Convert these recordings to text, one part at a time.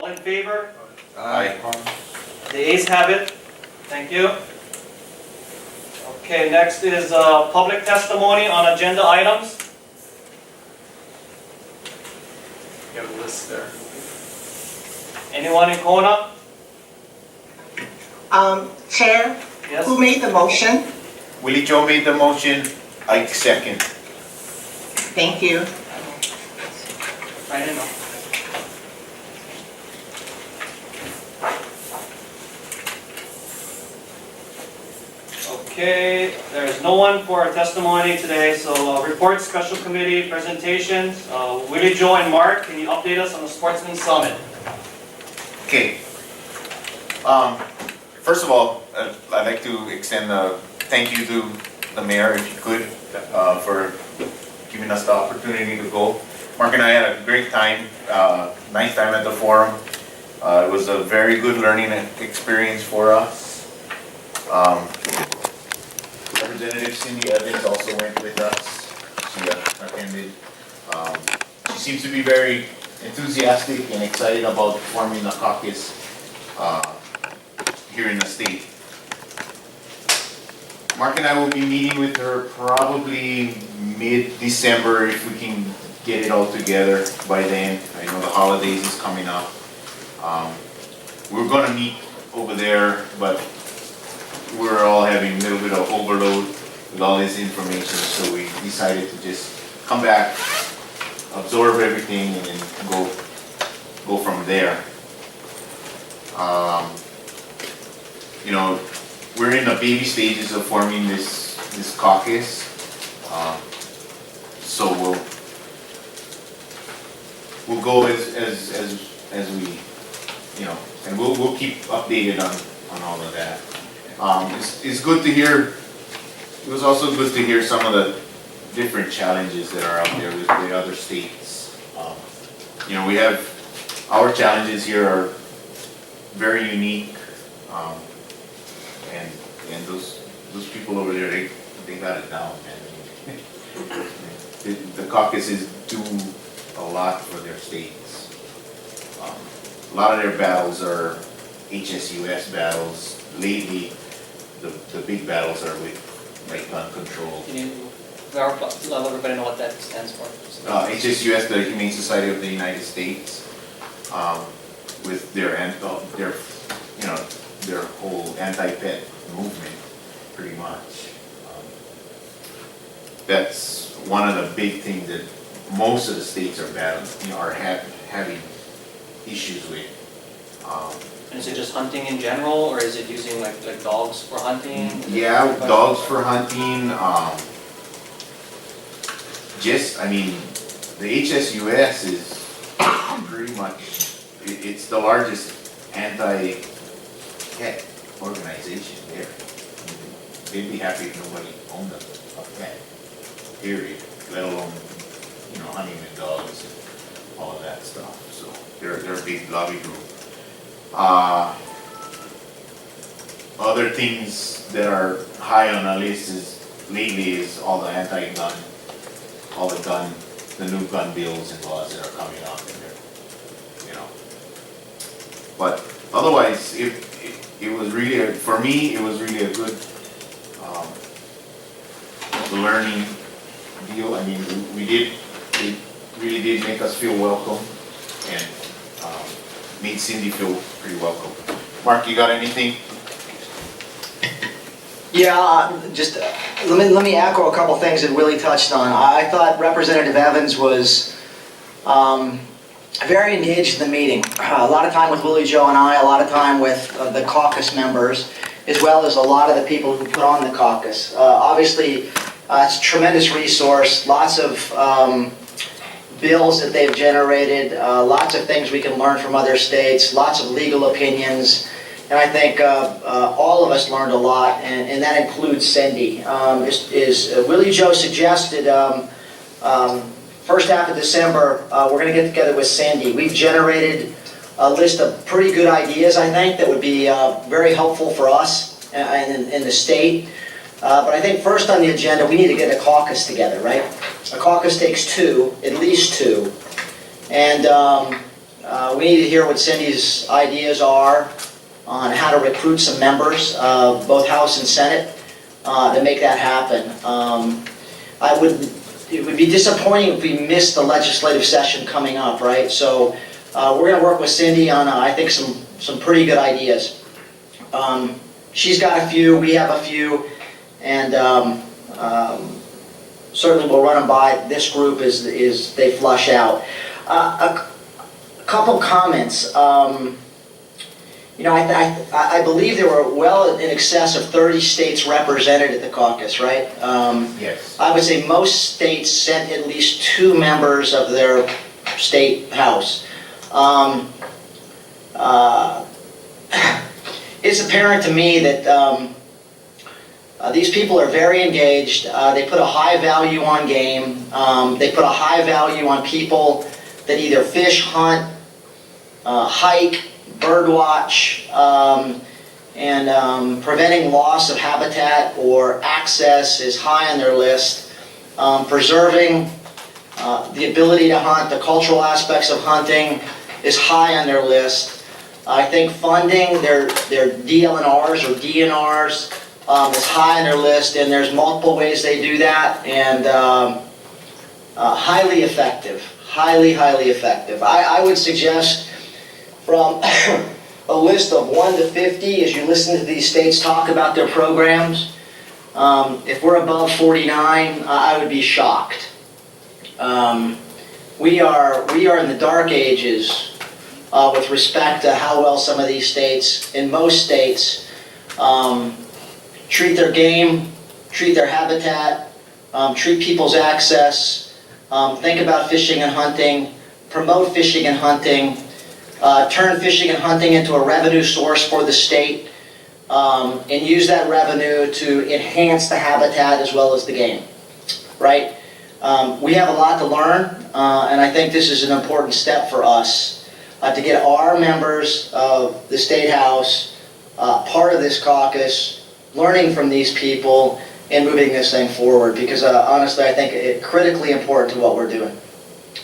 All in favor? Aye. The ayes have it. Thank you. Okay, next is public testimony on agenda items. You have a list there. Anyone in Kona? Chair, Yes? who made the motion? Willie Joe made the motion, Ike second. Thank you. I didn't know. Okay, there's no one for testimony today, so reports, special committee, presentations. Willie Joe and Mark, can you update us on the Sportsman Summit? Okay. First of all, I'd like to extend a thank you to the mayor, if you could, for giving us the opportunity to go. Mark and I had a great time, nice time at the forum. It was a very good learning experience for us. Representative Cindy Evans also went with us. She attended. She seems to be very enthusiastic and excited about forming the caucus here in the state. Mark and I will be meeting with her probably mid-December if we can get it all together by then. I know the holidays is coming up. We're gonna meet over there, but we're all having a little bit of overload with all this information, so we decided to just come back, absorb everything, and then go from there. You know, we're in the baby stages of forming this caucus, so we'll go as we, you know, and we'll keep updated on all of that. It's good to hear. It was also good to hear some of the different challenges that are out there with the other states. You know, we have our challenges here are very unique, and those people over there, they got it down, man. The caucuses do a lot for their states. A lot of their battles are HSUS battles. Lately, the big battles are with like gun control. Can you let everybody know what that stands for? HSUS, the Humane Society of the United States, with their you know, their whole anti-pet movement, pretty much. That's one of the big things that most of the states are battling, you know, are having issues with. And is it just hunting in general, or is it using like dogs for hunting? Yeah, dogs for hunting. I mean, the HSUS is pretty much, it's the largest anti-pet organization there. They'd be happy if nobody owned a pet, period, let alone, you know, hunting with dogs and all of that stuff. So they're a big lobby group. Other things that are high on our list is all the anti-gun, the new gun bills and laws that are coming up in there, you know. But otherwise, it was really, for me, it was really a good learning deal. I mean, it really did make us feel welcome, and made Cindy feel pretty welcome. Mark, you got anything? Yeah, just let me echo a couple things that Willie touched on. I thought Representative Evans was very engaged in the meeting. A lot of time with Willie Joe and I, a lot of time with the caucus members, as well as a lot of the people who put on the caucus. Obviously, it's a tremendous resource, lots of bills that they've generated, lots of things we can learn from other states, lots of legal opinions, and I think all of us learned a lot, and that includes Cindy. Willie Joe suggested first half of December, we're going to get together with Cindy. We've generated a list of pretty good ideas, I think, that would be very helpful for us in the state. But I think first on the agenda, we need to get a caucus together, right? A caucus takes two, at least two. And we need to hear what Cindy's ideas are on how to recruit some members, both House and Senate, to make that happen. It would be disappointing if we missed the legislative session coming up, right? So we're going to work with Cindy on, I think, some pretty good ideas. She's got a few, we have a few, and certainly we'll run them by this group as they flush out. A couple comments. You know, I believe there were well in excess of 30 states represented at the caucus, right? Yes. I would say most states sent at least 2 members of their state house. It's apparent to me that these people are very engaged. They put a high value on game. They put a high value on people that either fish, hunt, hike, birdwatch, and preventing loss of habitat or access is high on their list. Preserving the ability to hunt, the cultural aspects of hunting is high on their list. I think funding their DLNRs or DNRs is high on their list, and there's multiple ways they do that, and highly effective, highly effective. I would suggest from a list of 1 to 50, as you listen to these states talk about their programs, if we're above 49, I would be shocked. We are in the dark ages with respect to how well some of these states, in most states, treat their game, treat their habitat, treat people's access, think about fishing and hunting, promote fishing and hunting, turn fishing and hunting into a revenue source for the state, and use that revenue to enhance the habitat as well as the game, right? We have a lot to learn, and I think this is an important step for us to get our members of the State House part of this caucus, learning from these people, and moving this thing forward, because honestly I think it's critically important to what we're doing.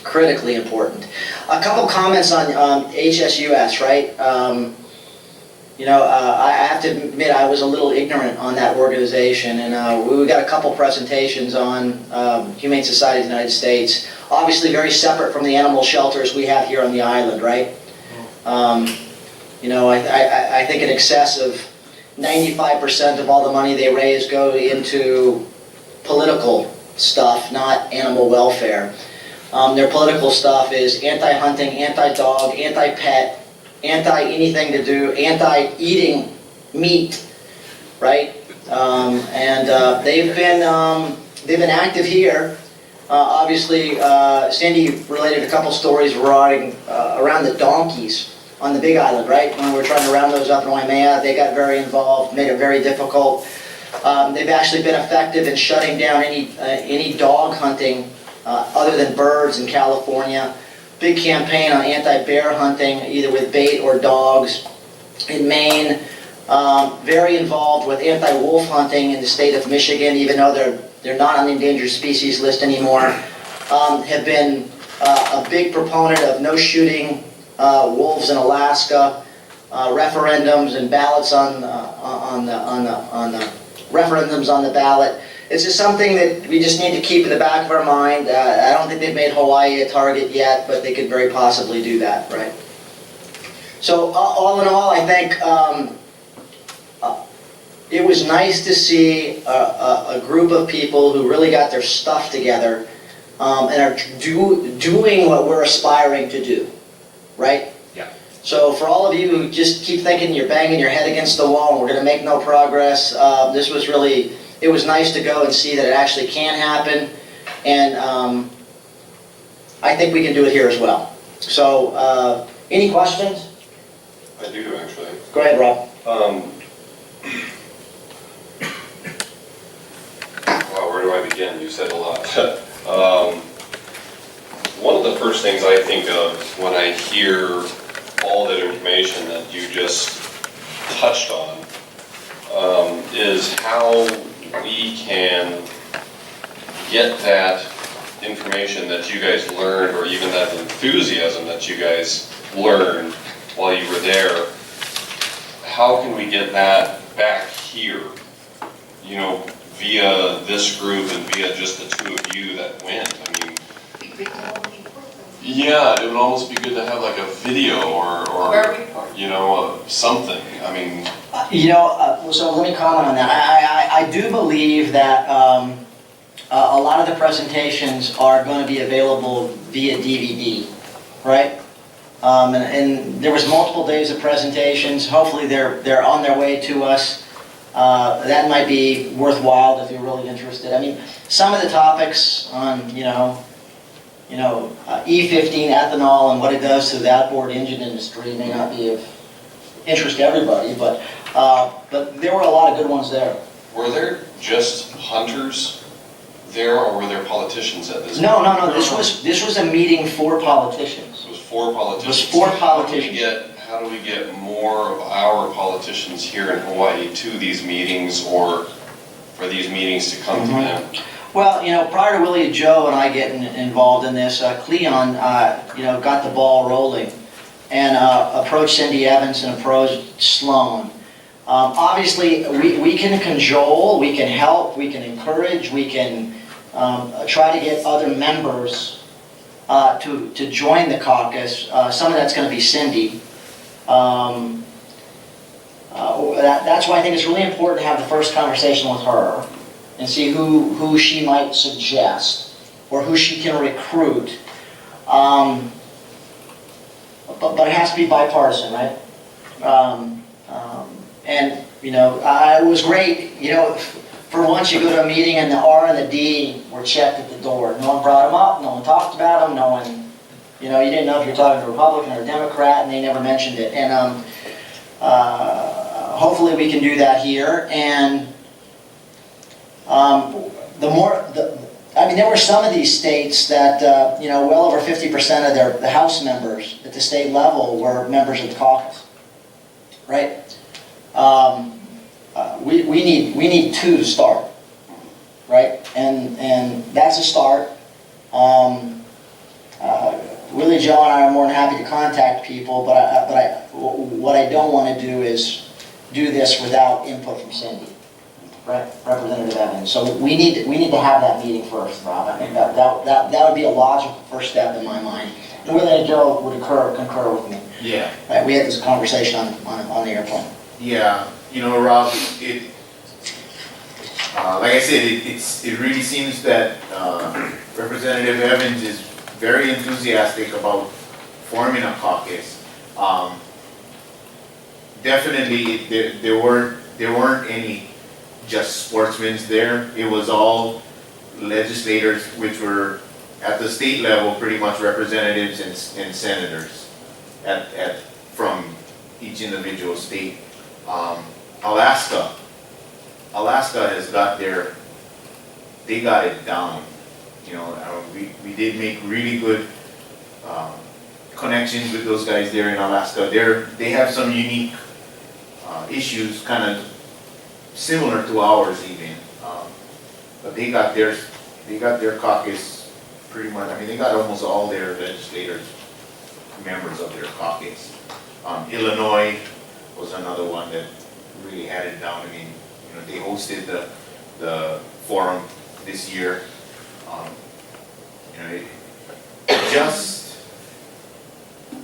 Critically important. A couple comments on HSUS, right? You know, I have to admit I was a little ignorant on that organization, and we got a couple presentations on Humane Society of the United States. Obviously very separate from the animal shelters we have here on the island, right? You know, I think in excess of 95% of all the money they raise go into political stuff, not animal welfare. Their political stuff is anti-hunting, anti-dog, anti-pet, anti-anything to do, anti-eating meat, right? They've been active here. Obviously, Cindy related a couple stories around the donkeys on the Big Island, right? When we were trying to round those up in Waimea, they got very involved, made it very difficult. They've actually been effective in shutting down any dog hunting other than birds in California. Big campaign on anti-bear hunting, either with bait or dogs in Maine. Very involved with anti-wolf hunting in the state of Michigan, even though they're not on the endangered species list anymore. Have been a big proponent of no shooting wolves in Alaska. Referendums and ballots on the referendums on the ballot. It's just something that we just need to keep in the back of our mind. I don't think they've made Hawaii a target yet, but they could very possibly do that, right? So all in all, I think it was nice to see a group of people who really got their stuff together and are doing what we're aspiring to do, right? Yeah. So for all of you who just keep thinking you're banging your head against the wall and we're going to make no progress, this was really... It was nice to go and see that it actually can happen, and I think we can do it here as well. So, any questions? I do, actually. Go ahead, Rob. Well, where do I begin? You said a lot. One of the first things I think of when I hear all that information that you just touched on is how we can get that information that you guys learned, or even that enthusiasm that you guys learned while you were there, how can we get that back here? You know, via this group and via just the two of you that went, I mean. Yeah, it would almost be good to have like a video or you know, something, I mean. You know, so let me comment on that. I do believe that a lot of the presentations are going to be available via DVD, right? And there was multiple days of presentations. Hopefully they're on their way to us. That might be worthwhile if you're really interested. I mean, some of the topics on, E15 ethanol and what it does to the outboard engine industry may not be of interest to everybody, but there were a lot of good ones there. Were there just hunters there, or were there politicians at this? No. This was a meeting for politicians. It was for politicians. It was for politicians. How do we get more of our politicians here in Hawaii to these meetings, or for these meetings to come to them? Well, prior to Willie, Joe, and I getting involved in this, Cleon, got the ball rolling and approached Cindy Evans and approached Sloan. Obviously, we can cajole, we can help, we can encourage, we can try to get other members to join the caucus. Some of that's going to be Cindy. That's why I think it's really important to have the first conversation with her and see who she might suggest or who she can recruit. But it has to be bipartisan, right? And, it was great, for once you go to a meeting and the R and the D were checked at the door. No one brought them up, no one talked about them, no one, you didn't know if you're talking to a Republican or a Democrat, and they never mentioned it. And hopefully we can do that here. And there were some of these states that, well over 50% of the House members at the state level were members of the caucus, right? We need two to start, right? And that's a start. Willie, Joe, and I are more than happy to contact people, but what I don't want to do is do this without input from Cindy, right? Representative Evans. So we need to have that meeting first, Rob. I think that would be a logical first step in my mind. And Willie and Joe would concur with me. Yeah. Right, we had this conversation on the airplane. Yeah, Rob, like I said, it really seems that Representative Evans is very enthusiastic about forming a caucus. Definitely, there weren't any just sportsmen there. It was all legislators, which were at the state level pretty much representatives and senators from each individual state. Alaska has got they got it down. We did make really good connections with those guys there in Alaska. They have some unique issues, kind of similar to ours even. But they got their caucus pretty much. I mean, they got almost all their legislators members of their caucus. Illinois was another one that really had it down. I mean, they hosted the forum this year. Just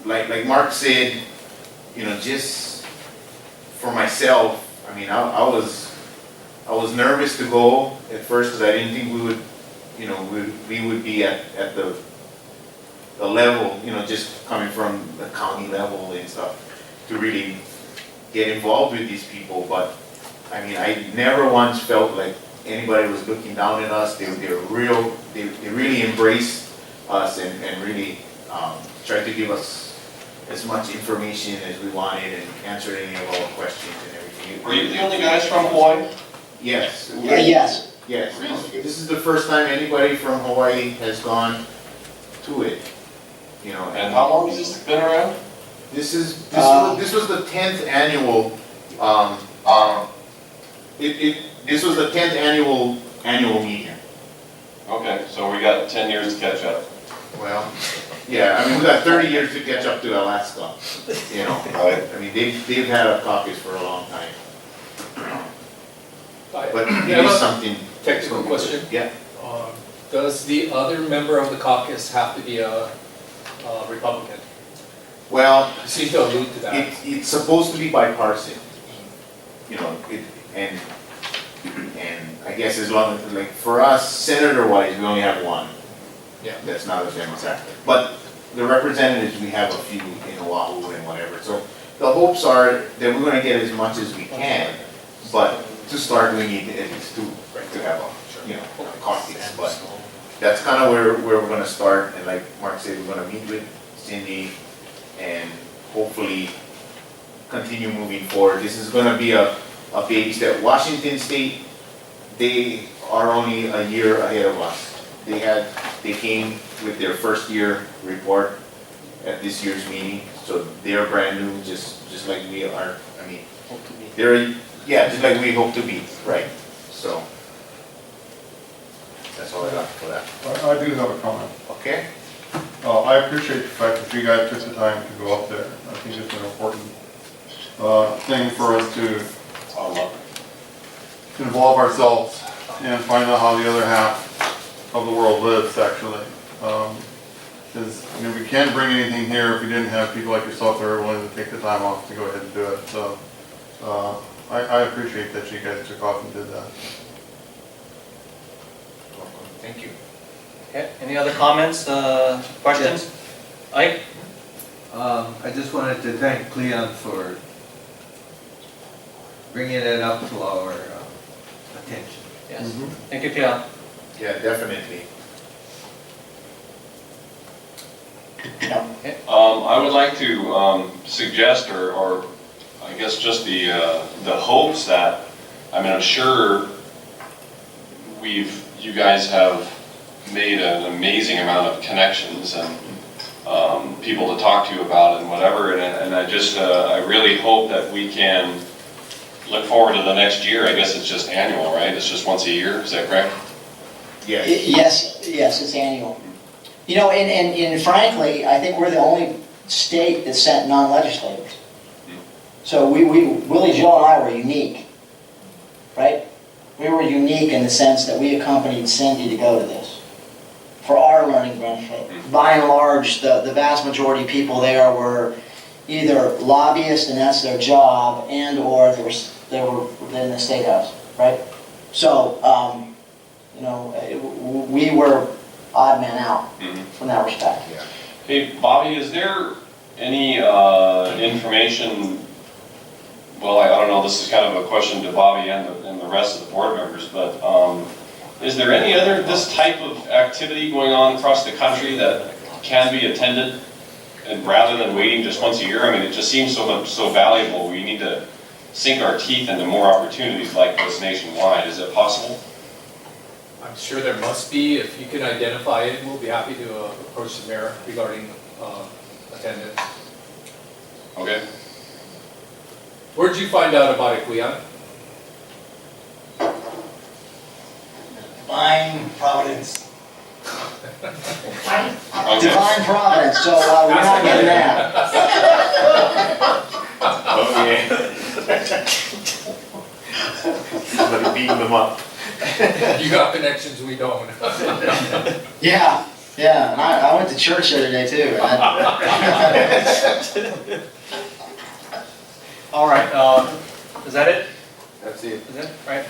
like Mark said, just for myself, I mean, I was nervous to go at first because I didn't think we would be at the level, just coming from the county level and stuff, to really get involved with these people. But I mean, I never once felt like anybody was looking down at us. They really embraced us and really tried to give us as much information as we wanted and answered any of our questions and everything. Were you the only guys from Hawaii? Yes. Yes. Yes. This is the first time anybody from Hawaii has gone to it. And how long has this been around? This was the 10th annual. This was the 10th annual meeting. Okay, so we got 10 years to catch up. Well, Yeah, I mean, we got 30 years to catch up to Alaska, you know. Right. I mean, they've had a caucus for a long time. But it Yeah, is something. technical question. Yeah, Does the other member of the caucus have to be a Republican? well, You seem to allude to that. it's supposed to be bipartisan, you know, and I guess as long as, like, for us, senator-wise, we only have one. Yeah. That's not a Democrat. But the representatives, we have a few in Oahu and whatever. So the hopes are that we're gonna get as much as we can, but to start, we need at least two to have a, you know, a caucus. But that's kind of where we're gonna start, and like Mark said, we're gonna meet with Cindy and hopefully continue moving forward. This is gonna be a baby step. Washington State, they are only a year ahead of us. They came with their first year report at this year's meeting, so they're brand new, just like we are. I mean, they're, yeah, just like we hope to be, right? So, that's all I got for that. I do have a comment. Okay? I appreciate the fact that you guys took the time to go up there. I think it's an important thing for us to involve ourselves and find out how the other half of the world lives, actually. Because, you know, we can't bring anything here if we didn't have people like yourself that are willing to take the time off to go ahead and do it. So, I appreciate that you guys took off and did that. Thank you. Okay, any other comments, questions? Ike? I just wanted to thank Cleon for bringing it up to our attention. Yes. Thank you, Cleon. Yeah, definitely. I would like to suggest, or I guess just the hopes that, I mean, I'm sure you guys have made an amazing amount of connections and people to talk to you about and whatever, and I really hope that we can look forward to the next year. I guess it's just annual, right? It's just once a year, is that correct? Yeah. Yes, it's annual. You know, and frankly, I think we're the only state that sent non-legislators. So Willie Joe and I were unique, right? We were unique in the sense that we accompanied Cindy to go to this for our learning benefit. By and large, the vast majority of people there were either lobbyists, and that's their job, and or they were in the State House, right? So, you know, we were odd man out from that respect. Yeah. Hey, Bobby, is there any information, well, I don't know, this is kind of a question to Bobby and the rest of the board members, but is there any other, this type of activity going on across the country that can be attended, and rather than waiting just once a year? I mean, it just seems so valuable. We need to sink our teeth into more opportunities like this nationwide. Is it possible? I'm sure there must be. If you can identify it, we'll be happy to approach the mayor regarding attendance. Okay. Where'd you find out about it, Cleon? Divine providence. Okay. Divine providence, so we're not getting that. Okay. Somebody beating them up. You got connections we don't. Yeah, and I went to church the other day too. All right, is that it? That's it. Is it? Right.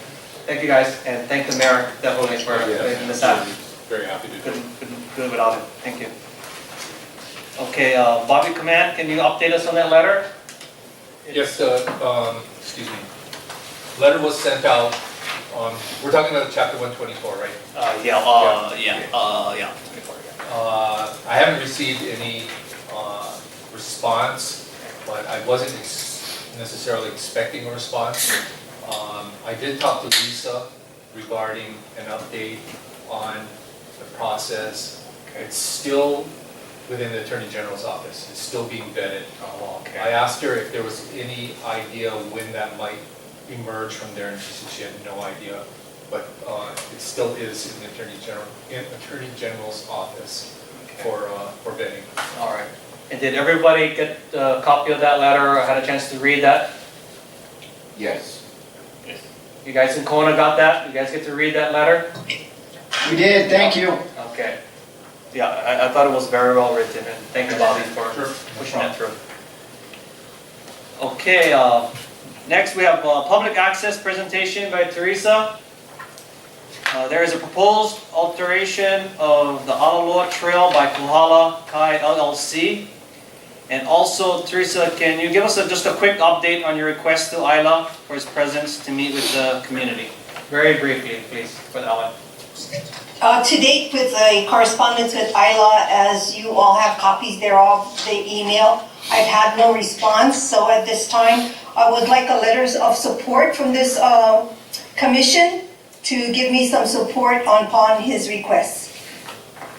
Thank you guys, and thank the mayor definitely for making this happen. Very happy to do it. Couldn't do it without him. Thank you. Okay, Bobby Command, can you update us on that letter? Yes, excuse me. Letter was sent out on, we're talking about chapter 124, right? Yeah. I haven't received any response, but I wasn't necessarily expecting a response. I did talk to Lisa regarding an update on the process. It's still within the Attorney General's office. It's still being vetted. Oh, okay. I asked her if there was any idea when that might emerge from there, and she said she had no idea. But it still is in the Attorney General's office. for bidding. All right. And did everybody get a copy of that letter or had a chance to read that? Yes. You guys in Kona got that? You guys get to read that letter? We did, thank you. Okay. Yeah, I thought it was very well written, and thank you, Bobby, for pushing that through. Okay, next we have a public access presentation by Teresa. There is a proposed alteration of the Alaloa Trail by Kohala Kai LLC. And also, Teresa, can you give us just a quick update on your request to Isla for his presence to meet with the community? Very briefly, please, for Alan. To date, with the correspondence with Isla, as you all have copies thereof, the email, I've had no response. So at this time, I would like a letters of support from this commission to give me some support upon his requests.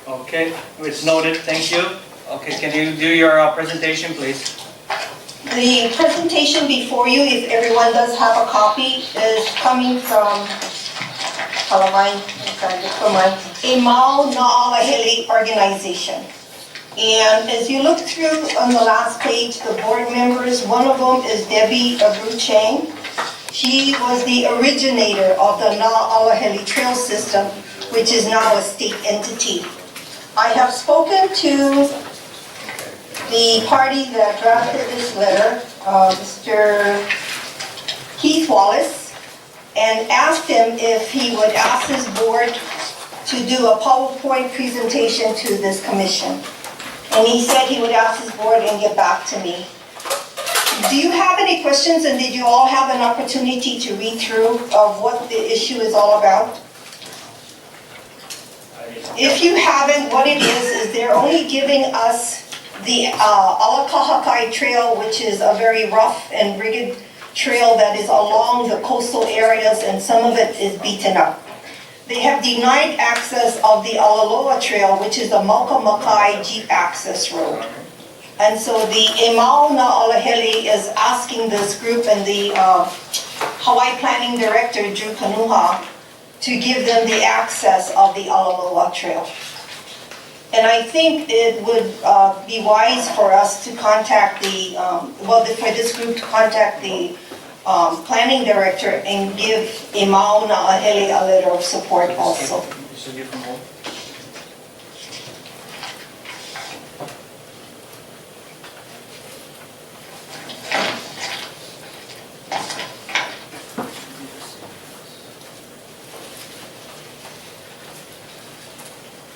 Okay, it's noted, thank you. Okay, can you do your presentation, please? The presentation before you, if everyone does have a copy, is coming from Imau Na'alahele organization. And as you look through on the last page, the board members, one of them is Debbie Abu Chang. She was the originator of the Na'alahele Trail System, which is now a state entity. I have spoken to the party that drafted this letter, Mr. Keith Wallace, and asked him if he would ask his board to do a PowerPoint presentation to this commission. And he said he would ask his board and get back to me. Do you have any questions, and did you all have an opportunity to read through of what the issue is all about? If you haven't, what it is they're only giving us the Alakahakai Trail, which is a very rough and rugged trail that is along the coastal areas, and some of it is beaten up. They have denied access of the Alaloa Trail, which is the Mauka Jeep access road. And so the Imau Na'alahele is asking this group and the Hawaii Planning Director, Drew Kanuha, to give them the access of the Alaloa Trail. And I think it would be wise for us to contact for this group to contact the planning director and give Imau Na'alahele a letter of support also.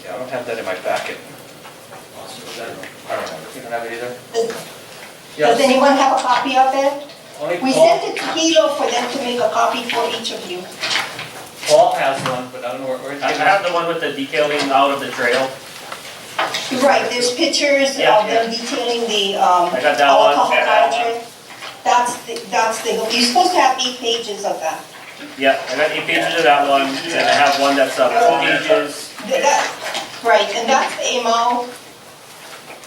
Yeah, I don't have that in my packet. I don't have it. You don't have it either? Does anyone have a copy of it? Only We Paul, sent it to Hilo for them to make a copy for each of you. Paul has one, but I don't know where. I have the one with the detailing out of the trail. Right, there's pictures Yeah, of them detailing the I got that one. Alakahakai Trail. You're supposed to have 8 pages of that. Yeah, I got 8 pages of that one, and I have one that's 4 pages. Right, and that's the Imau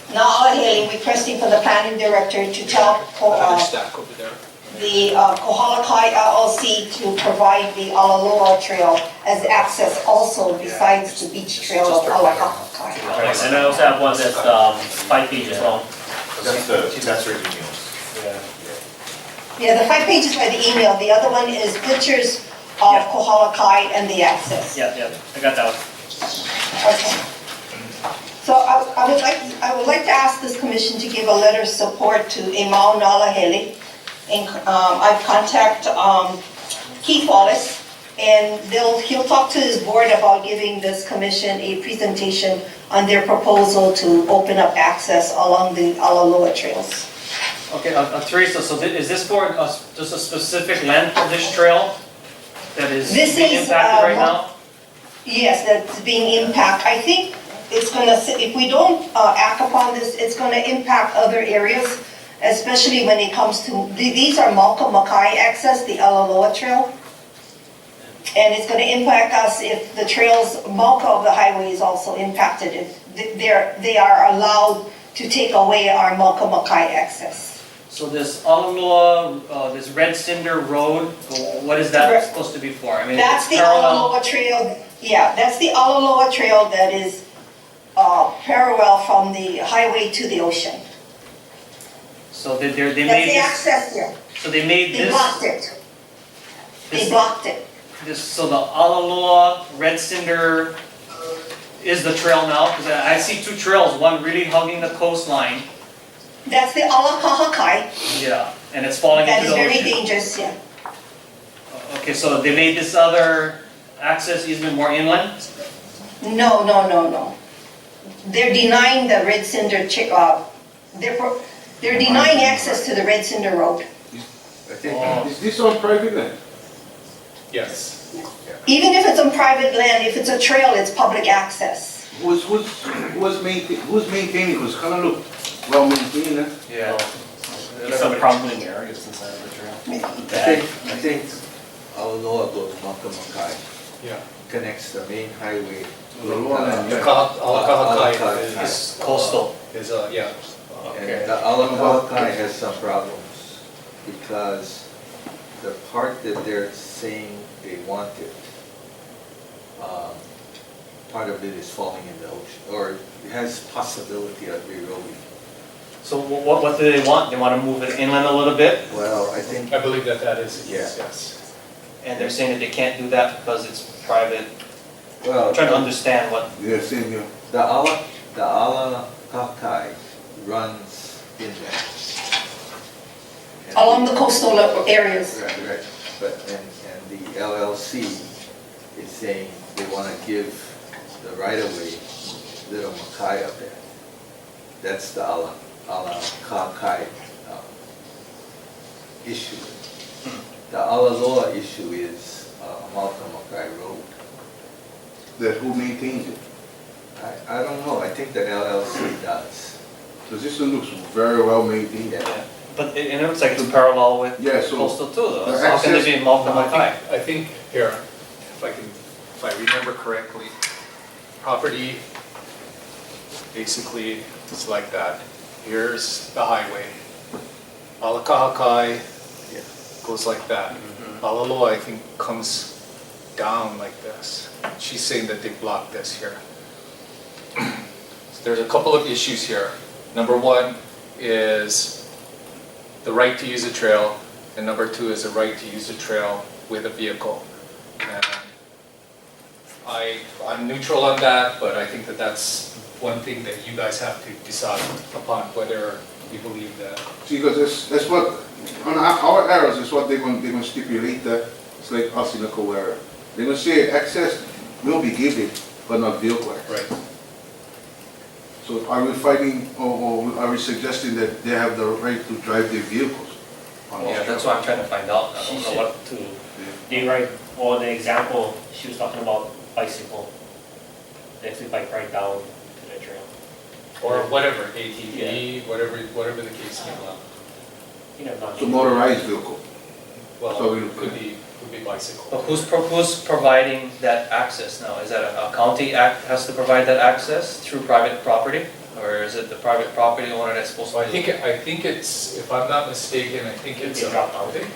Na'alahele requesting for the planning director to tell the Kohala Kai LLC to provide the Alaloa Trail as access also besides the beach trail of Alakahakai. And I also have one that's 5 pages long. That's her emails. Yeah, the 5 pages by the email, the other one is pictures of Yeah. Kohala Kai and the access. Yeah, I got that one. Okay. So I would like to ask this commission to give a letter of support to Imau Na'alahele. And I've contacted Keith Wallace, and he'll talk to his board about giving this commission a presentation on their proposal to open up access along the Alaloa trails. Okay, Teresa, so is this for just a specific length of this trail that is This being is, impacted right now? Yes, that's being impacted. I think it's gonna, if we don't act upon this, it's gonna impact other areas, especially when it comes to, these are Mauka access, the Alaloa Trail. And it's gonna impact us if the trails, Mauka of the highway is also impacted. If they are allowed to take away our Mauka access. So this Alaloa, this Red Cinder Road, what is that supposed to be for? I mean, That's it's the parallel. Alaloa Trail, yeah, that's the Alaloa Trail that is parallel from the highway to the ocean. So they That's made the this, access there. so they made They blocked this, it. They blocked it. so the Alaloa Red Cinder is the trail now? Because I see two trails, one really hugging the coastline, That's the Alakahakai. yeah, and it's falling That into is the very ocean. dangerous, yeah. Okay, so they made this other access easement more inland? No, no, no, no. They're denying the Red Cinder, they're denying access to the Red Cinder Road. I think, Oh. Is this on private land? Yes. Even if it's on private land, if it's a trail, it's public access. Who's maintaining, who's kind of look well maintained, eh? Yeah. There's some crumbling areas inside of the trail. I think Alaloa goes Makamakai, Yeah. connects the main highway. Alaloa, yeah. Alakahakai It's coastal. is, yeah. And Okay. the Alakahakai has some problems because the part that they're saying they wanted, part of it is falling in the ocean, or it has possibility of eroding. So what do they want? They want to move it inland a little bit? Well, I think, I believe that is, Yeah. yes. And they're saying that they can't do that because it's private. well, I'm trying to understand what, Yeah, same here. the Alakakai runs inland. And Along the coastal areas. Right, right, but, and the LLC is saying they wanna give the right of way, Little Makai up there. That's the Alakakai issue. The Alaloa issue is Malta Makai Road. That who maintains it? I don't know, I think that LLC does. Because this one looks very well maintained. Yeah. but it looks like it's parallel with Yeah, so coastal too though. the So how can they access- be Malcolm Mackay? I think, here, if I remember correctly, property basically is like that. Here's the highway. Alakahakai Yeah. goes like that. Alaloa, I think, comes down like this. She's saying that they blocked this here. So there's a couple of issues here. Number one is the right to use a trail, and number two is the right to use a trail with a vehicle. And I'm neutral on that, but I think that that's one thing that you guys have to decide upon, whether you believe that. See, because that's what, on our arrows, is what they're gonna stipulate that, it's like us in the co-area. They're gonna say access will be given, but not vehicle access. Right. So are we fighting, or are we suggesting that they have the right to drive their vehicles? on Yeah, this that's trail? what I'm trying to find out. I don't know what to. The right, or the example, she was talking about bicycle. They actually bike right down to the trail. Or whatever, ATV, whatever the case may be. You know, not. So motorized vehicle. So Well, we- it could be bicycle. But who's providing that access now? Is that a county has to provide that access through private property? Or is it the private property owner that's supposed So to? I think it's, if I'm not mistaken, I think it's. It's dropped out. Yeah.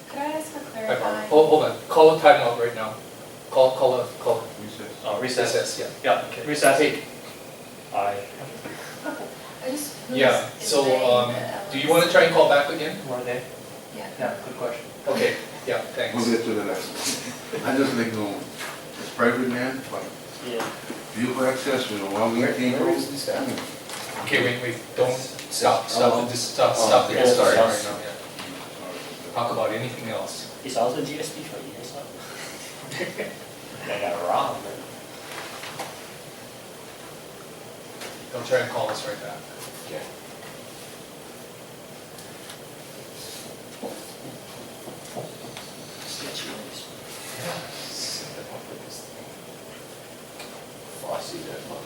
Could I ask for Hi, Barbara. clarifying? Hold on, call a timeout right now. Call Recess. Oh, recess. recess, yeah. Yeah, recess. Hey, I, I just, who's yeah, so, invading the do you wanna try and call back again? Were they? Yeah. Yeah, good question. Okay, yeah, We'll thanks. get to the next one. I just like, no, it's private land, but yeah. vehicle access, well maintained road. Okay, wait, don't stop the Yeah, discussion sorry. right now, yeah. Talk about anything else. It's also GSP for years now. They got robbed. Don't try and call us right back. Yeah. Fossey, that one.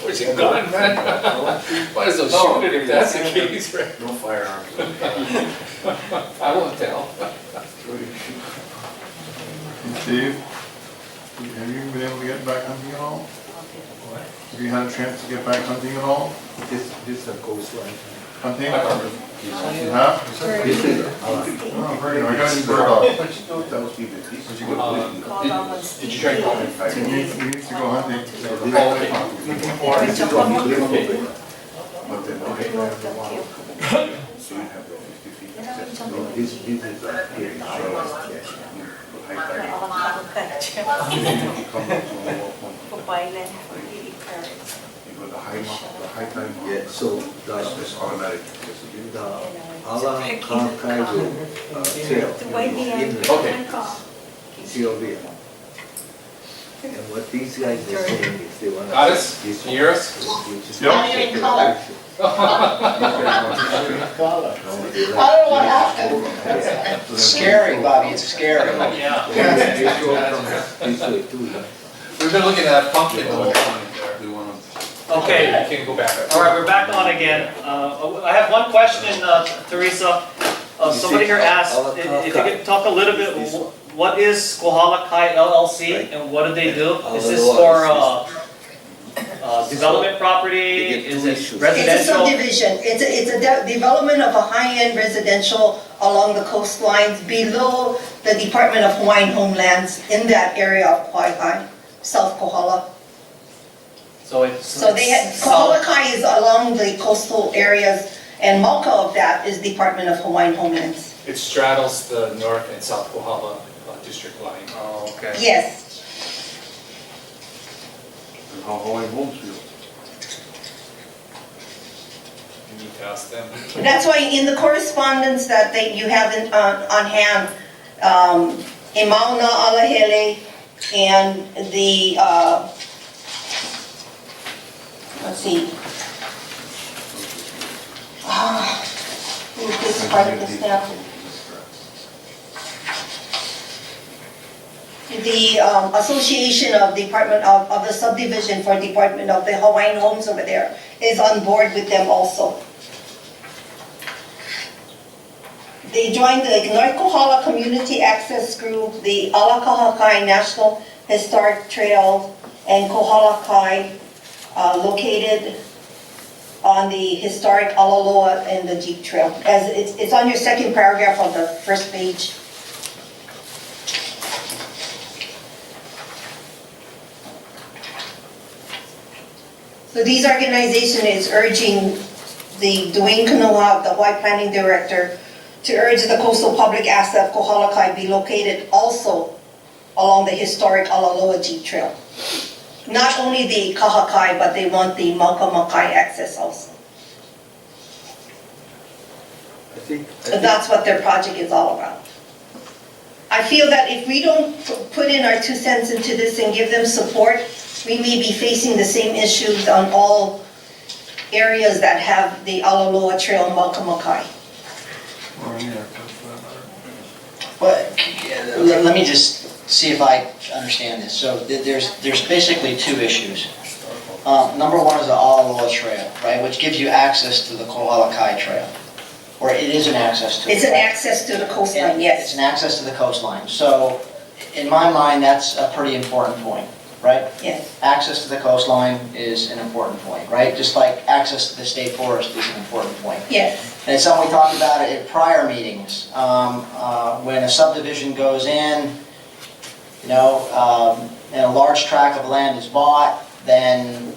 Where's your gun, man? Might as well shoot it if that's the case, right? No firearms. I won't tell. Steve, have you been able to get back on at all? Have you had a chance to get back hunting at all? This a coastline. Hunting? I don't know. You have? This is, Oh, very nice. I got a bird dog. That was even decent. Did you try to call me? He needs to go hunting. Oh, okay. But then, okay, so you have the 50 feet access. This is here, so, high tide. You come up to the wall point, you go to the high tide. yeah, so That's the, just automatic. the Ala Kakayo trail. Okay. Still there. And what these guys are saying is they wanna. Got us? Can you hear us? Yep. Now you're in color. Color. I don't know what happened. Scary, Bobby, it's scary. Yeah. They go from this way too, yeah. We've been looking at pumpkin the whole time there. They wanna. Okay, You can go back. all right, we're back on again. I have one question, Teresa. Somebody here asked, if you could talk a little bit, what is Kohala Kai LLC and what do they do? Is this for development property? Is it It's a residential? subdivision. It's a development of a high-end residential along the coastlines below the Department of Hawaiian Homelands in that area of Waihae, South Kohala. So it's. So they had, Kohala Kai is along the coastal areas, and Mauka of that is Department of Hawaiian Homelands. It straddles the north and south Kohala district line. Oh, okay. Yes, And how Hawaiian homes feel. You need to ask them. that's why in the correspondence that you have on hand, in Mauna Alahele and the, let's see. Who's this part of this now? The Association of Department of the Subdivision for Department of the Hawaiian Homes over there is on board with them also. They joined the North Kohala Community Access Group, the Ala Kaha Kai National Historic Trail, and Kohala Kai, located on the historic Alaloa and the Jeep Trail. As it's on your second paragraph of the first page. So these organization is urging the Dwayne Kanoa, the Hawaii Planning Director, to urge the coastal public asset of Kohala Kai be located also along the historic Alaloa Jeep Trail. Not only the Kaha Kai, but they want the Mauka Makai access also. I think, So that's what their project is all about. I feel that if we don't put in our 2 cents into this and give them support, we may be facing the same issues on all areas that have the Alaloa Trail and Mauka Makai. Or any access for that matter. Well, let me just see if I understand this. So there's basically 2 issues. Number one is the Alaloa Trail, right, which gives you access to the Kohala Kai Trail. Or it is an access to it. It's an access to the coastline, It's yes. an access to the coastline. So in my mind, that's a pretty important point, right? Yes. Access to the coastline is an important point, right? Just like access to the state forest is an important point. Yes. And it's something we talked about at prior meetings. When a subdivision goes in, and a large tract of land is bought, then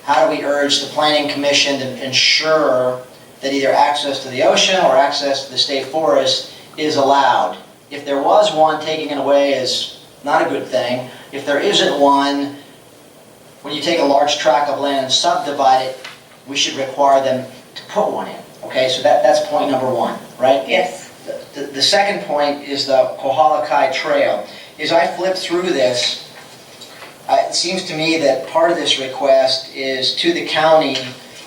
how do we urge the planning commission to ensure that either access to the ocean or access to the state forest is allowed? If there was one, taking it away is not a good thing. If there isn't one, when you take a large tract of land and subdivide it, we should require them to put one in. Okay, so that's point number one, right? Yes. The second point is the Kohala Kai Trail. As I flip through this, it seems to me that part of this request is to the county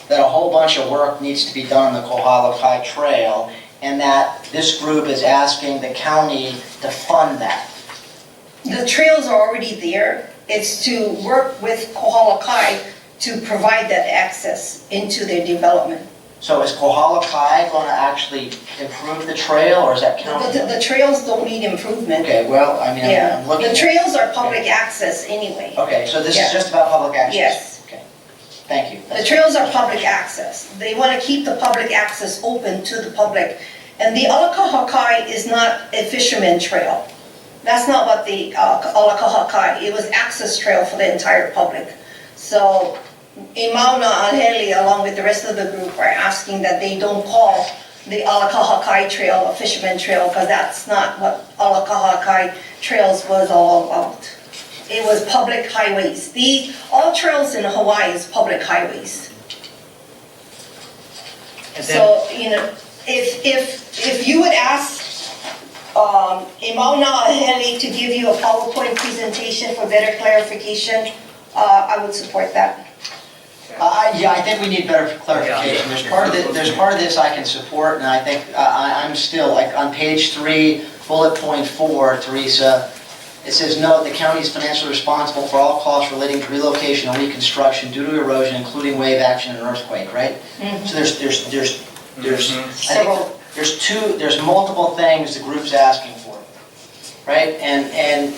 that a whole bunch of work needs to be done on the Kohala Kai Trail, and that this group is asking the county to fund that. The trails are already there. It's to work with Kohala Kai to provide that access into their development. So is Kohala Kai going to actually improve the trail, or is that county? The trails don't need improvement. Okay, well, I mean, Yeah, I'm looking the at. trails are public access anyway. Okay, so this Yeah. is just about public access? Yes. Okay, thank you. The trails are public access. They want to keep the public access open to the public. And the Alakahakai is not a fisherman trail. That's not what the Alakahakai, it was access trail for the entire public. So Imauna Alheli, along with the rest of the group, are asking that they don't call the Alakahakai Trail a fisherman trail, because that's not what Alakahakai Trails was all about. It was public highways. All trails in Hawaii is public highways. And then, So, if you would ask Imauna Aheli to give you a PowerPoint presentation for better clarification, I would support that. Yeah, I think we need better clarification. There's part of this I can support, and I think I'm still, like, on page 3, bullet point 4, Teresa, it says, note, the county is financially responsible for all costs relating to relocation and reconstruction due to erosion, including wave action and earthquake, right? So there's multiple things the group's asking for, right? And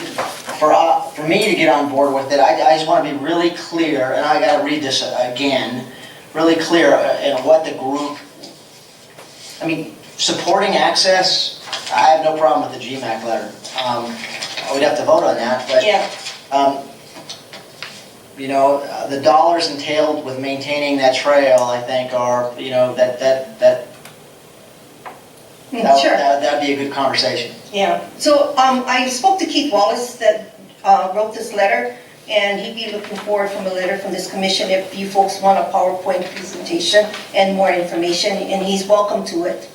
for me to get on board with it, I just want to be really clear, and I got to read this again, really clear in what the group, I mean, supporting access, I have no problem with the GMAC letter. We'd have to vote on that, but, Yeah. the dollars entailed with maintaining that trail, I think, are, Sure. that'd be a good conversation. Yeah, so I spoke to Keith Wallace that wrote this letter, and he'd be looking forward from a letter from this commission if you folks want a PowerPoint presentation and more information, and he's welcome to it.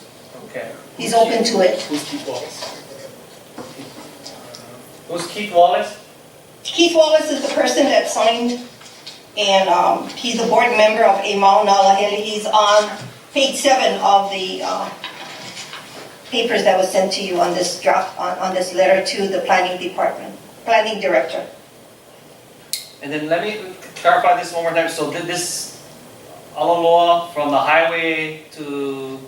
okay. He's open to it. Who's Keith Wallace? Who's Keith Wallace? Keith Wallace is the person that signed, and he's a board member of Mauna Nalahele. He's on page 7 of the papers that was sent to you on this draft, on this letter to the planning department, planning director. And then let me clarify this one more time. So did this Alaloa from the highway to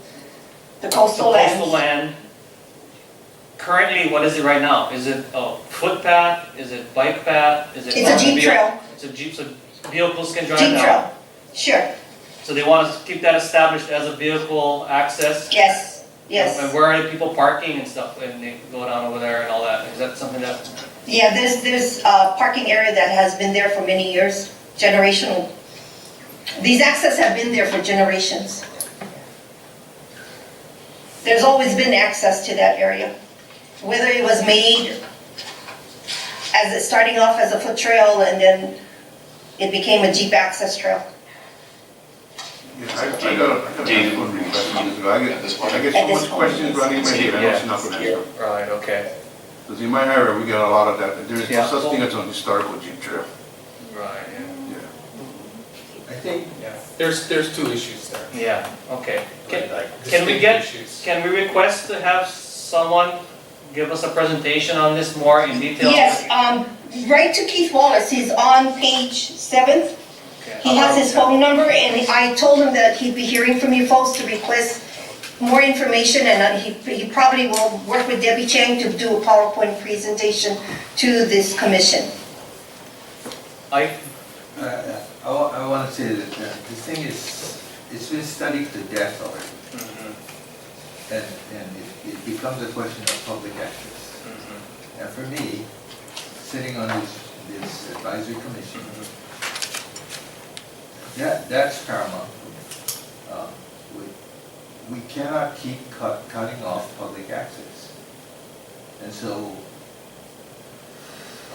The the coastal coastal land. land, currently, what is it right now? Is it a footpath? Is it bike path? Is it? It's a Jeep trail. It's a Jeep, so vehicles can drive Jeep now? trail, sure, So they want to keep that established as a vehicle access? yes, And yes. where are the people parking and stuff when they go down over there and all that? Is that something that, Yeah, there's a parking area that has been there for many years, generational. These access have been there for generations. There's always been access to that area. Whether it was made starting off as a foot trail and then it became a Jeep access trail. Yeah, I got a one request. I get so much questions running in my head, I know it's not gonna answer. right, okay, Because in my area, we get a lot of that. There is no Yeah. such thing as a historical Jeep trail. right, Yeah. I think Yeah, there's two issues there. yeah, okay. Can Like can we distinct get, issues. can we request to have someone give us a presentation on this more in detail? Yes, write to Keith Wallace, he's on page 7. Okay. He has his phone number, and I told him that he'd be hearing from you folks to request more information, and he probably will work with Debbie Chang to do a PowerPoint presentation to this commission. I, I want to say that the thing is, it's been studied to death already, and it becomes a question of public access. And for me, sitting on this advisory commission, that's paramount. We cannot keep cutting off public access. And so,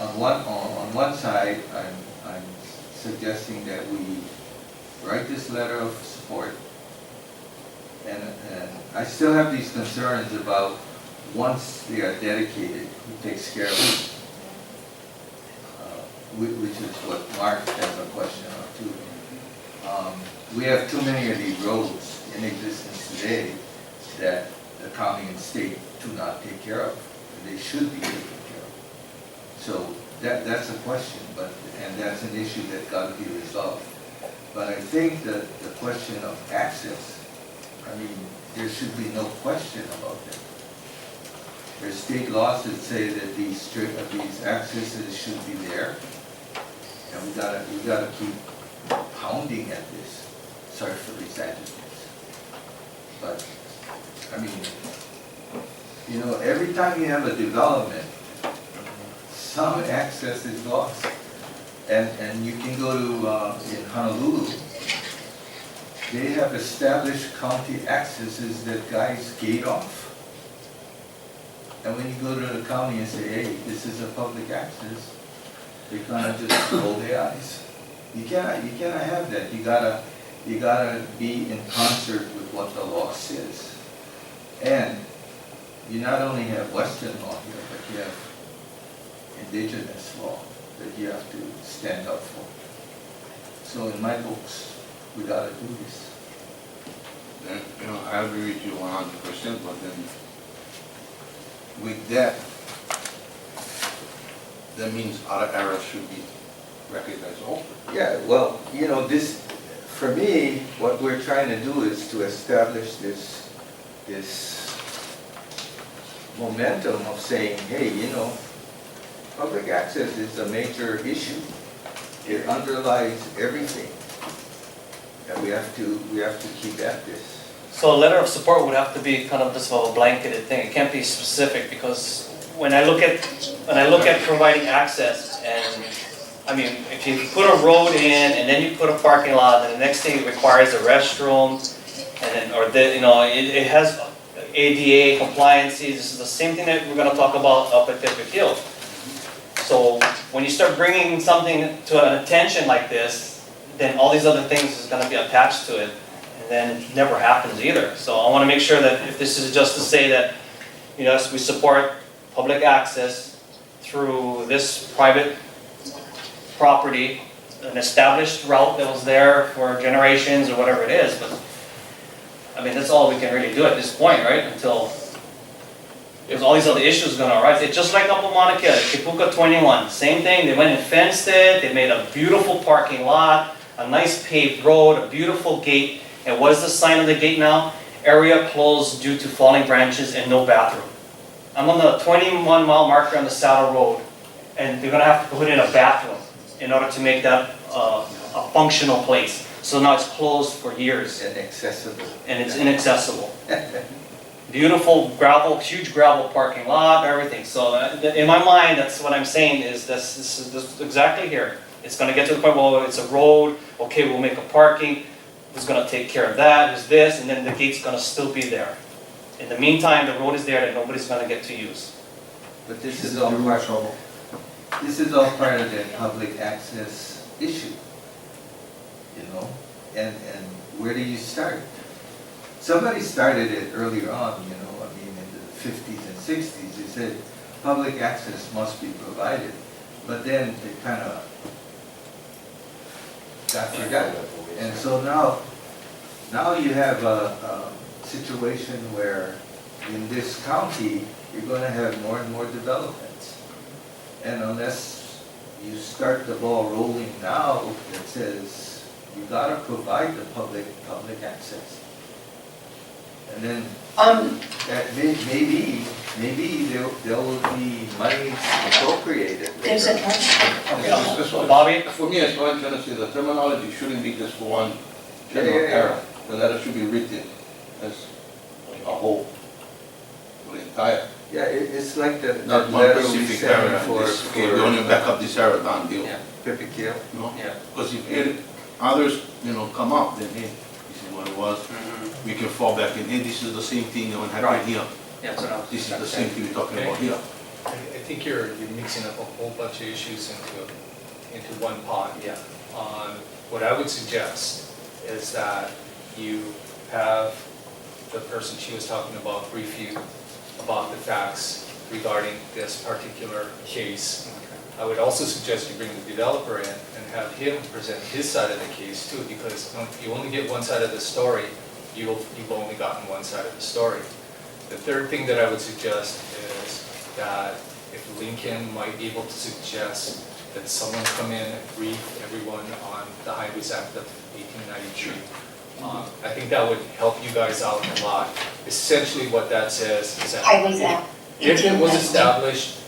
on one side, I'm suggesting that we write this letter of support. And I still have these concerns about once they are dedicated, who takes care of it? Which is what Mark has a question on too. We have too many of these roads in existence today that the county and state do not take care of. They should be taken care of. So that's a question, and that's an issue that got to be resolved. But I think that the question of access I mean, there should be no question about that. There's state laws that say that these accesses should be there. And we gotta keep pounding at this. Sorry for these adjectives. But, I mean, you know, every time you have a development, some access is lost. And you can go to, in Honolulu, they have established county accesses that guys gate off. And when you go to the county and say, hey, this is a public access, they kind of just roll their eyes. You cannot have that. You gotta be in concert with what the law says. And you not only have Western law here, but you have indigenous law that you have to stand up for. So in my books, we gotta do this. Then, you know, I agree with you 100%, but then with that, that means other areas should be recognized also. Yeah, well, you know, this, for me, what we're trying to do is to establish this momentum of saying, hey, you know, public access is a major issue. It underlies everything. And we have to keep at this. So a letter of support would have to be kind of just a blanketed thing. It can't be specific, because when I look at providing access, and I mean, if you put a road in and then you put a parking lot, and the next thing it requires a restroom, and then, or the, you know, it has ADA compliances. This is the same thing that we're going to talk about up at Tepe Hill. So when you start bringing something to an attention like this, then all these other things is going to be attached to it, and then it never happens either. So I want to make sure that if this is just to say that, you know, we support public access through this private property, an established route that was there for generations or whatever it is, but I mean, that's all we can really do at this point, right? Until there's all these other issues going to arise. It's just like up in Mauna Kea, Kipuka 21, same thing. They went and fenced it. They made a beautiful parking lot, a nice paved road, a beautiful gate. And what is the sign of the gate now? Area closed due to falling branches and no bathroom. I'm on the 21-mile marker on the Saddle Road, and they're going to have to put in a bathroom in order to make that a functional place. So now it's closed for years. Inaccessible. And it's inaccessible. Beautiful gravel, huge gravel parking lot, everything. So in my mind, that's what I'm saying is this is exactly here. It's going to get to the point where it's a road. Okay, we'll make a parking. Who's going to take care of that? Who's this? And then the gate's going to still be there. In the meantime, the road is there that nobody's going to get to use. But this is all part of the public access issue, you know? And where do you start? Somebody started it earlier on, you know, I mean, in the 50s and 60s, they said public access must be provided. But then it kind of got forgotten. And so now you have a situation where in this county, you're going to have more and more developments. And unless you start the ball rolling now that says you got to provide the public access. And then that maybe there will be money appropriated. There's a Bobby? For me, as far as I say, the terminology shouldn't be just for one general Yeah. area. The letter should be written as a whole, for the entire, Yeah, it's like the not one letter we specific sent area. for Okay, we only back up this area, done deal. Yeah. Pipikil. You know? Yeah. Because if others, you know, come up, then hey, this is what it was. We can fall back in, hey, this is the same thing that Right. happened here. Yeah, so now- This is the same thing we're talking about here. I think you're mixing up a whole bunch of issues into one pot. Yeah. What I would suggest is that you have the person she was talking about brief you about the facts regarding this particular case. I would also suggest you bring the developer in and have him present his side of the case too, because you only get one side of the story, you've only gotten one side of the story. The third thing that I would suggest is that if Lincoln might be able to suggest that someone come in and brief everyone on the Highways Act of 1893 I think that would help you guys out a lot. Essentially what that says is that Highways Act. if it was established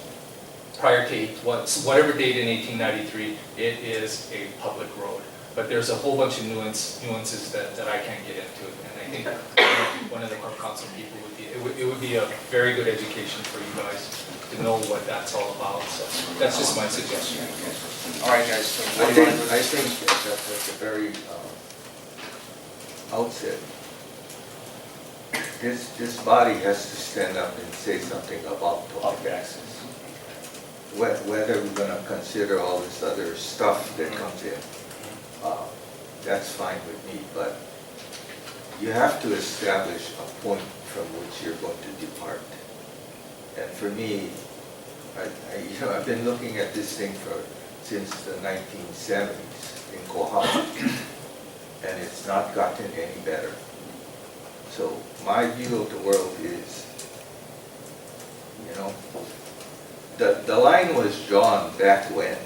prior to whatever date in 1893, it is a public road. But there's a whole bunch of nuances that I can't get into. And I think one of the Corp Council people it would be a very good education for you guys to know what that's all about. So that's just my suggestion. All right, guys. so I what do you think, wanna do? I think that at the very outset, this body has to stand up and say something about public access. Whether we're gonna consider all this other stuff that comes in, that's fine with me, but you have to establish a point from which you're going to depart. And for me, I've been looking at this thing since the 1970s in Kohala, and it's not gotten any better. So my view of the world is, the line was drawn back when,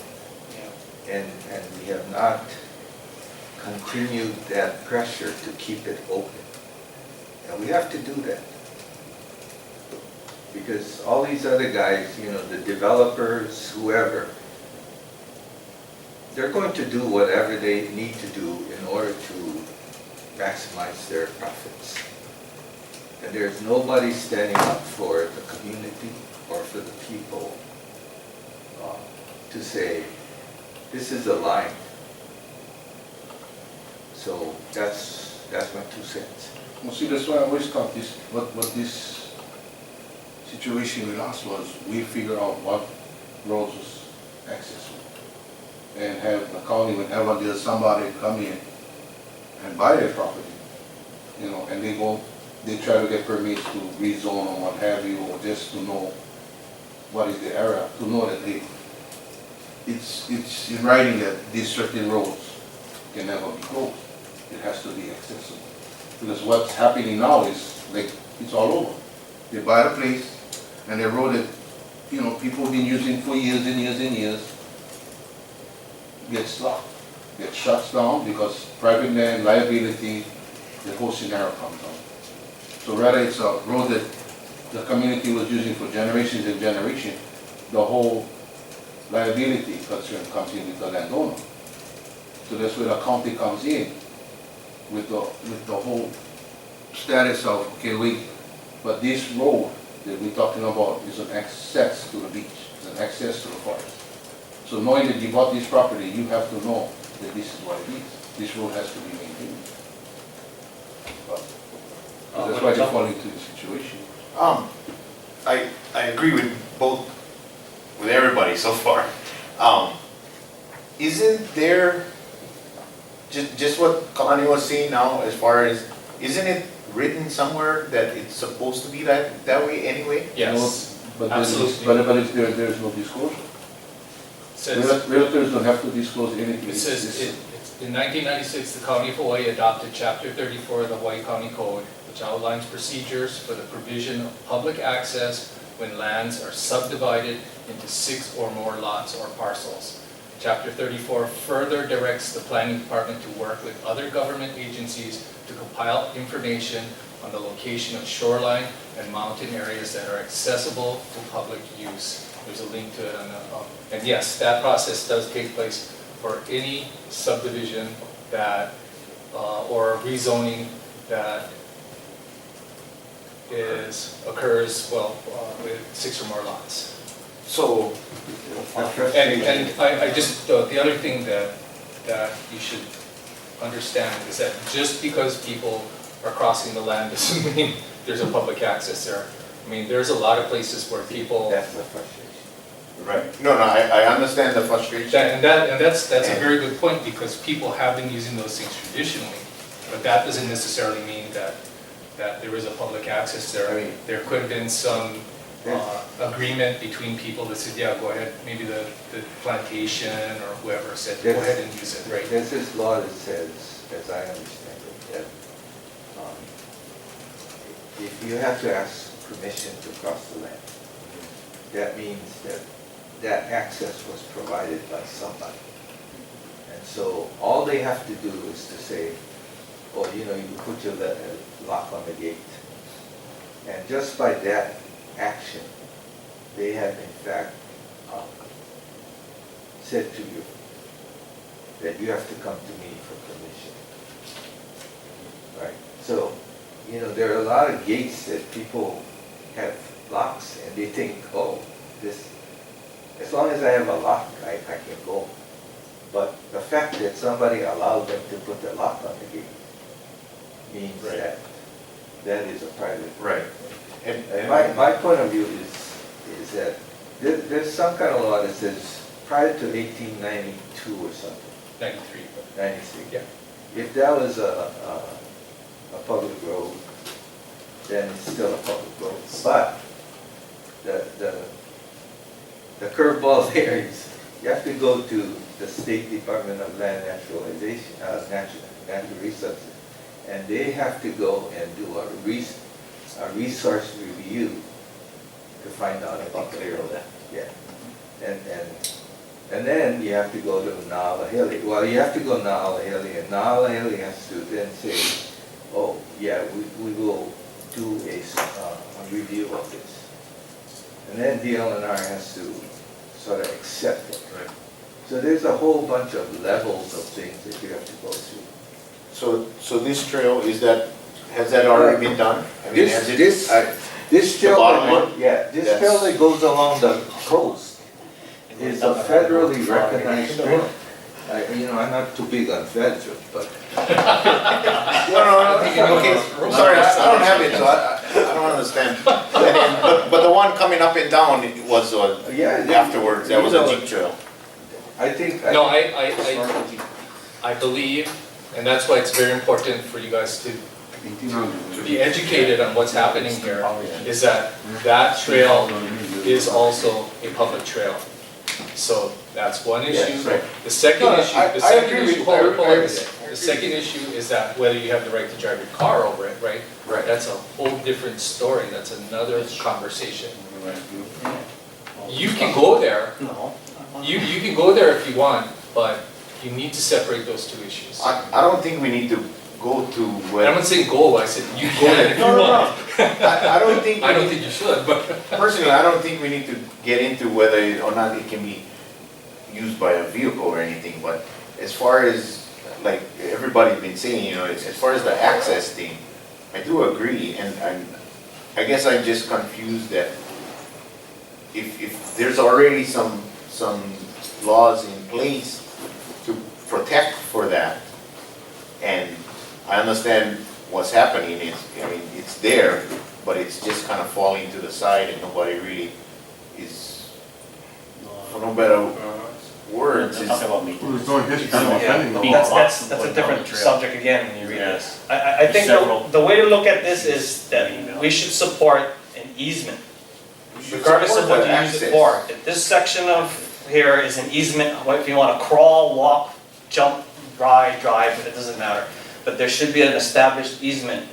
and we have not continued that pressure to keep it open. And we have to do that. Because all these other guys, the developers, whoever, they're going to do whatever they need to do in order to maximize their profits. And there's nobody standing up for the community or for the people to say, this is a line. So that's my 2 cents. Well, see, that's why I always thought what this situation with us was, we figure out what roads was accessible. And have the county, whenever there's somebody come in and buy their property, and they try to get permits to rezone or what have you, or just to know what is the area, to know that it's in writing that these certain roads can never be closed. It has to be accessible. Because what's happening now is, like, it's all over. They buy a place, and they road it, people have been using for years and years and years, gets stopped, gets shut down because private land, liability, the whole scenario comes down. So rather it's a road that the community was using for generations and generations, the whole liability concern comes in with the landowner. So that's where the county comes in with the whole status of, okay, wait, but this road that we're talking about is an access to the beach, it's an access to the forest. So knowing that you bought this property, you have to know that this is what it is. This road has to be maintained. But that's why they fall into the situation. I agree with everybody so far. Isn't there, just what Kalani was saying now, as far as, isn't it written somewhere that it's supposed to be that way anyway? Yes, But absolutely. there's no disclosure. Says- Realtors don't have to disclose anything. It says, in 1996, the County of Hawaii adopted Chapter 34 of the Hawaii County Code, which outlines procedures for the provision of public access when lands are subdivided into 6 or more lots or parcels. Chapter 34 further directs the planning department to work with other government agencies to compile information on the location of shoreline and mountain areas that are accessible to public use. There's a link to it on the, and yes, that process does take place for any subdivision that, or rezoning that occurs, with 6 or more lots. So, And I just, the other thing that you should understand is that just because people are crossing the land doesn't mean there's a public access there. I mean, there's a lot of places where people. That's the frustration. right, no, I understand the frustration. That's a very good point, because people have been using those things traditionally, but that doesn't necessarily mean that there is a public access there. I mean, there could have been some agreement between people that said, yeah, go ahead, maybe the plantation or whoever said, go ahead and use it, right? There's this law that says, as I understand it, that if you have to ask permission to cross the land, that means that access was provided by somebody. And so all they have to do is to say, or, you put your lock on the gate. And just by that action, they have in fact said to you that you have to come to me for permission. Right? So, there are a lot of gates that people have locks and they think, oh, as long as I have a lock, I can go. But the fact that somebody allowed them to put the lock on the gate means Right. that is a private. Right. And My point of view is that there's some kind of law that says prior to 1892 or something, 93. 93. Yeah. If that was a public road, then it's still a public road. But the curveball there is you have to go to the State Department of Land Naturalization, Natural Resources, and they have to go and do a resource review to find out about the road. Yeah. And then you have to go to Nahalahili. Well, you have to go to Nahalahili, and Nahalahili has to then say, oh, yeah, we will do a review of this. And then DLNR has to sort of accept it. Right. So there's a whole bunch of levels of things that you have to go through. so this trail, has that already been done? I mean, has it- This The trail, bottom one? yeah, this Yes. trail that goes along the coast is a federally recognized trail. I'm not too big on feds, but No, okay, sorry, I don't have it, so I don't understand. But the one coming up and down, it was yeah. afterwards, that was a jeep trail. I think. No, I believe, and that's why it's very important for you guys to be educated on what's happening here, is that trail is also a public trail. So that's one Yes, issue. right. The second No, issue, I the second agree with issue, you. hold on a I agree. minute. The second issue is that whether you have the right to drive your car over it, right? Right. That's a whole different story, that's another conversation. You can go there, No. you can go there if you want, but you need to separate those two issues. I don't think we need to go to And I'm where, not saying go, I said you go there if you No, no, want. I don't think. I don't think you should, but. Personally, I don't think we need to get into whether or not it can be used by a vehicle or anything, but as far as, like everybody's been saying, as far as the access thing, I do agree, and I guess I'm just confused that if there's already some laws in place to protect for that, and I understand what's happening is, it's there, but it's just kind of falling to the side and nobody really is, for no better words, I'm is, talking about me. Well, there's no history Yeah, of defending the law. That's a different subject again when you read this. I think Several. the way to look at this is that we should support an easement, regardless of what you use it for. If this section of here is an easement, if you want to crawl, walk, jump, ride, drive, it doesn't matter. But there should be an established easement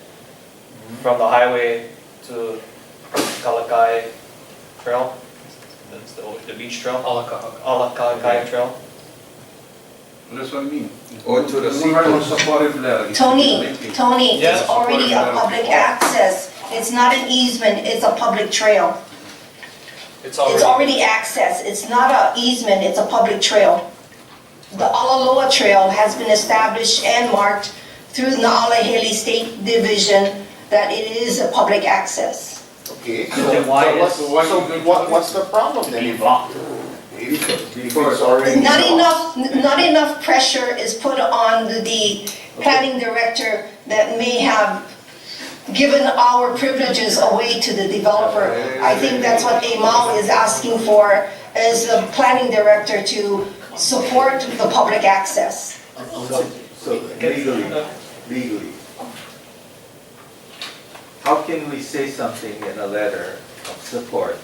from the highway to Kalakai Trail. That's the beach trail. Kalakai Trail. That's what I mean. Or to the We write a supportive letter. Tony, Yeah, it's already a public access. It's not an easement, it's a public trail. It's It's already access. It's not an easement, it's a public trail. The Alaloa Trail has been established and marked through the Nahalahili State Division that it is a public access. okay, Then why so what's the problem then? Being blocked. If it's already. Not enough pressure is put on the planning director that may have given our privileges away to the developer. I think that's what Amal is asking for, is the planning director to support the public access. So legally, how can we say something in a letter of support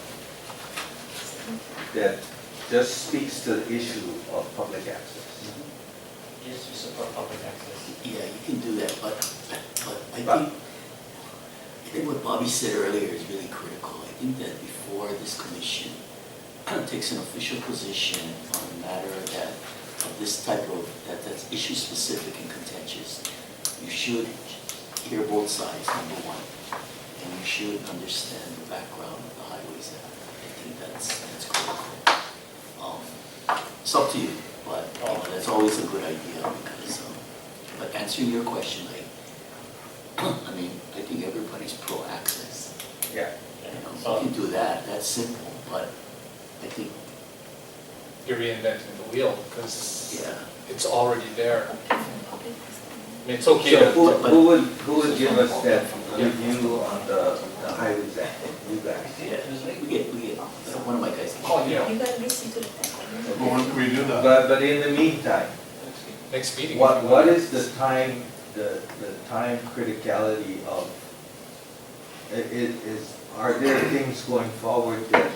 that just speaks to the issue of public access? Yes, you support public access. Yeah, you can do that, but I think what Bobby said earlier is really critical. I think that before this commission takes an official position on a matter that, of this type of, that's issue specific and contentious, you should hear both sides, number one, and you should understand the background of the Highways Act. I think that's critical. It's up to you, but that's always a good idea because, but answering your question, I mean, I think everybody's pro-access. Yeah. You know, you can do that, that's simple, but I think, You're reinventing the wheel because yeah. it's already there. I mean, it's okay So to. who would give us that review on the Highways Act? You guys? Yeah, we get, one of my guys. Oh, yeah. You gotta listen to the Well, when can we do that? But in the meantime, Next meeting. what is the time, the time criticality of, are there things going forward that,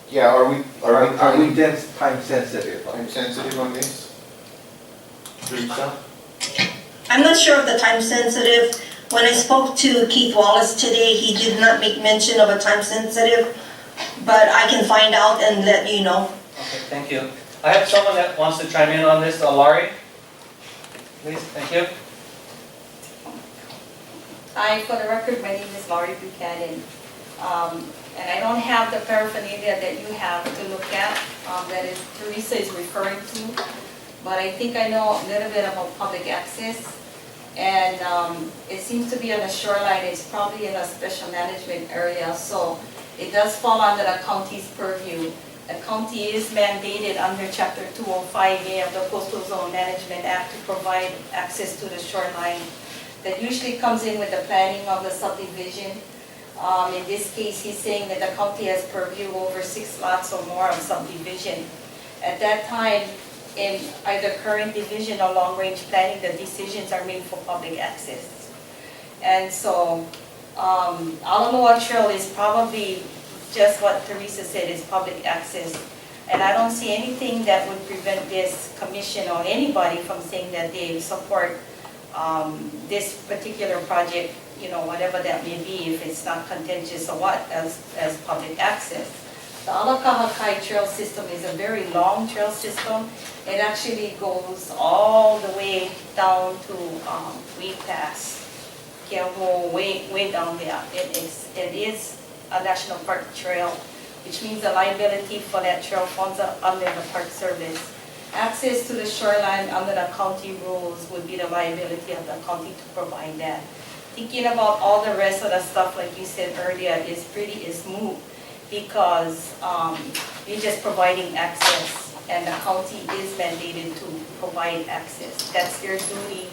Yeah, are we time sensitive? time sensitive on this? Teresa? I'm not sure of the time sensitive. When I spoke to Keith Wallace today, he did not make mention of a time sensitive, but I can find out and let you know. Okay, thank you. I have someone that wants to chime in on this, Laurie. Please, thank you. Hi, for the record, my name is Laurie Buchanan. And I don't have the paraphernalia that you have to look at, that is Teresa is referring to. But I think I know a little bit about public access. And it seems to be on the shoreline, it's probably in a special management area. So it does fall under the county's purview. The county is mandated under Chapter 205A of the Coastal Zone Management Act to provide access to the shoreline. That usually comes in with the planning of the subdivision. In this case, he's saying that the county has purview over 6 lots or more of subdivision. At that time, in either current division or long-range planning, the decisions are made for public access. And so, Alanoa Trail is probably just what Teresa said, is public access. And I don't see anything that would prevent this commission or anybody from saying that they support this particular project, you know, whatever that may be, if it's not contentious or what, as public access. The Alakahakai Trail System is a very long trail system. It actually goes all the way down to way past Keauhou, way down there. It is a national park trail, which means the liability for that trail falls under the Park Service. Access to the shoreline under the county rules would be the liability of the county to provide that. Thinking about all the rest of the stuff, like you said earlier, is moot, because you're just providing access, and the county is mandated to provide access. That's their duty.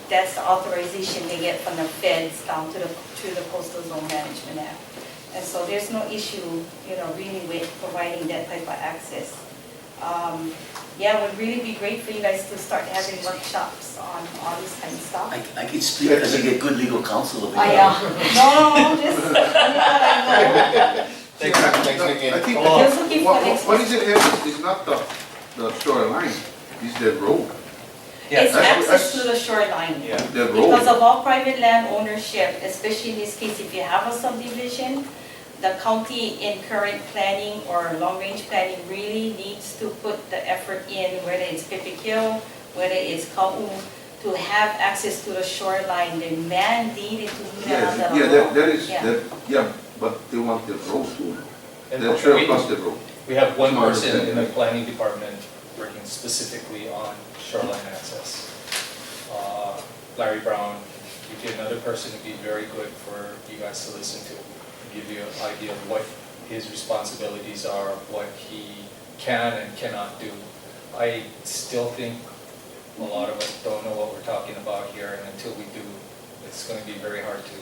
That's the authorization they get from the feds down to the Coastal Zone Management Act. And so there's no issue, you know, really with providing that type of access. Yeah, it would really be great for you guys to start having workshops on all this kind of stuff. I can speak because you get good legal counsel over I here. No, just, only what I know. Thanks again. I think, Just looking for next what is it, it's not the shoreline, it's the road. It's Yes, access to the shoreline. yeah. The Because road. of all private land ownership, especially in this case, if you have a subdivision, the county in current planning or long-range planning really needs to put the effort in, whether it's Pipikil, whether it's Kau, to have access to the shoreline. They're mandated to do that under the law. That is, Yeah. yeah, but they want the road too. And The trail plus the road. we have one Smarter person than in the that. planning department working specifically on shoreline access. Larry Brown would be another person who'd be very good for you guys to listen to, give you an idea of what his responsibilities are, what he can and cannot do. I still think a lot of us don't know what we're talking about here, and until we do, it's going to be very hard to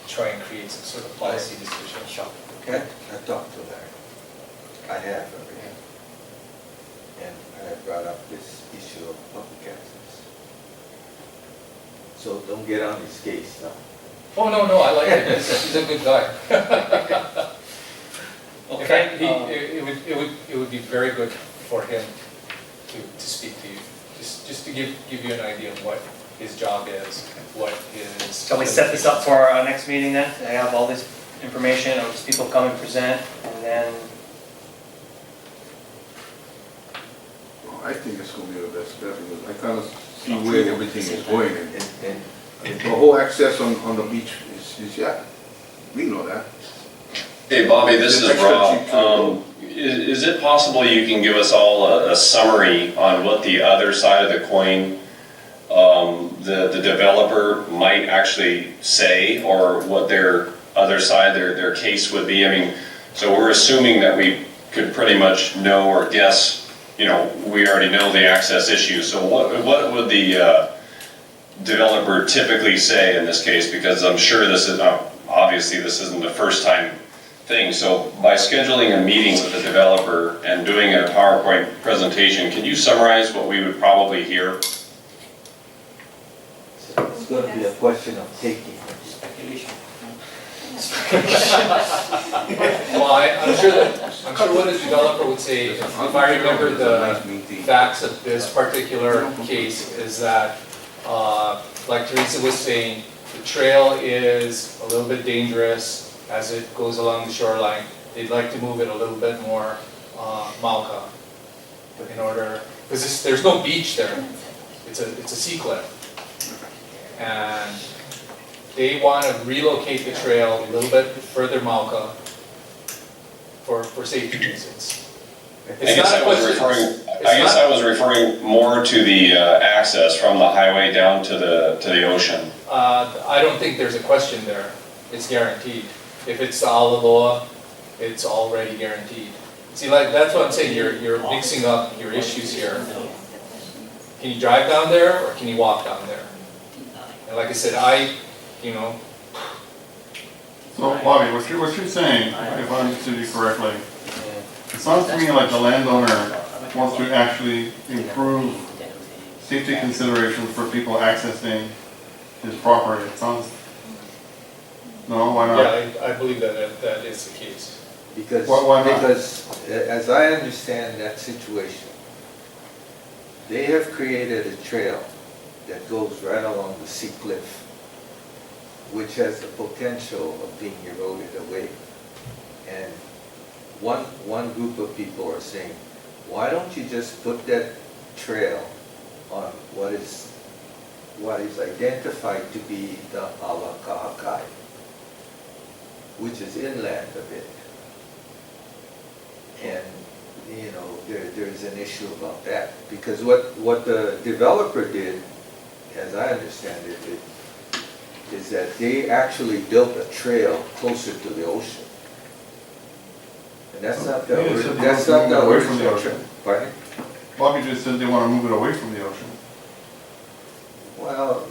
try and create some sort of policy decision. Okay, I talked to Larry. I have already. And I brought up this issue of public access. So don't get on his case now. Oh, no, I like him, he's a good guy. Okay, It would be very good for him to speak to you, just to give you an idea of what his job is, what his. Shall we set this up for our next meeting then? I have all this information, I'll just people come and present, and then, I think it's gonna be the best bet, because I kind of see where everything is going. And the whole access on the beach is, yeah, we know that. Hey, Bobby, this is Extra Rob. cheap to go. Is it possible you can give us all a summary on what the other side of the coin, the developer might actually say, or what their other side, their case would be? I mean, so we're assuming that we could pretty much know or guess, you know, we already know the access issue. So what would the developer typically say in this case? Because I'm sure this is, obviously this isn't the first time thing. So by scheduling a meeting with the developer and doing a PowerPoint presentation, can you summarize what we would probably hear? It's gonna be a question of taking. Well, I'm sure what a developer would say, if I remember the facts of this particular case, is that, like Teresa was saying, the trail is a little bit dangerous as it goes along the shoreline. They'd like to move it a little bit more Mauka in order, because there's no beach there. It's a sea cliff. And they want to relocate the trail a little bit further Mauka for safety reasons. I guess I was referring more to the access from the highway down to the ocean. I don't think there's a question there. It's guaranteed. If it's the Alaloa, it's already guaranteed. See, like, that's what I'm saying, you're mixing up your issues here. Can you drive down there, or can you walk down there? And like I said, you know. So Bobby, what you're saying, if I understood you correctly, it sounds to me like the landowner wants to actually improve safety considerations for people accessing his property. It sounds, no, why not? Yeah, I believe that is the case. Because, Why not? because as I understand that situation, they have created a trail that goes right along the sea cliff, which has the potential of being eroded away. And one group of people are saying, why don't you just put that trail on what is identified to be the Ala Kahakai, which is inland a bit. And, you know, there's an issue about that. Because what the developer did, as I understand it, is that they actually built a trail closer to the ocean. And that's not the, Yeah, so they that's want not to the move it away from the original ocean. trail. Pardon? Bobby just said they want to move it away from the ocean. Well,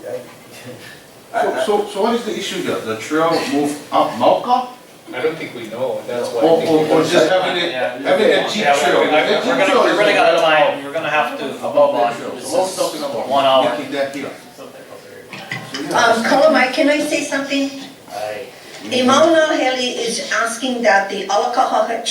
So what is the issue there? The trail move up Mauka? I don't think we know, and that's why Or, I think. or just having it, Yeah. having a jeep Yeah, trail? we're running out of time, we're gonna have to move Above on. that trail. This So we're is talking about 1 hour. making that here. So, yeah. Kalamai, can I say something? Mauna Heli is asking that the Alakaha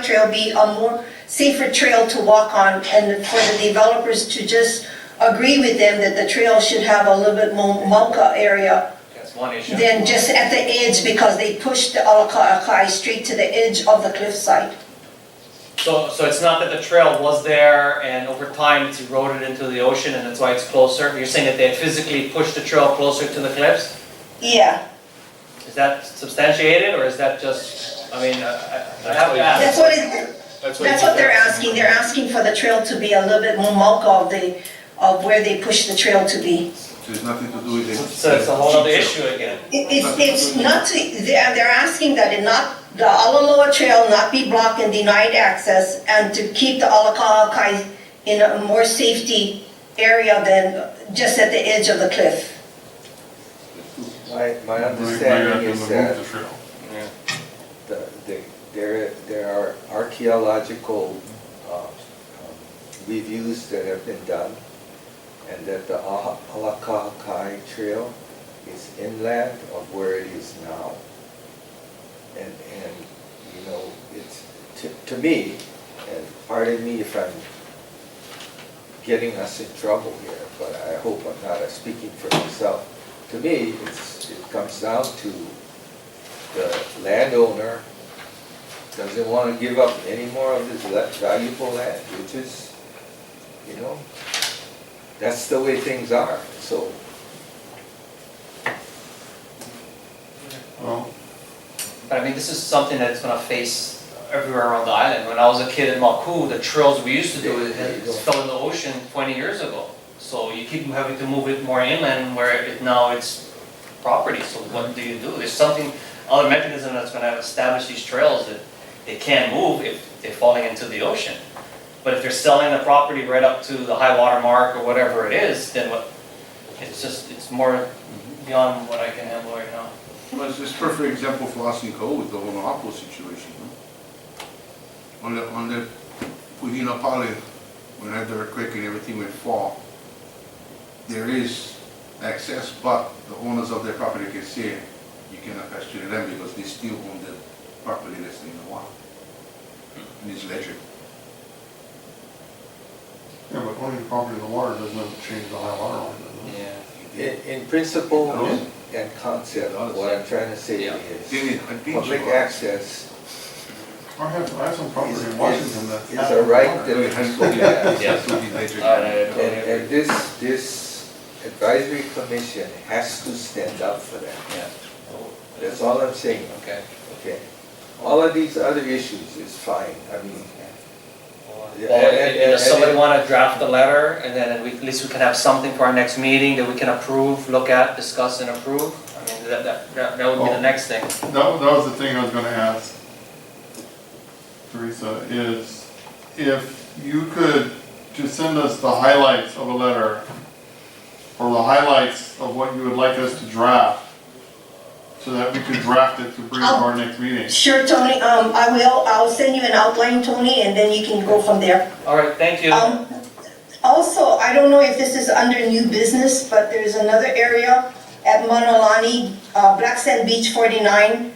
Trail be a more safer trail to walk on, and for the developers to just agree with them that the trail should have a little bit more Mauka area That's one issue. than just at the edge, because they pushed the Alakaha straight to the edge of the cliffside. So it's not that the trail was there and over time it's eroded into the ocean and that's why it's closer? You're saying that they physically pushed the trail closer to the cliffs? Yeah, Is that substantiated or is that just, I mean, I have to ask. that's what they're asking. They're asking for the trail to be a little bit more Mauka of where they push the trail to be. So it's nothing to do with it. So it's a whole other issue again. It's not, they're asking that the Alaloa Trail not be blocked and denied access, and to keep the Alakaha in a more safety area than just at the edge of the cliff. my Maybe understanding have is to that move the trail. there are archaeological reviews that have been done, and that the Alakaha Trail is inland of where it is now. And you know, it's, to me, and pardon me if I'm getting us in trouble here, but I hope I'm not speaking for myself. To me, it comes down to the landowner doesn't want to give up any more of his valuable land, which is, you know, That's the way things are, so. Well, But I mean, this is something that's gonna face everywhere around the island. When I was a kid in Maku, the trails we used to do, it fell in the ocean 20 years ago. So you keep having to move it more inland where now it's property, so what do you do? There's something, other mechanism that's gonna establish these trails that they can't move if they're falling into the ocean. But if they're selling the property right up to the high water mark or whatever it is, then what, it's more beyond what I can handle right now. Well, it's a perfect example for us in Cole with the Honoapo situation. No? On the Puhina Pali, when I had the earthquake and everything went fall, there is access, but the owners of their property can say you cannot pass through them because they still own the property that's in the water. And it's ledger. yeah, but owning property in the water doesn't change the high water line, does it? Yeah. In principle No. and concept, what I'm trying to say Yeah. is, I think public so. access I have some property in Washington that. is a right that It has we to be, have. it has to be ledger. And this advisory commission has to stand up for that. Yeah. That's all I'm saying, Okay. okay? All of these other issues is fine, I mean, Yeah, Well, and- does somebody want to draft a letter, and then at least we can have something for our next meeting that we can approve, look at, discuss and approve? I mean, that would be the next thing. That was the thing I was gonna ask, Teresa, is if you could just send us the highlights of a letter, or the highlights of what you would like us to draft, so that we could draft it to bring to our next meeting. Sure, Tony, I'll send you an outline, Tony, and then you can go from there. All right, thank you. Also, I don't know if this is under new business, but there's another area at Manalani, Black Sand Beach 49,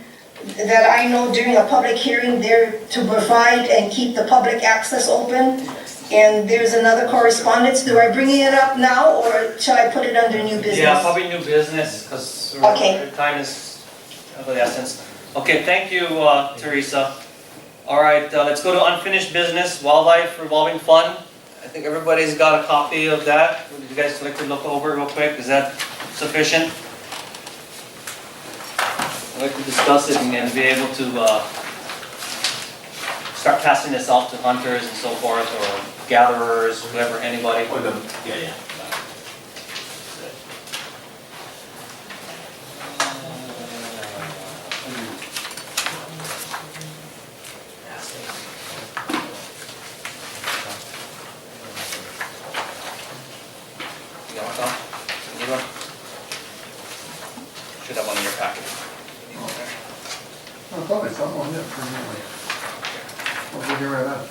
that I know during a public hearing there to provide and keep the public access open. And there's another correspondence. Do I bring it up now, or shall I put it under new business? Yeah, probably new business, because Okay. time is of the essence. Okay, thank you, Teresa. All right, let's go to unfinished business, wildlife revolving fund. I think everybody's got a copy of that. Would you guys like to look over real quick? Is that sufficient? I'd like to discuss it and be able to start passing this out to hunters and so forth, or gatherers, whoever, anybody. Yeah. You got one, Tom? Need one? Should have one in your packet. I thought I saw one, yeah, for me. I'll go here right now.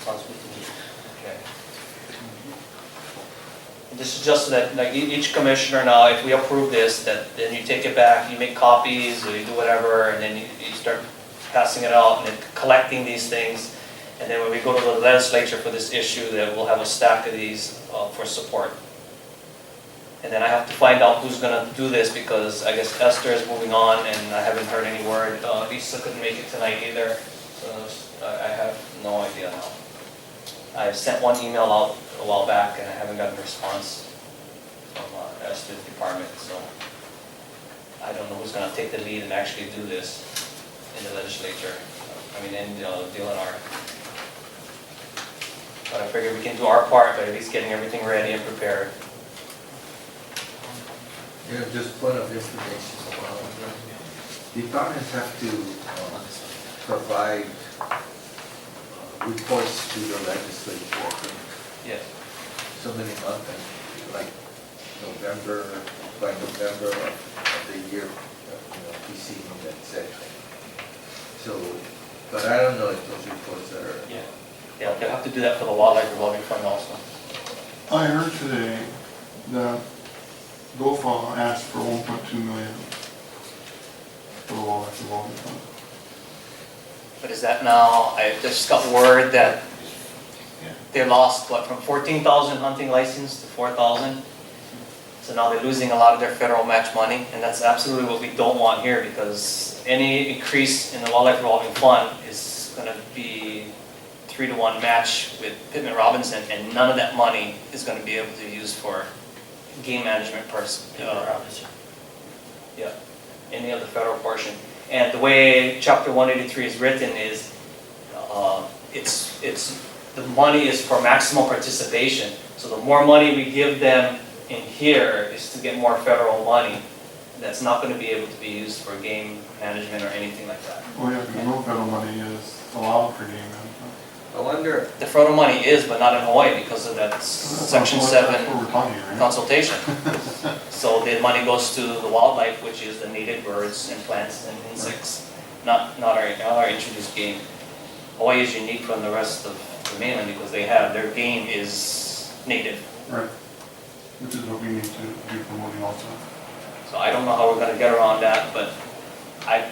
Sounds good to me. Okay. And this is just so that, like, each commissioner now, if we approve this, that then you take it back, you make copies, or you do whatever, and then you start passing it out and then collecting these things. And then when we go to the legislature for this issue, that we'll have a stack of these for support. And then I have to find out who's gonna do this, because I guess Esther is moving on and I haven't heard any word. Lisa couldn't make it tonight either, so I have no idea now. I sent one email out a while back and I haven't gotten a response from Esther's department, so I don't know who's gonna take the lead and actually do this in the legislature. I mean, in DLNR. But I figure we can do our part by at least getting everything ready and prepared. you know, just point of information. Departments have to provide reports to the legislature Yes. so many months, like November, by November of the year, preceding that session. So, but I don't know if those reports are. Yeah. Yeah, they'll have to do that for the wildlife revolving fund also. I heard today that GOFA asked for 1.2 million for the wildlife revolving fund. But is that now, I just got word that they lost, what, from 14,000 hunting license to 4,000? So now they're losing a lot of their federal match money, and that's absolutely what we don't want here, because any increase in the wildlife revolving fund is gonna be 3-to-1 match with Pittman Robinson, and none of that money is gonna be able to be used for game management yeah, any of the federal portion. And the way Chapter 183 is written is, the money is for maximum participation. So the more money we give them in here is to get more federal money. That's not gonna be able to be used for game management or anything like that. Well, yeah, because no federal money is allowed for game management. I wonder, The federal money is, but not in Hawaii because of that Section 7 That's what we're talking, right? consultation. So the money goes to the wildlife, which is the native birds and plants and insects, not our introduced game. Hawaii is unique from the rest of the mainland because their game is native. Right. Which is what we need to be promoting also. So I don't know how we're gonna get around that, but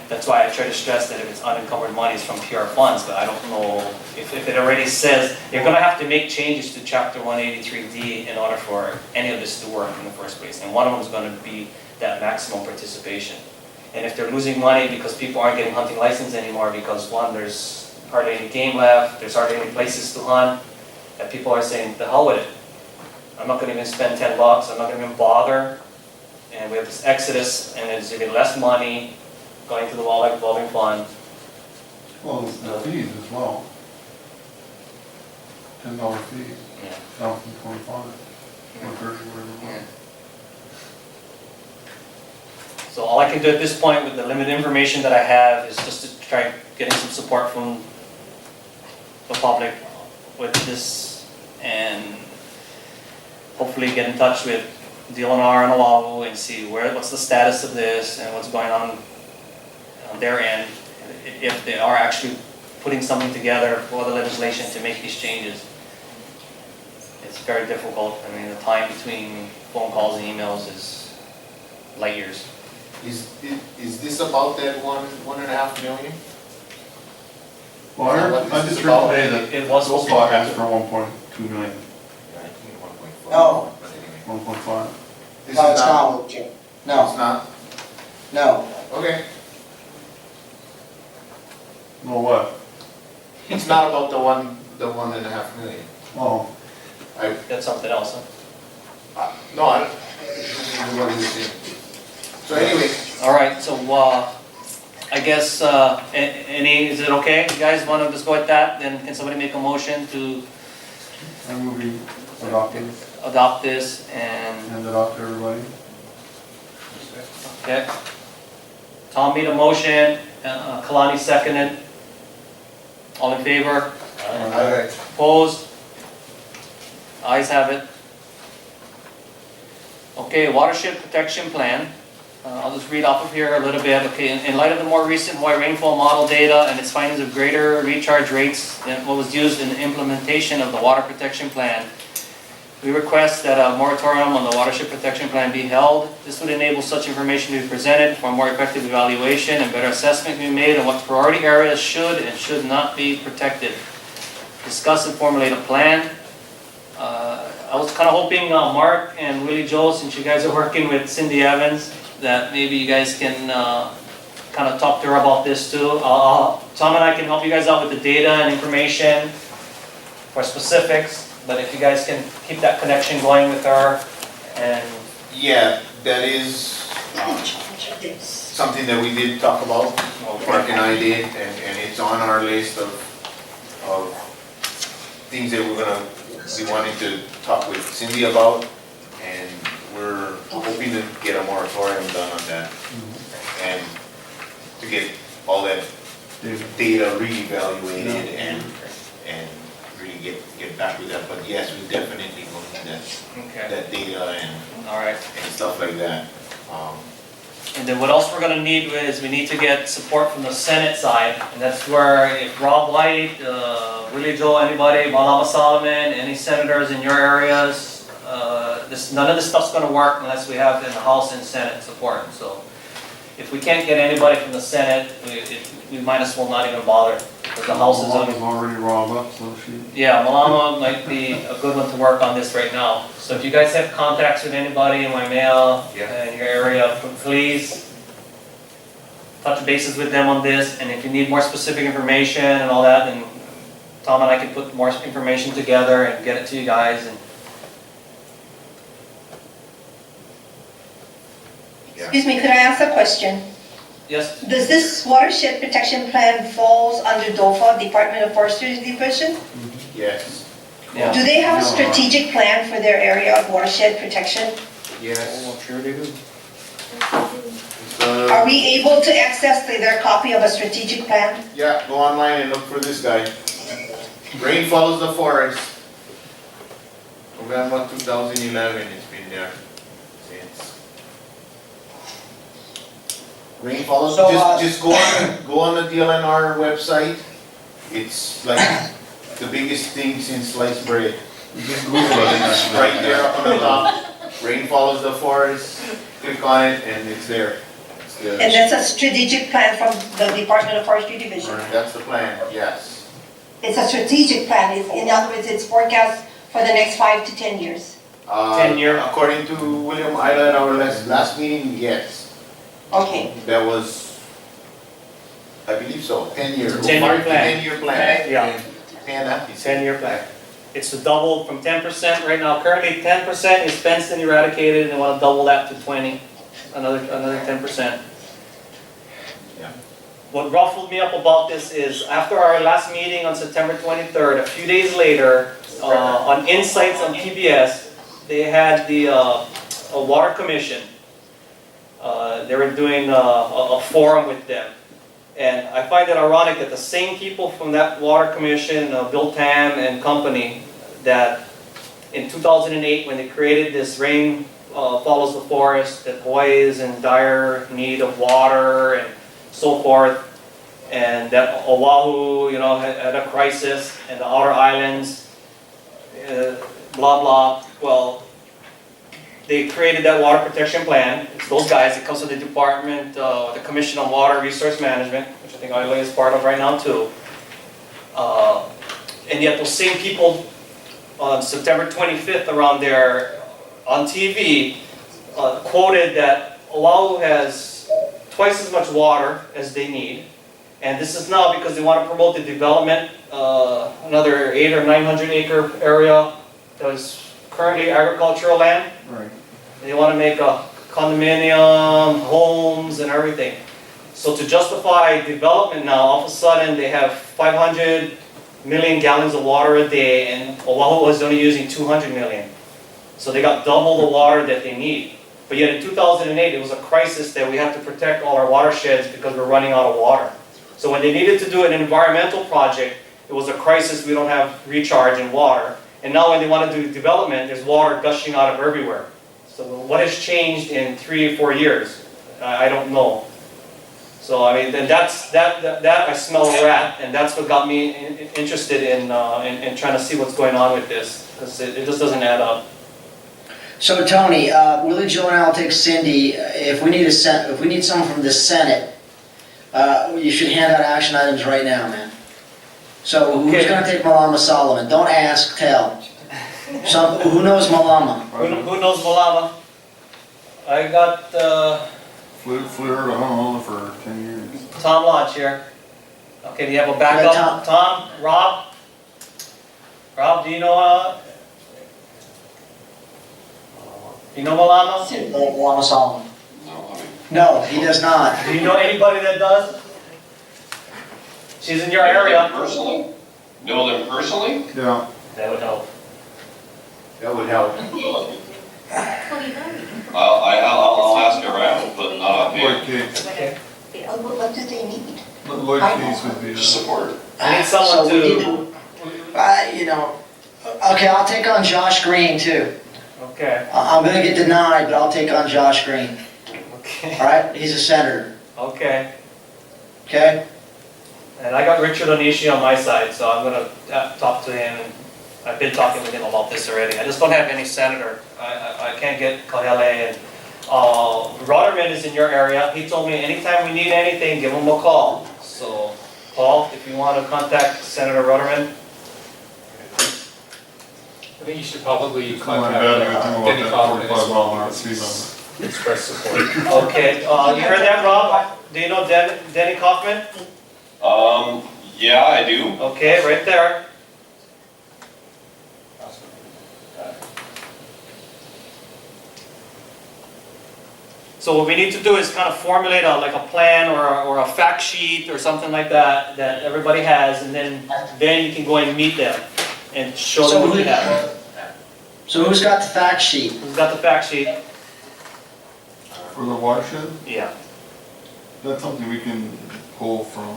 that's why I try to stress that if it's unencumbered money, it's from PR funds, but I don't know if it already says, you're gonna have to make changes to Chapter 183D in order for any of this to work in the first place. And one of them is gonna be that maximum participation. And if they're losing money because people aren't getting hunting license anymore because one, there's hardly any game left, there's hardly any places to hunt, that people are saying, the hell with it. I'm not gonna even spend $10, I'm not gonna even bother. And we have this exodus, and there's even less money going to the wildlife revolving fund. Well, the fees as well. $10 fees, Yeah. down from 25, or 30, whatever. Yeah. So all I can do at this point with the limited information that I have is just to try getting some support from the public with this, and hopefully get in touch with DLNR and Oahu and see what's the status of this and what's going on their end, if they are actually putting something together for the legislation to make these changes. It's very difficult. I mean, the time between phone calls and emails is light years. Is this about that 1.5 million? Well, I just heard today that It was supposed to be SOPA asked for 1.2 million, Yeah, I think 1.5. No. But anyway. 1.5. This No, is it's not, Jim. It's No, not? no. Okay. No what? It's not about the 1.5 million. Oh, That's something else, huh? No, I don't. This is what he's saying. So anyway, All right, so, I guess, is it okay? You guys want to just go at that? Then can somebody make a motion to I'm moving adopted, adopt this and, hand it off to everybody. okay? Tom made a motion, Kalani seconded. All in favor? alright, Opposed? Ayes have it. Okay, watershed protection plan. I'll just read off of here a little bit. Okay, in light of the more recent Hawaii rainfall model data and its findings of greater recharge rates than what was used in the implementation of the water protection plan, we request that a moratorium on the watershed protection plan be held. This would enable such information to be presented for a more effective evaluation and better assessment to be made on what priority areas should and should not be protected. Discuss and formulate a plan. I was kind of hoping Mark and Willie Joe, since you guys are working with Cindy Evans, that maybe you guys can kind of talk to her about this too. Tom and I can help you guys out with the data and information for specifics, but if you guys can keep that connection going with her and yeah, that is something that we did talk about, Mark and I did, and it's on our list of things that we wanted to talk with Cindy about, and we're hoping to get a moratorium done on that, and to get all that data reevaluated and really get back with that. But yes, we definitely will need okay. that data and All right. stuff like that. And then what else we're gonna need is we need to get support from the Senate side, and that's where if Rob White, Willie Joe, anybody, Malama Solomon, any senators in your areas, none of this stuff's gonna work unless we have in the House and Senate support. So if we can't get anybody from the Senate, we might as well not even bother, because the House is on. Malama's already robbed up, so she, Yeah, Malama might be a good one to work on this right now. So if you guys have contacts with anybody in Waimea, in your area, please touch bases with them on this. And if you need more specific information and all that, then Tom and I can put more information together and get it to you guys and. Excuse me, could I ask a question? Yes, Does this watershed protection plan falls under DOFA, Department of Forestry Division? Yes, yeah. Do they have a No. strategic plan for their area of watershed protection? yes. Oh, sure they do. It's, Are we able to access their copy of a strategic plan? yeah, go online and look for this guy. Rain follows the forest. November 2011, it's been there since. Rain follows, So, just go on the DLNR website. It's like the biggest thing since sliced bread. Just Google it, It's right there up on the top. Rain follows the forest, click on it and it's there. It's there. And that's a strategic plan from the Department of Forestry Division? That's the plan, yes. It's a strategic plan, in other words, it's forecast for the next 5 to 10 years? 10-year. According to William Isla at our last meeting, yes. Okay. That was, I believe so, 10-year. 10-year plan. 10-year plan. Yeah. 10-year plan. It's to double from 10% right now. Currently, 10% is fenced and eradicated, and they want to double that to 20, another 10%. Yeah. What ruffled me up about this is after our last meeting on September 23rd, a few days later, on Insights on PBS, they had the a water commission. They were doing a forum with them. And I find it ironic that the same people from that water commission, Bill Tam and company, that in 2008 when they created this Rain Follows the Forest, that Hawaii is in dire need of water and so forth, and that Oahu, had a crisis, and the outer islands, blah, blah. Well, they created that water protection plan. It's those guys. It comes from the department, the Commission on Water Resource Management, which I think ILA is part of right now too. And yet those same people on September 25th around there on TV quoted that Oahu has twice as much water as they need. And this is now because they want to promote the development, another 800 or 900 acre area that is currently agricultural land. Right. They want to make a condominium, homes and everything. So to justify development now, all of a sudden they have 500 million gallons of water a day and Oahu was only using 200 million. So they got double the water that they need. But yet in 2008 it was a crisis that we have to protect all our watersheds because we're running out of water. So when they needed to do an environmental project, it was a crisis, we don't have recharge in water. And now when they want to do development, there's water gushing out of everywhere. So what has changed in 3 or 4 years? I don't know. So I mean, then that I smell a rat, and that's what got me interested in trying to see what's going on with this, because it just doesn't add up. So Tony, Willie Joe and I'll take Cindy. If we need someone from the Senate, you should hand out action items right now, man. So who's Okay. gonna take Malama Solomon? Don't ask, tell. Who knows Malama? Who knows Malama? I got Flew her to Honolulu for 10 years. Tom Lodge here. Okay, do you have a Yeah, backup? Tom, Rob? Rob, do you know Malama? Malama Solomon. No, I mean, No, he does not. Do you know anybody that does? She's in your area. personally? Know them personally? Yeah. That would help. That would help. I'll ask around, but not Lloyd offhand. Case. What do they need? Lloyd Case would be. Support. I need So someone we need to, okay, I'll take on Josh Green too. okay, I'm gonna get denied, but I'll take on Josh Green. okay, All right, he's a senator. okay. Okay. And I got Richard Onishi on my side, so I'm gonna talk to him. And I've been talking with him about this already. I just don't have any senator. I can't get Kahele. And Rotterman is in your area. He told me anytime we need anything, give him a call. So, Paul, if you want to contact Senator Rotterman. I think you should probably My contact bad, I got Denny to Kaufman as 45 mile an hour well, speed to limit. express support. Okay, you heard that, Rob? Do you know Denny Kaufman? Yeah, I do. Okay, right there. So what we need to do is kind of formulate like a plan or a fact sheet or something like that, that everybody has, and then you can go and meet them and show them what you have. So who's got the fact sheet? Who's got the fact sheet? For the watershed, Yeah. that's something we can pull from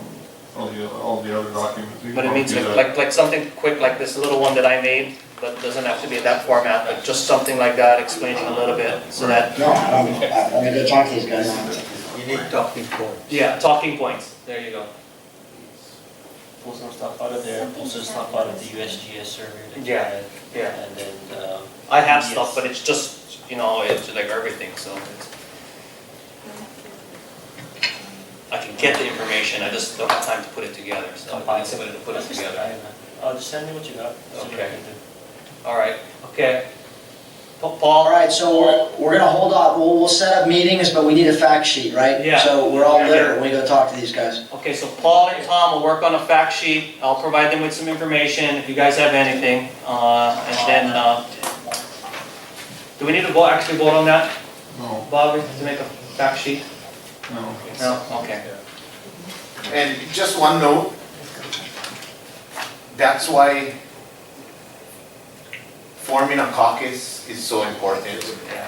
all the other documents. We can But it means do that. like something quick, like this little one that I made, but it doesn't have to be in that format, but just something like that, explaining a little bit, so that, No, I'm gonna go talk to these guys. You need talking points. yeah, talking points, there you go. Pull some stuff out of there, pull some stuff out of the USGS server that you Yeah, had, yeah. and then, I have Yes. stuff, but it's just, it's like everything, so I can get the information, I just don't have time to put it together, so I need somebody to put it together. just send me what you got. See what I Okay. can do. All right, okay. All Paul? right, so we're gonna hold off, we'll set up meetings, but we need a fact sheet, right? Yeah. So we're all literate when we go talk to these guys. Okay, so Paul and Tom will work on a fact sheet. I'll provide them with some information if you guys have anything. And then, do we need to actually vote on that, No, Bobby, to make a fact sheet? no. No? Okay. And just one note, that's why forming a caucus is so important.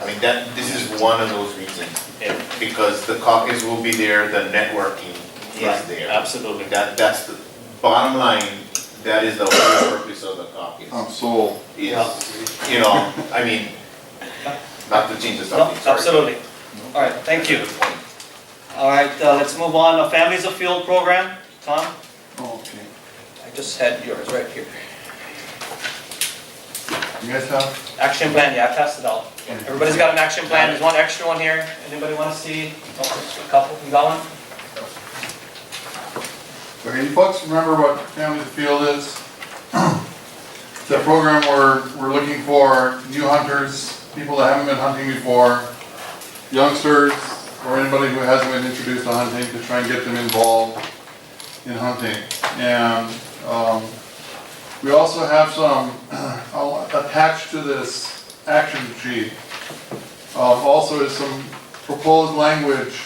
I mean, this is one of those reasons, Yeah. because the caucus will be there, the networking Yeah, is there. absolutely. That's the bottom line, that is the whole purpose of the caucus. I'm sold. Is, I mean, not to change the No, subject, sorry. absolutely. All right, thank you. All right, let's move on. Families of Field program. Tom, Okay. I just had yours right here. You guys have? Action plan, yeah, I passed it out. Everybody's got an action plan. There's one extra one here. Anybody want to see? Oh, a couple, you got one? Okay, you folks remember what Family of the Field is? It's a program where we're looking for new hunters, people that haven't been hunting before, youngsters, or anybody who hasn't been introduced to hunting to try and get them involved in hunting. And we also have some, attached to this action sheet, also is some proposed language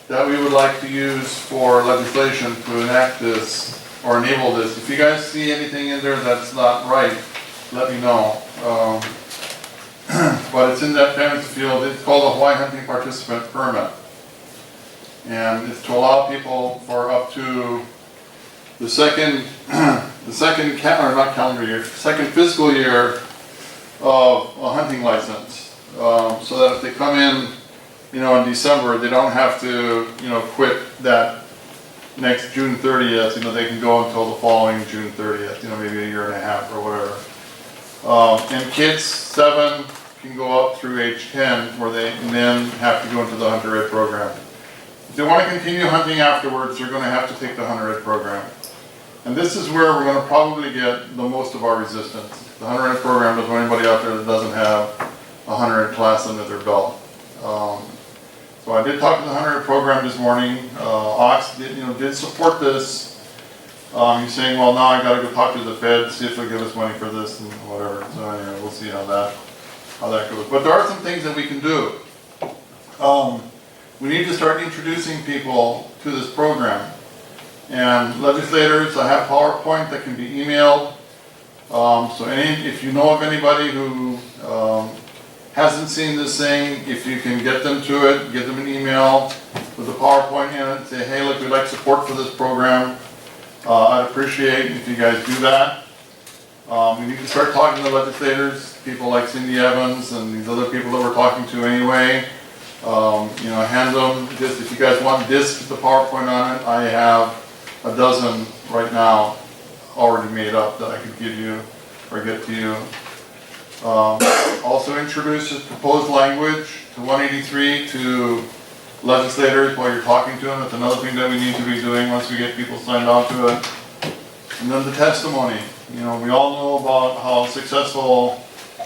that we would like to use for legislation to enact this or enable this. If you guys see anything in there that's not right, let me know. But it's in that Families of the Field. It's called a Hawaii Hunting Participant Permit. And it's to allow people for up to the second second fiscal year of a hunting license. So that if they come in, in December, they don't have to, quit that next June 30th, they can go until the following June 30th, maybe a year and a half or whatever. And kids 7 can go up through age 10, where they then have to go into the Hunter Ed program. If they want to continue hunting afterwards, they're going to have to take the Hunter Ed program. And this is where we're going to probably get the most of our resistance. The Hunter Ed program is for anybody out there that doesn't have a Hunter Ed class under their belt. So I did talk to the Hunter Ed program this morning. Ox did support this. He's saying, well, now I got to go talk to the Fed, see if they'll give us money for this and whatever. So anyway, we'll see how that goes. But there are some things that we can do. We need to start introducing people to this program. And legislators, I have PowerPoint that can be emailed. So if you know of anybody who hasn't seen this thing, if you can get them to it, give them an email with a PowerPoint in it, say, hey, look, we'd like support for this program. I'd appreciate if you guys do that. We need to start talking to legislators, people like Cindy Evans and these other people that we're talking to anyway. Hand them this, if you guys want this with the PowerPoint on it, I have a dozen right now already made up that I could give you or get to you. Also introduce this proposed language to 183 to legislators while you're talking to them. That's another thing that we need to be doing once we get people signed on to it. And then the testimony. We all know about how successful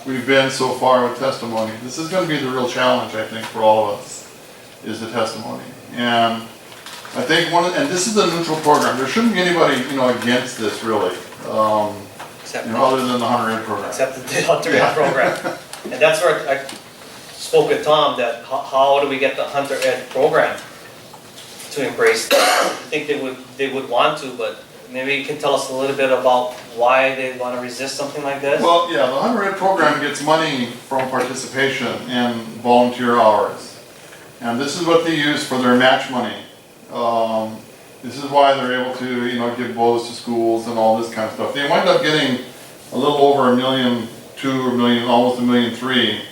we've been so far with testimony. This is going to be the real challenge, I think, for all of us, is the testimony. And I think and this is a neutral program. There shouldn't be anybody, against this really. Except, you know, other than the Hunter Ed program. except the Hunter Ed program. And that's where I spoke with Tom, that how do we get the Hunter Ed program to embrace that? I think they would want to, but maybe you can tell us a little bit about why they want to resist something like this? Well, yeah, the Hunter Ed program gets money from participation in volunteer hours. And this is what they use for their match money. This is why they're able to, you know, give bows to schools and all this kind of stuff. They wind up getting a little over $1.2 million, almost $1.3 million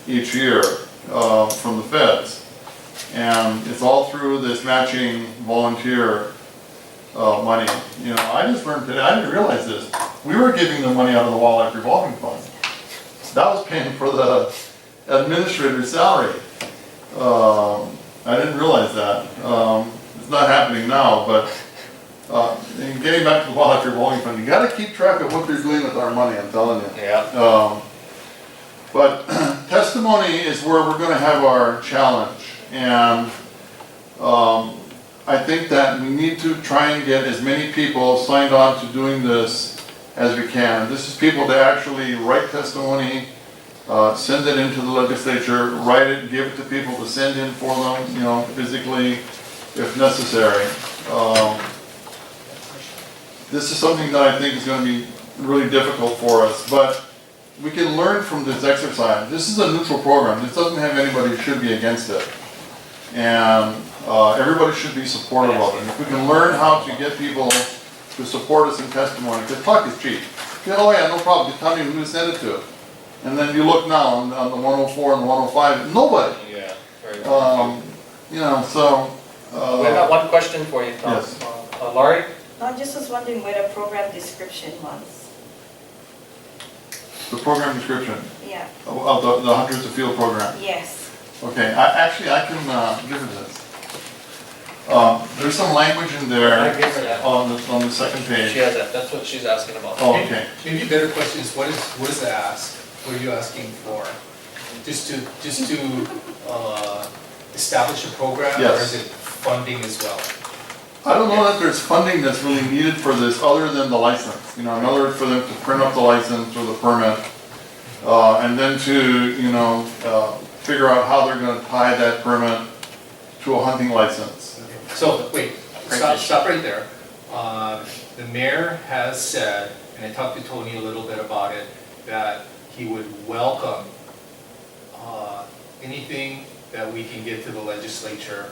each year from the feds. And it's all through this matching volunteer money. You know, I just learned today, I didn't realize this. We were giving them money out of the wildlife revolving fund. That was paying for the administrator's salary. I didn't realize that. It's not happening now, but in getting back to the wildlife revolving fund, you gotta keep track of what they're doing with our money, I'm telling you. Yeah. But testimony is where we're gonna have our challenge. And I think that we need to try and get as many people signed on to doing this as we can. This is people to actually write testimony, send it into the legislature, write it, give it to people to send in for them, you know, physically, if necessary. This is something that I think is going to be really difficult for us, but we can learn from this exercise. This is a neutral program. This doesn't have anybody who should be against it. And everybody should be supportive of it. If we can learn how to get people to support us in testimony, because talk is cheap. Oh yeah, no problem, just tell me who to send it to. And then you look now on the 104 and the 105, nobody. Yeah. Very You know, so. We got one question for you, Tom. Yes. Laurie? I just was wondering where the program description was. The program description Yeah, of the Hunters of Field program. yes. Okay, actually I can give her this. There's some language in there I give her that. on the second page. She has that, that's what she's asking about. Oh, okay. Maybe a better question is, what is the ask? What are you asking for? Just to establish a program? Yes. Or is it funding as well? I don't know that there's funding that's really needed for this other than the license. You know, in other words, for them to print up the license or the permit, and then to, you know, figure out how they're gonna tie that permit to a hunting license. So, wait, stop right there. The mayor has said, and I talked to Tony a little bit about it, that he would welcome anything that we can get to the legislature.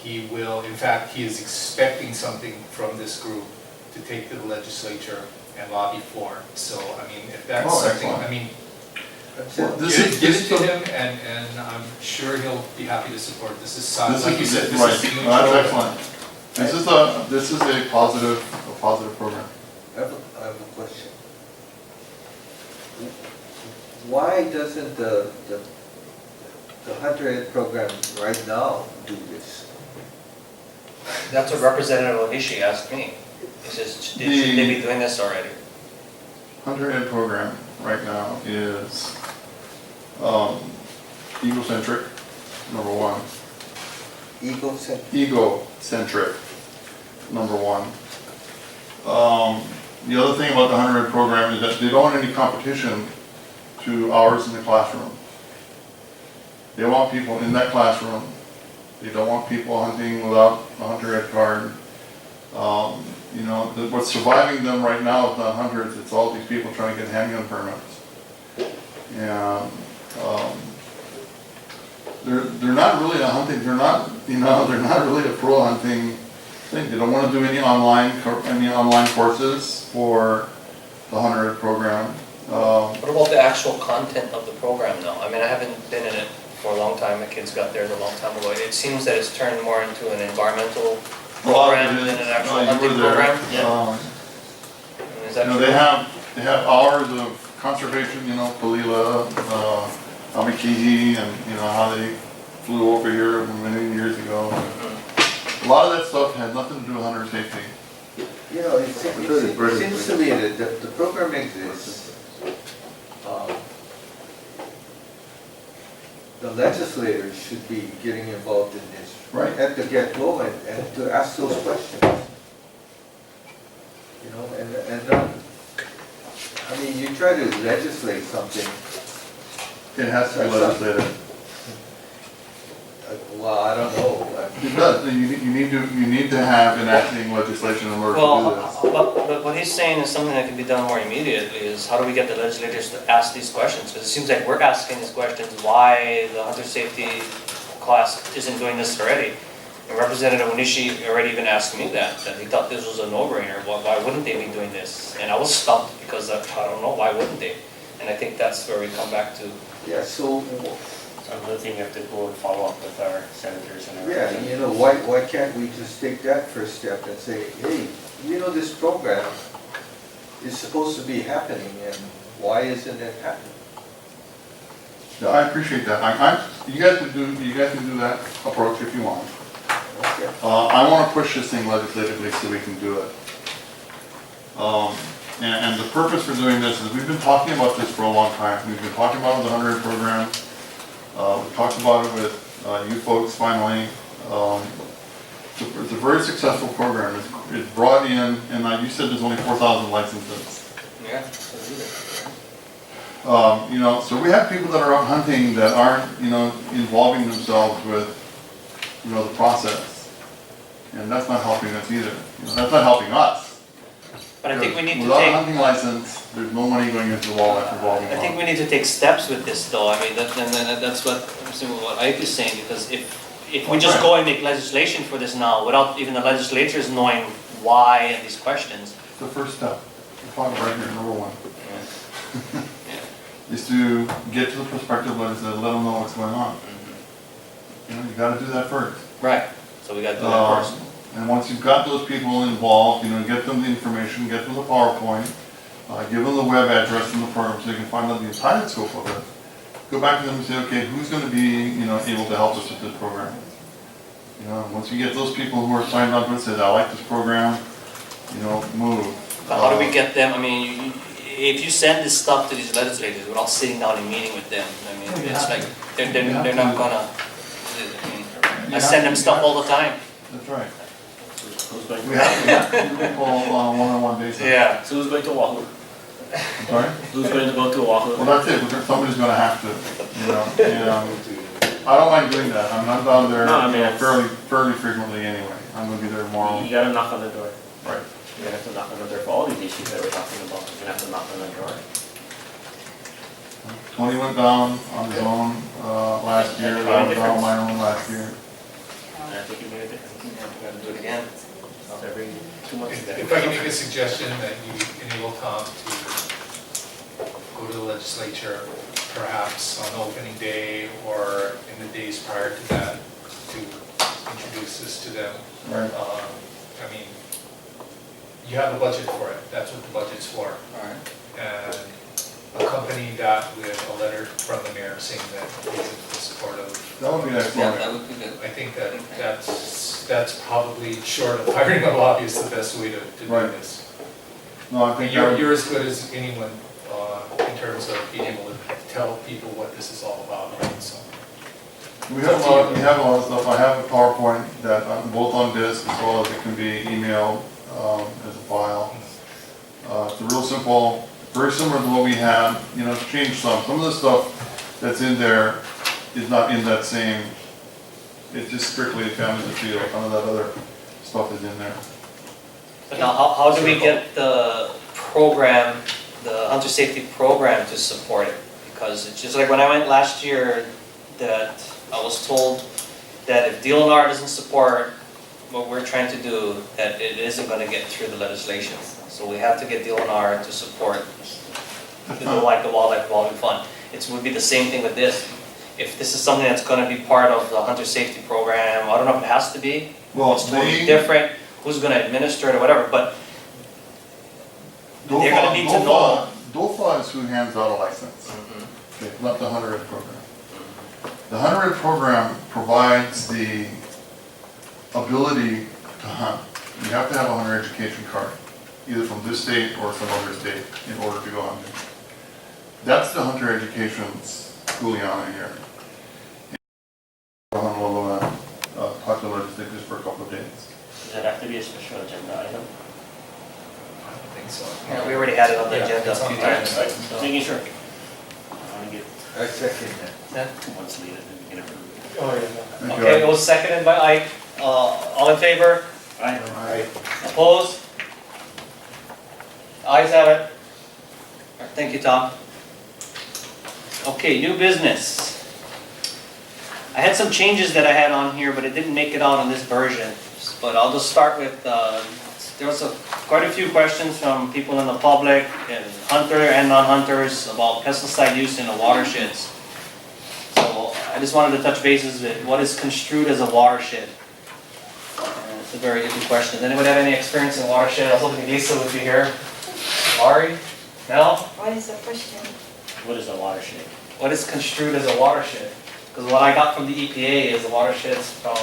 He will, in fact, he is expecting something from this group to take to the legislature and lobby for. So, I mean, if that's Oh, something, excellent. I mean, Well, give it to him, and I'm sure he'll be happy to support. This is, like you said, this right. is neutral. That's excellent. This is a positive program. I have a question. Why doesn't the Hunter Ed program right now do this? That's what Representative Onishi asked me. He says, should they be doing this already? Hunter Ed program right now is egocentric, number one. Egocentric, number one. The other thing about the Hunter Ed program is that they don't want any competition to hours in the classroom. They want people in that classroom. They don't want people hunting without a Hunter Ed card. You know, what's surviving them right now is not hunters, it's all these people trying to get handgun permits. And they're not really a hunting, they're not really a pro hunting thing. They don't want to do any online courses for the Hunter Ed program. What about the actual content of the program though? I mean, I haven't been in it for a long time, the kids got theirs a long time ago. It seems that it's turned more into an environmental program than an actual hunting program. Is that You know, true? they have hours of conservation, you know, Palila, Amikihi, and you know, how they flew over here many years ago. A lot of that stuff had nothing to do with hunter safety. You know, it seems to me that the program exists. The legislators should be getting involved in this. Right. At the get-go and to ask those questions. You know, and try to legislate something, It has to be legislated. well, I don't know. It does, you need to have enacting legislation in order to do this. Well, but what he's saying is something that can be done more immediately, is how do we get the legislators to ask these questions? Because it seems like we're asking these questions, why the hunter safety class isn't doing this already. And Representative Onishi already even asked me that he thought this was a no-brainer. Well, why wouldn't they be doing this? And I was stumped because I don't know, why wouldn't they? And I think that's where we come back to. Yeah, so, Another thing, we have to go and follow up with our senators and yeah, everything. you know, why can't we just take that first step and say, hey, you know, this program is supposed to be happening, and why isn't it happening? Yeah, I appreciate that. You guys can do that approach if you want. Okay. I want to push this thing legislatively so we can do it. And the purpose for doing this is we've been talking about this for a long time. We've been talking about the 100 program. We talked about it with you folks finally. It's a very successful program. It's brought in, and you said there's only 4,000 licenses. Yeah. You know, so we have people that are out hunting that aren't, you know, involving themselves with, you know, the process. And that's not helping us either. You know, that's not helping us. But I think we need to Without a take, hunting license, there's no money going into the wildlife revolving I think fund. we need to take steps with this though. I mean, that's what Ike is saying, because if we just go and make legislation for this now, without even the legislators knowing why and these questions. It's the first step. We're talking right here, number one. Yeah. Is to get to the prospective legislature, let them know what's going on. You know, you gotta do that first. Right, so we gotta do that first. And once you've got those people involved, you know, get them the information, get them the PowerPoint, give them the web address in the program so they can find out the entire scope of it. Go back to them and say, okay, who's gonna be, you know, able to help us with this program? You know, once you get those people who are signed up and said, I like this program, you know, move. But how do we get them, I mean, if you send this stuff to these legislators without sitting down and meeting with them, I mean, it's like, they're not gonna, I mean, I send them stuff all the time. That's right. Who's going We to, have people on a one-on-one basis. Yeah. so who's going to Oahu? I'm sorry? Who's going to go to Oahu? Well, that's it, somebody's gonna have to, you know, and, I don't mind doing that, I'm not down there, No, I you mean, know, it's- fairly frequently anyway, I'm gonna be there tomorrow. You gotta knock on the door. Right. You're gonna have to knock on the door for all these issues that we're talking about. You're gonna have to knock on the door. Tony went down on his own, last year, I went down on my own last year. And I think you made a difference. We gotta do it again. Not every 2 months. If I can make a suggestion that you enable Tom to go to the legislature, perhaps on opening day or in the days prior to that, to introduce this to them. Right. I mean, you have a budget for it, that's what the budget's for. Alright. And accompany that with a letter from the mayor saying that he's in support of. That would be Yeah, excellent. that would be good. I think that's probably, short of hiring a lobbyist, the best way to do Right. this. No, I And think you're as good as anyone in terms of being able to tell people what this is all about, right? So, we have a lot of stuff, I have a PowerPoint that, both on disk as well as it can be emailed, as a file. It's a real simple, very similar to what we had, you know, it's changed some of the stuff that's in there is not in that same, it's just strictly families of field, some of that other stuff is in there. But now, how do we get the program, the hunter safety program to support it? Because it's just like when I went last year, that I was told that if DLNR doesn't support what we're trying to do, that it isn't gonna get through the legislation. So we have to get DLNR to support, like the Wildlife Revolving Fund. It would be the same thing with this. If this is something that's gonna be part of the hunter safety program, I don't know if it has to be. Well, It's totally different, who's gonna administer it or whatever, but they're gonna need to know. DOFA is who hands out a license, okay, not the Hunter Ed program. The Hunter Ed program provides the ability to hunt. You have to have a hunter education card, either from this state or some other state, in order to go hunting. That's the hunter education's schoolyana here. Honolulu, talk to legislators for a couple of days. Does that have to be a special agenda item? I don't think so. Yeah, we already had it on the Yeah, agenda it's a on few the agenda. times. Just making sure. I want to get I second that. 2 months later, then we can approve it. Oh, yeah. Thank you. Okay, it was seconded by Ike. All in favor? Aye. Opposed? Ayes have it. All right, thank you, Tom. Okay, new business. I had some changes that I had on here, but it didn't make it out on this version. But I'll just start with, there was quite a few questions from people in the public, and hunter and non-hunters, about pesticide use in the watersheds. So I just wanted to touch bases with what is construed as a watershed. And it's a very good question. Does anybody have any experience in watershed? I was hoping Lisa would be here. Laurie? Mel? What is the question? What is a watershed? What is construed as a watershed? Because what I got from the EPA is the watersheds from,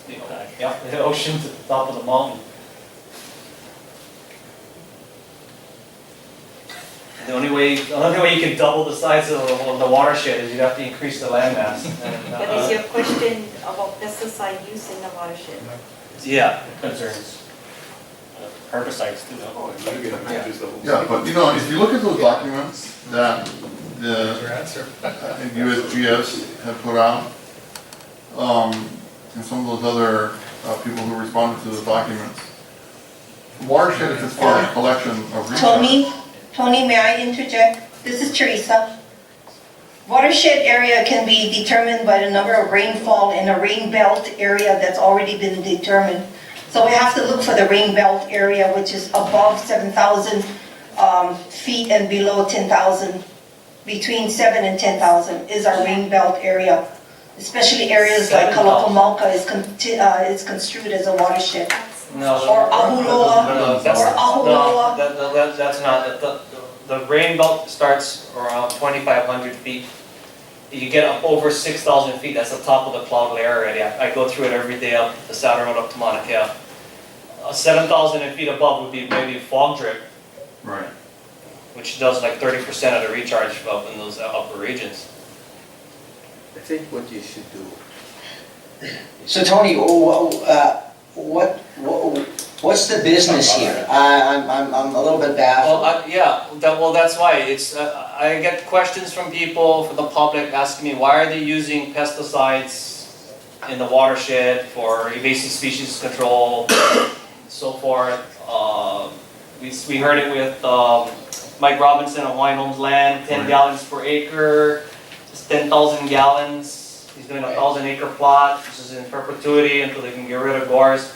the ocean to the top of the mountain. The only way you can double the size of the watershed is you'd have to increase the land mass. And, But is your question about pesticide use in the watershed? yeah, Concerns herbicides too, no? Yeah, but you know, if you look at those documents that That's the your answer. USGS had put out, and some of those other people who responded to those documents, watershed is as far as collection of resources. Tony, may I interject? This is Teresa. Watershed area can be determined by the number of rainfall in a rain belt area that's already been determined. So we have to look for the rain belt area, which is above 7,000 feet and below 10,000. Between 7 and 10,000 is our rain belt area. Especially areas like 7,000. Kalapamalka is construed as a watershed. no. Or Ahuloa, No, that's, or Ahuloa. that's not, the rain belt starts around 2,500 feet. You get up over 6,000 feet, that's the top of the cloud layer already. I go through it every day up the Saturn Road up to Mauna Kea. 7,000 feet above would be maybe fog drip, Right. which does like 30% of the recharge up in those upper regions. I think what you should do, So Tony, what's the business here? I'm a little bit Well, baffled. that's why, it's, I get questions from people, from the public, asking me, why are they using pesticides in the watershed for invasive species control, so forth. We heard it with Mike Robinson of Hawaiian Homes Land, 10 gallons per acre, just 10,000 gallons. He's doing a 1,000-acre plot, which is in perpetuity until they can get rid of gores.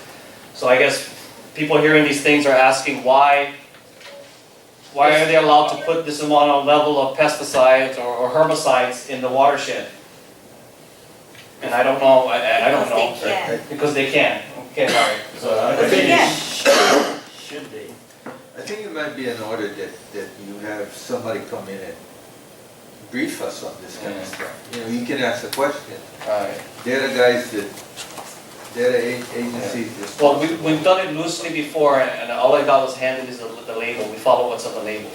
So I guess people hearing these things are asking why are they allowed to put this amount of level of pesticides or herbicides in the watershed? And I don't know, I don't know. Because they can. Because they can. Okay, all right. So I I think Yeah. Should they? I think it might be in order that you have somebody come in and brief us on this kind of stuff. You know, you can ask a question. Right. They're the guys they're the agencies. Well, we've done it loosely before, and all I got was handed is the label. We follow what's on the label.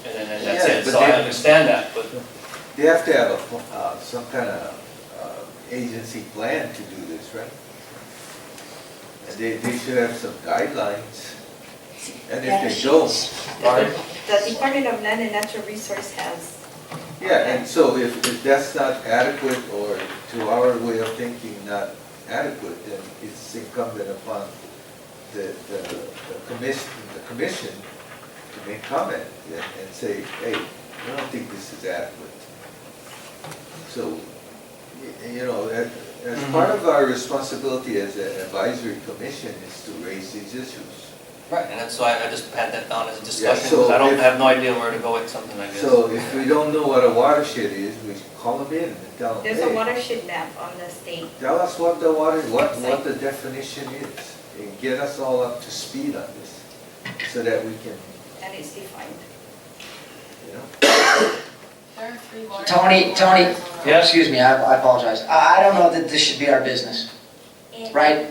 And then that's Yeah, it. but So I they- understand that, but They have to have some kind of agency plan to do this, right? And they should have some guidelines. And if they don't, The Department of Land and Natural Resource has. yeah, and so if that's not adequate, or to our way of thinking not adequate, then it's incumbent upon the commission to make comment and say, hey, I don't think this is adequate. So, you know, as part of our responsibility as an advisory commission is to raise these issues. right, and that's why I just had that down as a Yeah, discussion, so because I don't if- have no idea where to go with something like this. So if we don't know what a watershed is, we call them in and tell them, There's a hey, watershed map on the state. tell us what the definition is, and get us all up to speed on this, so that we can, And it's defined. you know. There are 3 water. Tony, Yeah. excuse me, I apologize. I don't know that this should be our business, right?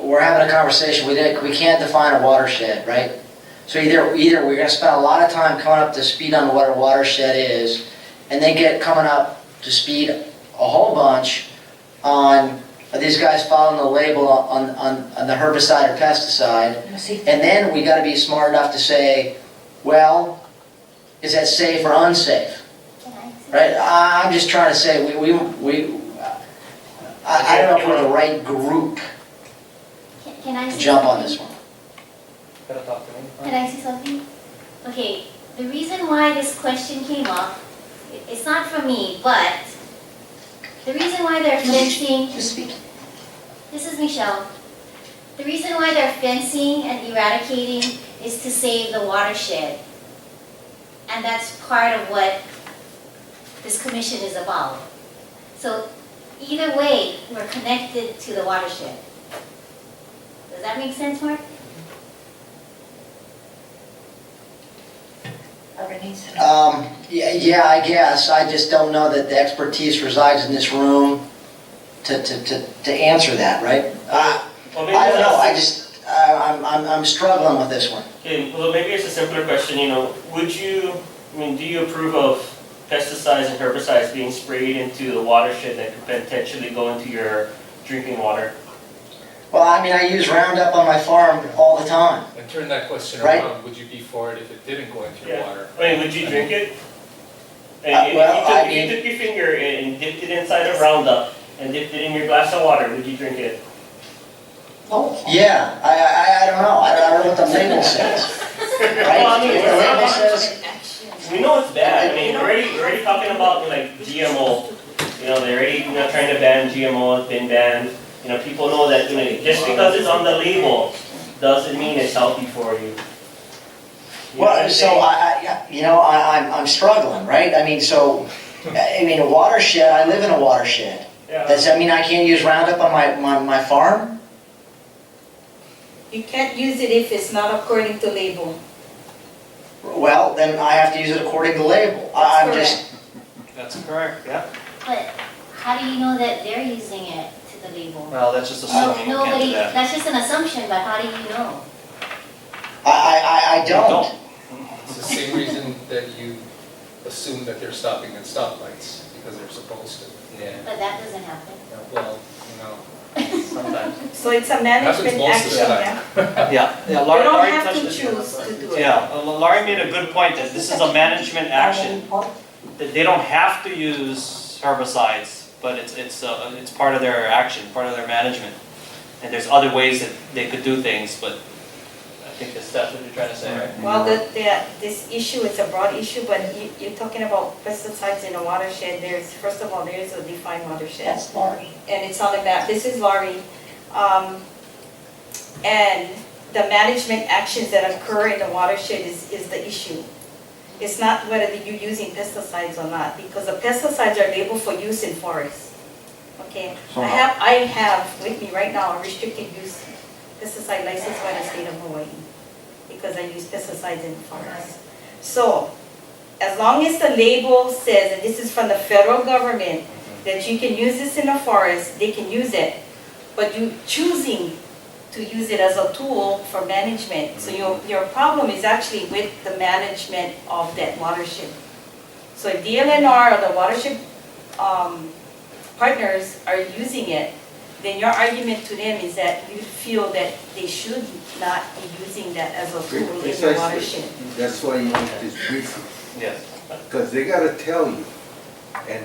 We're having a conversation, we can't define a watershed, right? So either we're gonna spend a lot of time coming up to speed on what a watershed is, and then coming up to speed a whole bunch on are these guys following the label on the herbicide or pesticide? And then we gotta be smart enough to say, well, is that safe or unsafe? Right? I'm just trying to say, I don't know if we're the right group Can I to say jump on something? this one. Gotta talk to me. Can I say something? Okay, the reason why this question came up, it's not from me, but the reason why they're fencing, Just speak. this is Michelle. The reason why they're fencing and eradicating is to save the watershed. And that's part of what this commission is about. So either way, we're connected to the watershed. Does that make sense, Mark? Yeah, I guess. I just don't know that the expertise resides in this room to answer that, right? Well, maybe I don't know, that's- I'm struggling with this one. Okay, well, maybe it's a simpler question, do you approve of pesticides and herbicides being sprayed into the watershed that could potentially go into your drinking water? Well, I mean, I use Roundup on my farm all the time. And turn that question Right. around, would you be for it if it didn't go into your Yeah. water? Would you drink it? And well, if you took your finger and dipped it inside of Roundup and dipped it in your glass of water, would you drink it? Yeah, I don't know. I don't know what the label says. Right? Well, I mean, If the label says, We know it's bad. We're already talking about like GMO. They're already trying to ban GMO. It's been banned. People know that just because it's on the label doesn't mean it's healthy for you. well, so I'm struggling, right? I mean, a watershed, I live in a watershed. Yeah. Does that mean I can't use Roundup on my farm? You can't use it if it's not according to label. Well, then I have to use it according to label. I'm just, That's correct, yeah. But how do you know that they're using it to the label? Well, that's just assuming you can't do Nobody, that. that's just an assumption, but how do you know? I don't. It's the same reason that you assume that they're stopping at stoplights, because they're supposed to. Yeah, But that doesn't happen. Well, sometimes. So it's a happens management most of the action, time. yeah? Yeah, You Laurie don't Laurie have touched to it. choose to do it. Yeah, Laurie made a good point that this is a management action. That they don't have to use herbicides, but it's part of their action, part of their management. And there's other ways that they could do things, but I think that's what you're trying to say, right? Well, this issue is a broad issue, but you're talking about pesticides in a watershed. First of all, there is a defined watershed. That's Laurie. And it's on the map. This is Laurie. And the management actions that occur in the watershed is the issue. It's not whether you're using pesticides or not, because the pesticides are labeled for use in forests. Okay? So I have with me right now a restricted use pesticide license by the state of Hawaii, because I use pesticides in the forest. So, as long as the label says, and this is from the federal government, that you can use this in the forest, they can use it. But you choosing to use it as a tool for management. So your problem is actually with the management of that watershed. So if DLNR or the watershed partners are using it, then your argument to them is that you feel that they should not be using that as a tool in the Precisely. watershed. That's why you need this briefing, Yes. because they gotta tell you, and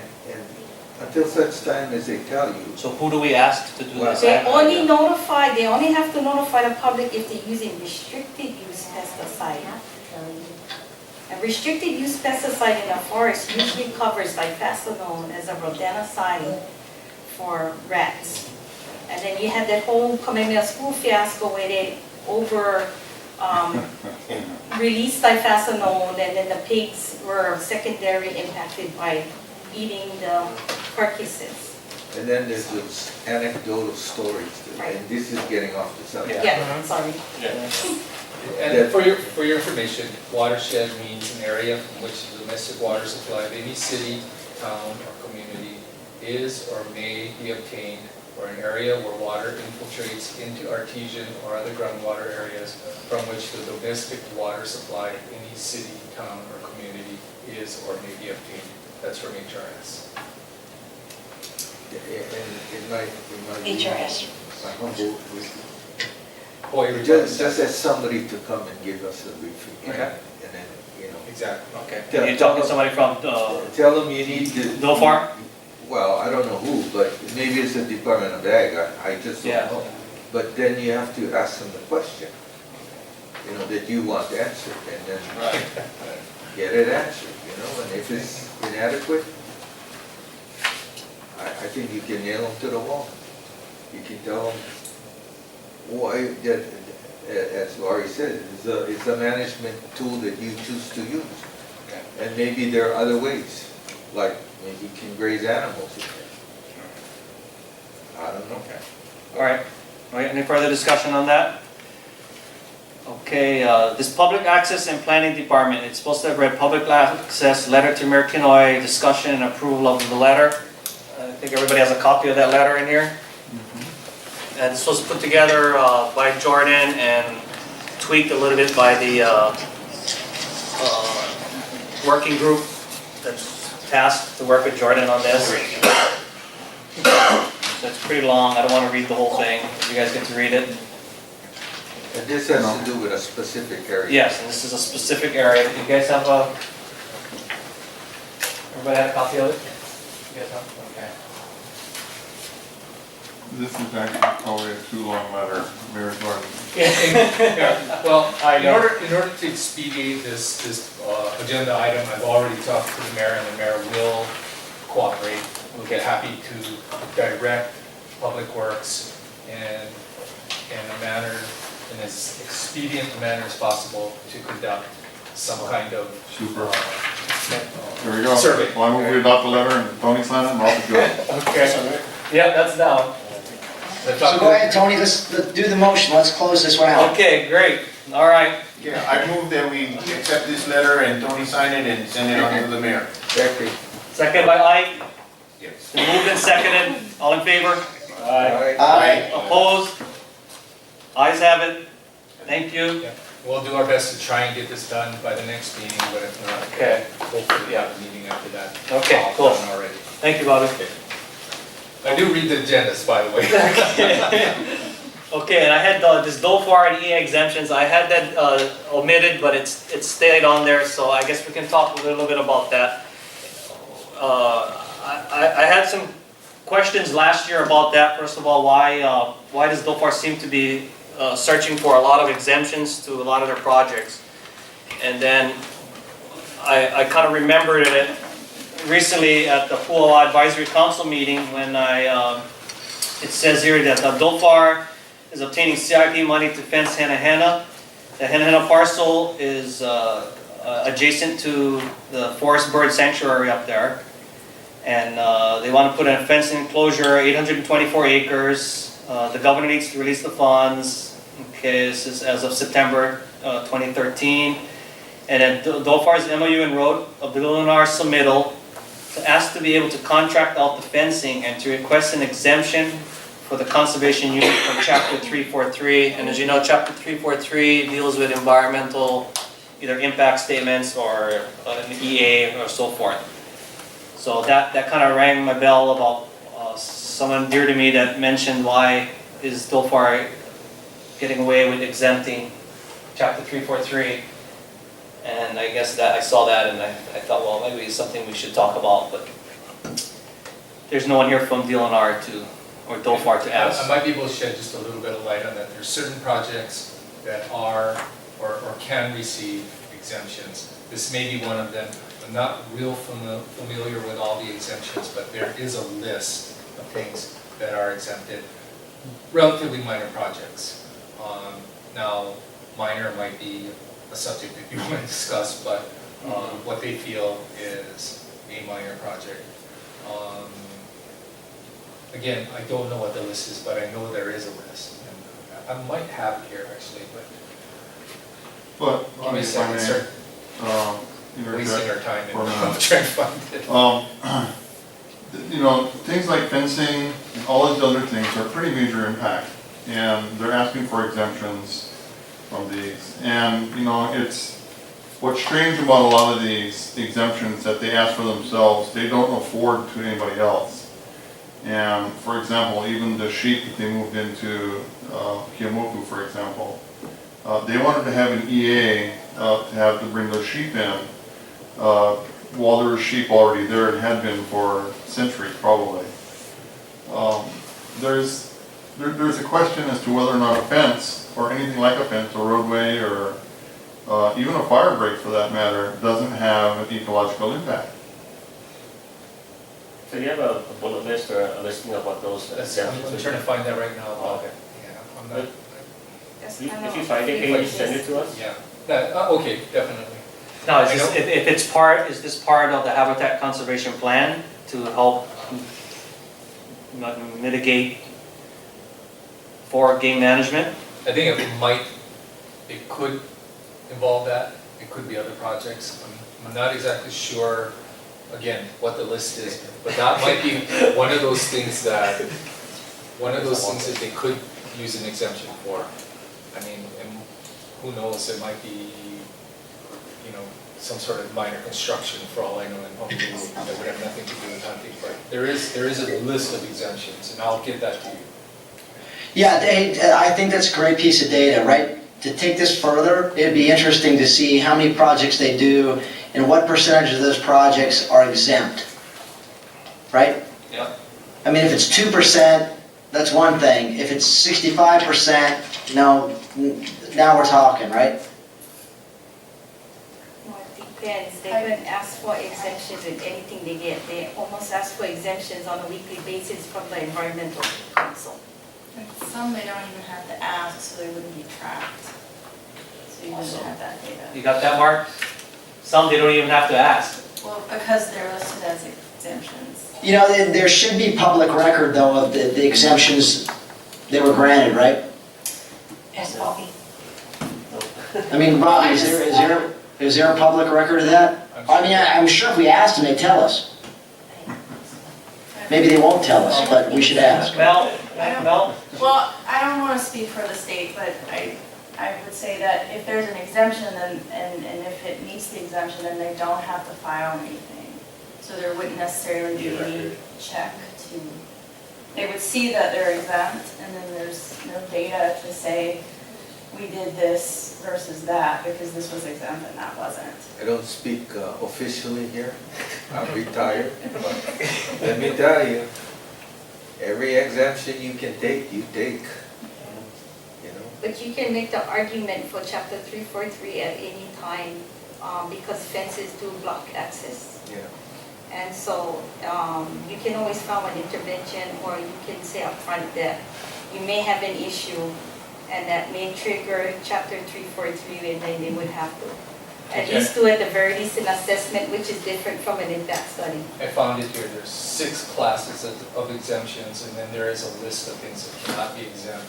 until such time as they tell you, So who do we ask to do this? They only have to notify the public if they're using restricted use pesticide. A restricted use pesticide in the forest usually covers difecinone as a rodenticide for rats. And then you had that whole Kamehameha School fiasco where they released difecinone, and then the pigs were secondary impacted by eating the carcasses. and then there's those anecdotal stories, and this is getting off the subject. Yeah, sorry. And for your information, watershed means an area from which the domestic water supply of any city, town, or community is or may be obtained, or an area where water infiltrates into artesian or other groundwater areas from which the domestic water supply of any city, town, or community is or may be obtained. That's from HRS. in my HRS. my humble Boy, you're just as somebody to come and give us a briefing. Okay. And then, you know, Exactly. Okay. You're talking to somebody from, tell them you need to. Dolfar? Well, I don't know who, but maybe it's the Department of Ag, I just Yeah. don't know. But then you have to ask them the question, you know, that you want answered, and then get it answered, you know, and if it's inadequate, I think you can nail them to the wall. You can tell them why, that, as Laurie said, it's a management tool that you choose to use. Okay. And maybe there are other ways, like maybe you can graze animals in there. I don't know. All right. All right, any further discussion on that? Okay, this Public Access and Planning Department, it's supposed to have read Public Access Letter to Mayor Kinoy, discussion and approval of the letter. I think everybody has a copy of that letter in here. And this was put together by Jordan and tweaked a little bit by the working group that's tasked to work with Jordan on this. So it's pretty long, I don't want to read the whole thing, you guys get to read it. And this has to do with a specific area. Yes, and this is a specific area. You guys have a, everybody had a copy of it? You guys have, okay. This is actually probably a too long letter, Mayor's Garden. Yeah, well, I in know. order to expedite this agenda item, I've already talked to the mayor, and the mayor will cooperate. We'll get happy to direct Public Works in a manner, in as expedient a manner as possible to conduct some kind of Super. There we go. survey. Well, I move we adopt the letter and Tony sign it and off it goes. Okay. Yeah, that's down. So go ahead, Tony, let's do the motion, let's close this one out. Okay, great. All right. Yeah, I move that we accept this letter and Tony sign it and send it on to the mayor. Exactly. Second by Ike. Yes. Been moved and seconded. All in favor? Aye. Opposed? Ayes have it. Thank you. Yeah, we'll do our best to try and get this done by the next meeting, but if not, Okay. hopefully we have a meeting after that. Okay, all cool. done already. Thank you, Bobby. I do read the agendas, by the way. Okay, and I had this DOFAR and EA exemptions, I had that omitted, but it's stayed on there, so I guess we can talk a little bit about that. I had some questions last year about that. First of all, why does DOFAR seem to be searching for a lot of exemptions to a lot of their projects? And then I kind of remembered it recently at the Pu'awa Advisory Council meeting when it says here that DOFAR is obtaining CIP money to fence Hanahana. The Hanahana parcel is adjacent to the Forest Bird Sanctuary up there. And they want to put in a fence enclosure, 824 acres. The governor needs to release the funds. Okay, this is as of September 2013. And then DOFAR's MOU and wrote a Bill-Lunar submittal to ask to be able to contract out the fencing and to request an exemption for the conservation unit from Chapter 343. And as you know, Chapter 343 deals with environmental, either impact statements or an EA or so forth. So that kind of rang my bell about someone dear to me that mentioned why is DOFAR getting away with exempting Chapter 343. And I guess that I saw that and I thought, well, maybe it's something we should talk about, but there's no one here from DLNR or DOFAR to ask. I might be able to shed just a little bit of light on that. There's certain projects that are or can receive exemptions. This may be one of them. I'm not real familiar with all the exemptions, but there is a list of things that are exempted. Relatively minor projects. Now, minor might be a subject that you want to discuss, but what they feel is a minor project. Again, I don't know what the list is, but I know there is a list. And I might have it here actually, but But, give me a second, sir. Wasting our time for a and minute. trying to find it. You know, things like fencing and all these other things are pretty major impact. And they're asking for exemptions from these. And, you know, it's, what's strange about a lot of these exemptions that they ask for themselves, they don't afford to anybody else. And for example, even the sheep that they moved into Kiamoku, for example, they wanted to have an EA to bring those sheep in while there were sheep already there and had been for centuries probably. There's a question as to whether or not a fence or anything like a fence or roadway or even a fire break for that matter doesn't have an ecological impact. So you have a bullet list or a listing of what those I'm exemptions? trying to find that right now. Oh, okay. Yeah, I'm not, Yes, If I know. you find it, can you just send it to us? yeah, okay, definitely. Now, is I this, know- if it's part, is this part of the habitat conservation plan to help mitigate for game management? I think it could involve that, it could be other projects. I'm not exactly sure, again, what the list is, but that might be one of those things that they could use an exemption for. I mean, and who knows, it might be, some sort of minor construction for all I know in Honolulu that would have nothing to do with hunting, but there is a list of exemptions, and I'll give that to you. Yeah, I think that's a great piece of data, right? To take this further, it'd be interesting to see how many projects they do and what percentage of those projects are exempt, right? Yeah. I mean, if it's 2%, that's one thing. If it's 65%, now we're talking, right? Well, it depends, they wouldn't ask for exemptions in anything they get, they almost ask for exemptions on a weekly basis from the environmental council. Some they don't even have to ask, so they wouldn't be tracked. So you wouldn't have that data. You got that, Mark? Some they don't even have to ask. Well, because they're listed as exemptions. You know, there should be public record, though, of the exemptions that were granted, right? Yes, Bobby. I mean, Bobby, is there a public record of that? I mean, I'm sure if we asked them, they'd tell us. Maybe they won't tell us, but we should ask. Mel? Well, I don't want to speak for the state, but I would say that if there's an exemption, then, and if it meets the exemption, then they don't have to file anything. So there wouldn't necessarily be any check to, they would see that they're exempt, and then there's no data to say, we did this versus that, because this was exempt and that wasn't. I don't speak officially here, I'm retired, but let me tell you, every exemption you can take, you take, you know? But you can make the argument for chapter 343 at any time, because fences do block access. Yeah. And so, you can always file an intervention, or you can say upfront that you may have an issue, and that may trigger chapter 343, and then they would have to at least do at the very least an assessment, which is different from an impact study. I found it here, there's 6 classes of exemptions, and then there is a list of things that cannot be exempt.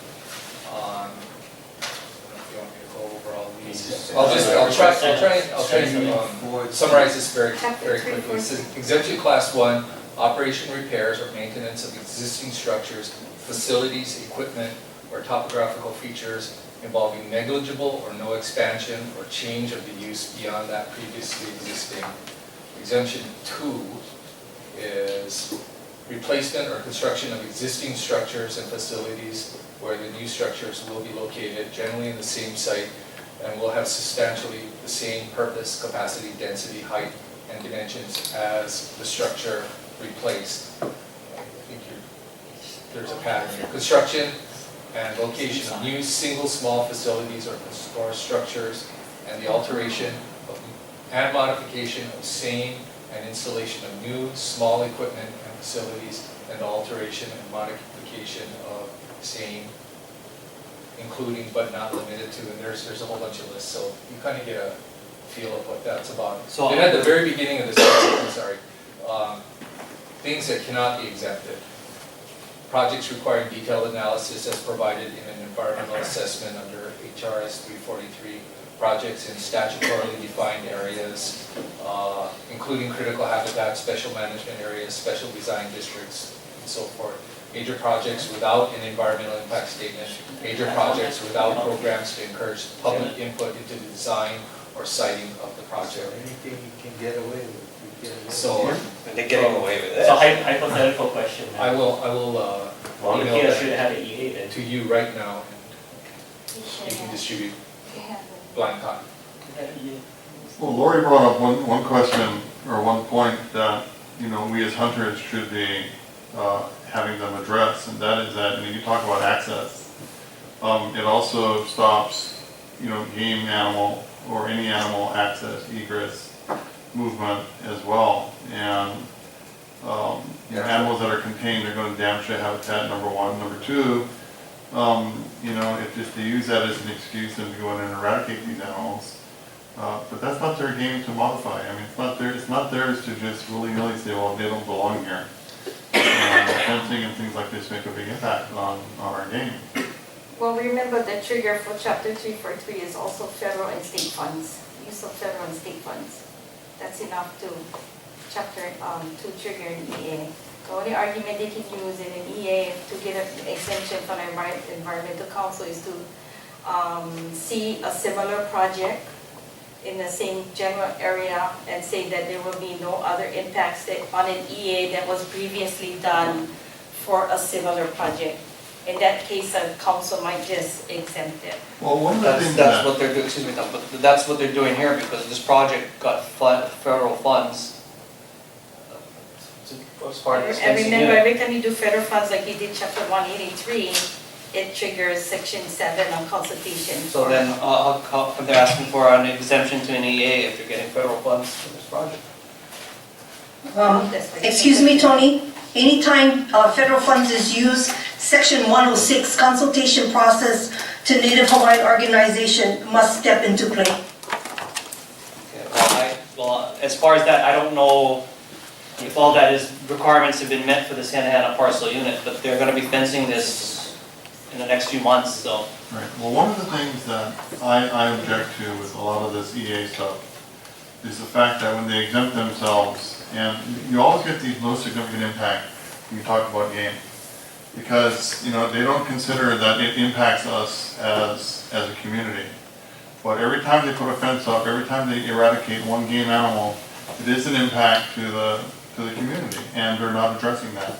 I don't know if you want me to go over all these. I'll try and summarize this very quickly. It says exemption class 1, operation, repairs, or maintenance of existing structures, facilities, equipment, or topographical features involving negligible or no expansion or change of the use beyond that previously existing. Exemption 2 is replacement or construction of existing structures and facilities where the new structures will be located, generally in the same site, and will have substantially the same purpose, capacity, density, height, and dimensions as the structure replaced. I think there's a pattern here. Construction and location of new single small facilities or structures, and the alteration and modification of same and installation of new small equipment and facilities, and alteration and modification of same, including but not limited to, and there's a whole bunch of lists, so you kind of get a feel of what that's about. So- Then at the very beginning of this section, I'm sorry, things that cannot be exempted. Projects requiring detailed analysis as provided in an environmental assessment under HRS 343. Projects in statutorily defined areas, including critical habitat, special management areas, special design districts, and so forth. Major projects without an environmental impact statement. Major projects without programs to encourage public input into the design or siting of the project. Anything you can get away with, you get away with. So They're getting away with So it. hypothetical question. I will Well, email Kia that should have had an EA then. to you right now, You and should you can have. distribute You have it. blind copy. Well, Lori brought up one question, or one point that, you know, we as hunters should be having them address, and that is that, when you talk about access, it also stops, you know, game animal or any animal access, egress, movement as well. And, you know, animals that are contained are going to damage their habitat, number one. Number two, you know, if they use that as an excuse and to go in and eradicate these animals, but that's not their game to modify. I mean, it's not theirs to just willy-nilly say, well, they don't belong here. Fencing and things like this make a big impact on our game. Well, remember the trigger for chapter 343 is also federal and state funds, use of federal and state funds. That's enough to to trigger an EA. The only argument they can use in an EA to get an exemption from the environmental council is to see a similar project in the same general area and say that there will be no other impacts on an EA that was previously done for a similar project. In that case, a council might just exempt it. Well, one of the things That's that, what they're doing, excuse me, Tom, but that's what they're doing here because this project got federal funds. As part of this And fencing remember, unit. every time you do federal funds, like you did chapter 183, it triggers section 7 on consultation. So then, how come they're asking for an exemption to an EA if they're getting federal funds for this project? Excuse me, Tony, anytime federal funds is used, section 106, consultation process to Native Hawaiian organization must step into play. Okay, well, as far as that, I don't know if all that is, requirements have been met for the Santa Ana parcel unit, but they're gonna be fencing this in the next few months, so. right, well, one of the things that I object to with a lot of this EA stuff is the fact that when they exempt themselves, and you always get these low significant impact when you talk about game. Because, you know, they don't consider that it impacts us as a community. But every time they put a fence up, every time they eradicate one game animal, it is an impact to the community, and they're not addressing that.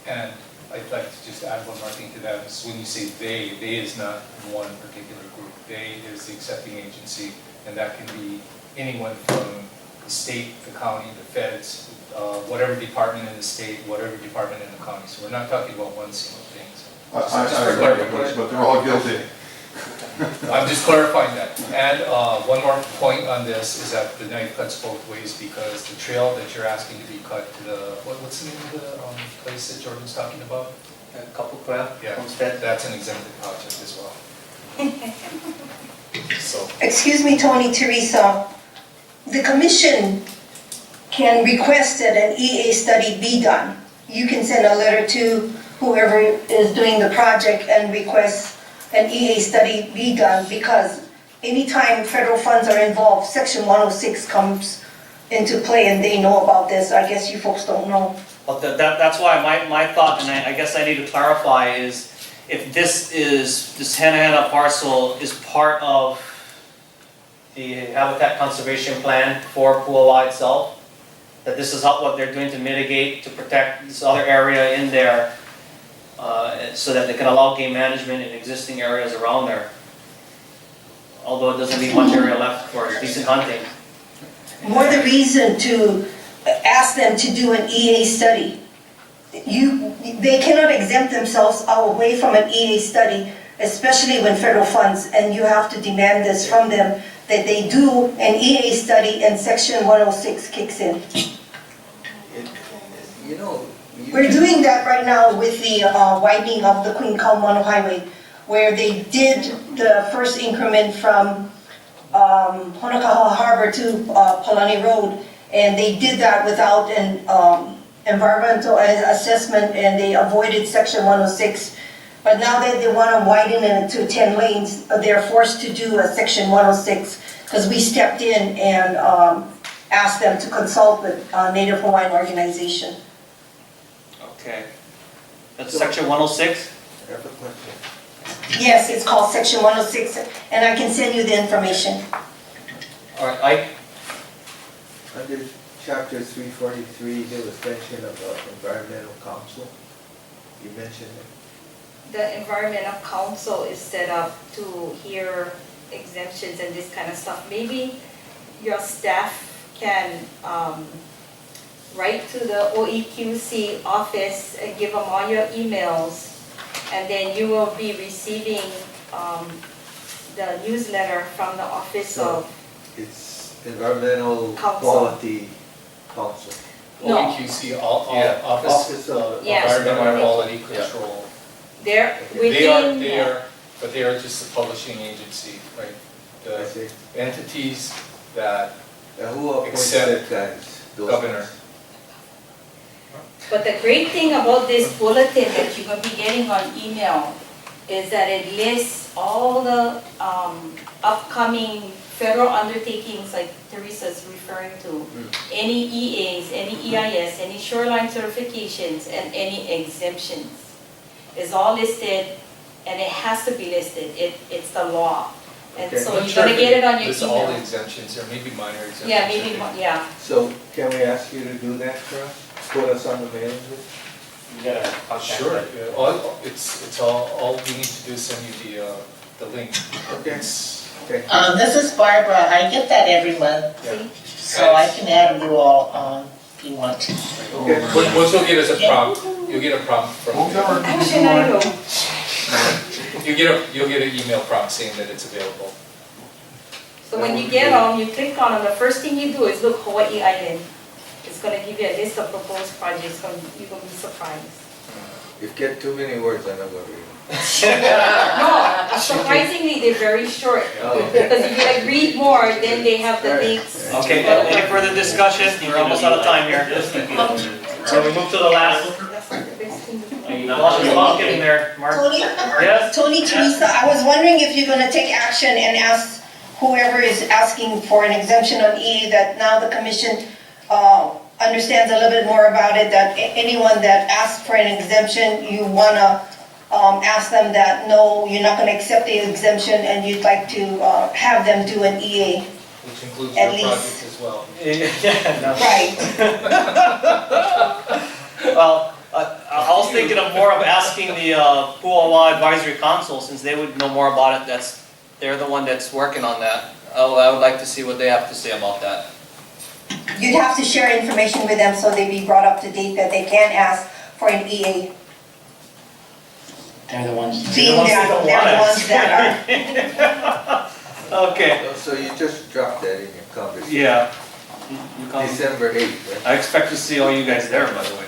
And I'd like to just add one more thing to that, is when you say they is not one particular group. They is the accepting agency, and that can be anyone from the state, the county, the feds, whatever department in the state, whatever department in the county. So we're not talking about one single thing. So I agree, but they're all guilty. I'm just clarifying that. And one more point on this is that the knife cuts both ways because the trail that you're asking to be cut to the, what's the name of the place that Jordan's talking about? Couple Craft, Yeah, Homestead. that's an exempted project as well. So, Excuse me, Tony, Teresa, the commission can request that an EA study be done. You can send a letter to whoever is doing the project and request an EA study be done because anytime federal funds are involved, section 106 comes into play and they know about this. I guess you folks don't know. Well, that's why my thought, and I guess I need to clarify, is if this Santa Ana parcel is part of the Habitat Conservation Plan for Puala itself, that this is what they're doing to mitigate, to protect this other area in there, so that they can allow game management in existing areas around there. Although it doesn't leave much area left for decent hunting. More the reason to ask them to do an EA study. They cannot exempt themselves away from an EA study, especially when federal funds, and you have to demand this from them, that they do an EA study and section 106 kicks in. You know, We're doing that right now with the widening of the Queen Kaumanu Highway, where they did the first increment from Honakaha Harbor to Palani Road, and they did that without an environmental assessment, and they avoided section 106. But now that they want to widen it to 10 lanes, they're forced to do a section 106, because we stepped in and asked them to consult with Native Hawaiian organization. Okay. That's section 106? I have a question. Yes, it's called section 106, and I can send you the information. All right, Ike? Under chapter 343, there was mention of environmental council. You mentioned it. The environmental council is set up to hear exemptions and this kind of stuff. Maybe your staff can write to the OEQC office and give them all your emails, and then you will be receiving the newsletter from the office of. It's environmental Council. quality council. No. OEQC, Office Office of Yes. Environmental Quality Control. They're They are, within. but they are just a publishing agency, right? I The see. entities that, Who appoints Except that guys? Those governor. guys? But the great thing about this bulletin that you're gonna be getting on email is that it lists all the upcoming federal undertakings like Teresa's referring to. Any EAs, any EIS, any shoreline certifications, and any exemptions. Is all listed, and it has to be listed, it's the law. And Okay. so I'm not you're sure gonna if get it on your lists all the email. exemptions, or maybe minor exemptions. Yeah, maybe, yeah. So can we ask you to do that for us? Put us on the mailing list? You gotta contact Sure, them. yeah. It's all we need to do is send you the link. Okay. It's- Okay. This is Barbara. I get that every month, Yeah. so I can add you all on if you want to. Okay. Once you'll get us a prompt, you'll get a prompt from, Actually, I know. you'll get an email prompt saying that it's available. So when you get on, you click on them, the first thing you do is look Hawaii Island. It's gonna give you a list of proposed projects, you're gonna be surprised. If you get too many words, I'm not gonna read them. No, surprisingly, they're very short. Oh. Because if you like read more, then they have the links. Okay, any further discussion? We're almost out of time here. So we move to the last, That's like the best thing. Are you well, getting there, Mark. Tony? Yes? Tony, Teresa, I was wondering if you're gonna take action and ask whoever is asking for an exemption on E, that now the commission understands a little bit more about it, that anyone that asks for an exemption, you wanna ask them that, no, you're not gonna accept the exemption, and you'd like to have them do an EA. Which includes At your least. project as well. Yeah, no. Right. Well, I was thinking of more of asking the Puawa Advisory Council, since they would know more about it. They're the one that's working on that. I would like to see what they have to say about that. You'd have to share information with them so they'd be brought up to date, that they can ask for an EA. They're the ones. Being they're the ones that are. Okay, So you just dropped that in your conversation. yeah. You come- December 8th, right? I expect to see all you guys there, by the way.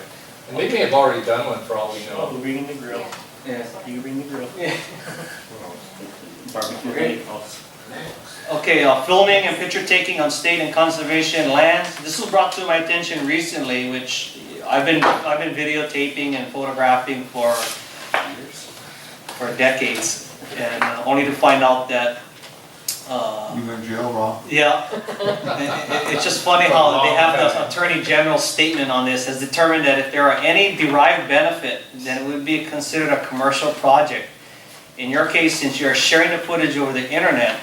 And they may have already done one for all we Oh, know. who bringing the grill? Yeah. You bring the grill. Barbecue ready? Okay, filming and picture taking on state and conservation lands. This was brought to my attention recently, which I've been videotaping and photographing for decades, and only to find out that, You in jail, Rob? yeah. It's just funny how they have the Attorney General's statement on this has determined that if there are any derived benefit, then it would be considered a commercial project. In your case, since you're sharing the footage over the internet,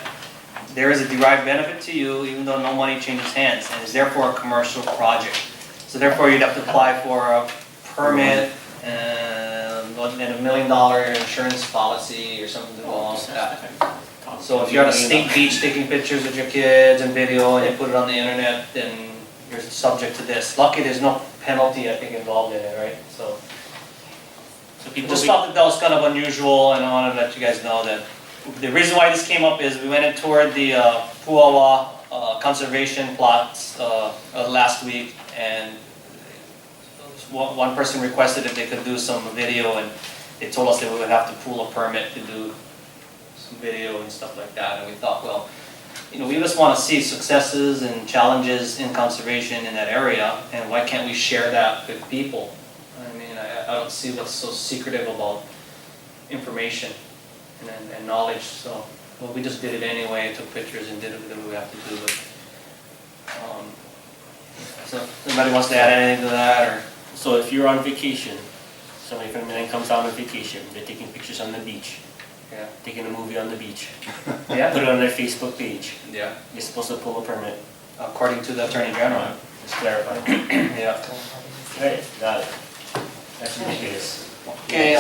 there is a derived benefit to you, even though no money changes hands, and is therefore a commercial project. So therefore, you'd have to apply for a permit and $1 million insurance policy or something to go along with that. So if you're at a state beach taking pictures of your kids and video and you put it on the internet, then you're subject to this. Lucky there's no penalty, I think, involved in it, right? So just thought that was kind of unusual, and I wanted to let you guys know that the reason why this came up is we went in toward the Puawa conservation plots last week, and one person requested if they could do some video, and they told us that we would have to pull a permit to do some video and stuff like that. And we thought, well, we just want to see successes and challenges in conservation in that area, and why can't we share that with people? I mean, I don't see what's so secretive about information and knowledge, so, well, we just did it anyway, took pictures and did what we have to do. But, so, if anybody wants to add anything to that, or? So if you're on vacation, somebody from Manning comes out on vacation, they're taking pictures on the beach, Yeah. taking a movie on the beach. Yeah, Put it on their Facebook page. yeah, You're supposed to pull a permit. according to the Attorney General. Just clarify. Yeah. Right, got it. That's ridiculous. Okay,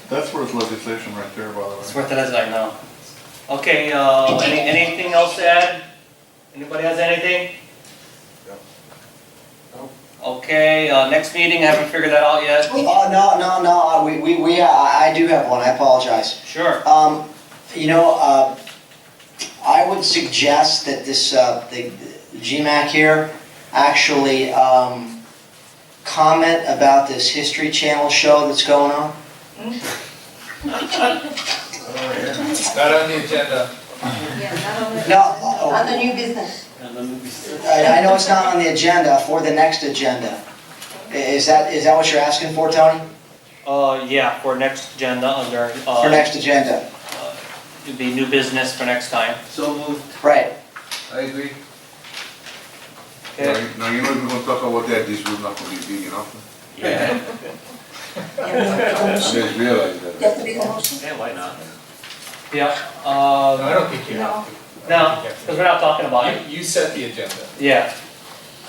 That's worth legislation right there, by the way. it's worth it as I know. Okay, anything else to add? Anybody has anything? Okay, next meeting, I haven't figured that out yet. Oh, no, I do have one, I apologize. Sure. You know, I would suggest that this, the GMAC here, actually, comment about this History Channel show that's going on. Not on the agenda. No, On the new business. I know it's not on the agenda, for the next agenda. Is that what you're asking for, Tony? Yeah, for next agenda under, For next agenda? it'd be new business for next time. So moved. Right. I agree. Okay. Now, you know, if we're gonna talk about that, this room not gonna be big enough. Yeah. You guys realize that? You have to make a motion? Yeah, why not? Yeah, No, I don't think you have to. no, because we're not talking about it. You set the agenda. Yeah.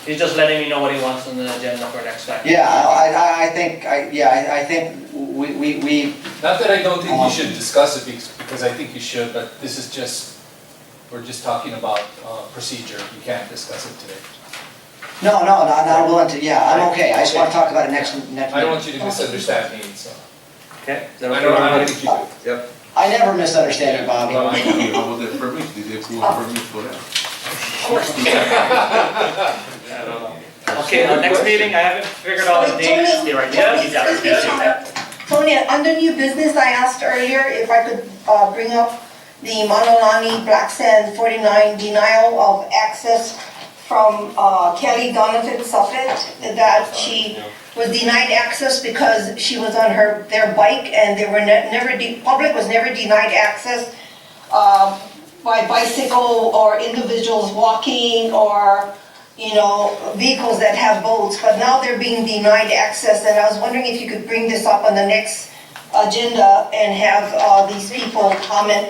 He's just letting me know what he wants on the agenda for next time. Yeah, I think we, Not that I don't think you should discuss it, because I think you should, but this is just, we're just talking about procedure. You can't discuss it today. no, not willing to, yeah, I'm okay. I just want to talk about it next I meeting. don't want you to misunderstand me, so. Okay? Is that I okay don't, with I don't everybody? think you do. Yep. I never misunderstand you, Bobby. Well, I- How about that permit? Did they pull a permit for that? Okay, next meeting, I haven't figured out the date. Tony, Tony, under new business, I asked earlier if I could bring up the Manalani Black Sand 49 denial of access from Kelly Donovan Suffolk, that she was denied access because she was on their bike, and they were public was never denied access by bicycle or individuals walking or, you know, vehicles that have boats, but now they're being denied access, and I was wondering if you could bring this up on the next agenda and have these people comment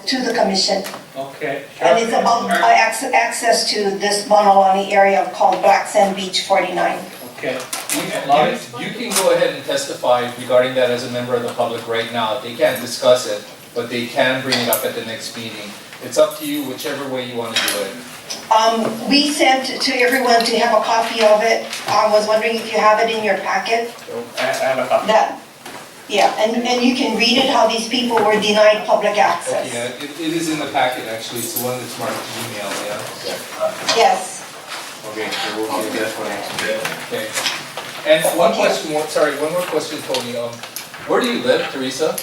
to the commission. Okay. And it's about access to this Manalani area called Black Sand Beach 49. Okay. You can go ahead and testify regarding that as a member of the public right now. They can't discuss it, but they can bring it up at the next meeting. It's up to you, whichever way you want to do it. We sent to everyone to have a copy of it. I was wondering if you have it in your packet. I have a copy. Yeah, and you can read it, how these people were denied public access. Yeah, it is in the packet, actually. It's the one that's marked email, yeah? Yes. Okay, so we'll do that for next week. Okay. And one question more, sorry, one more question, Tony. Where do you live, Teresa?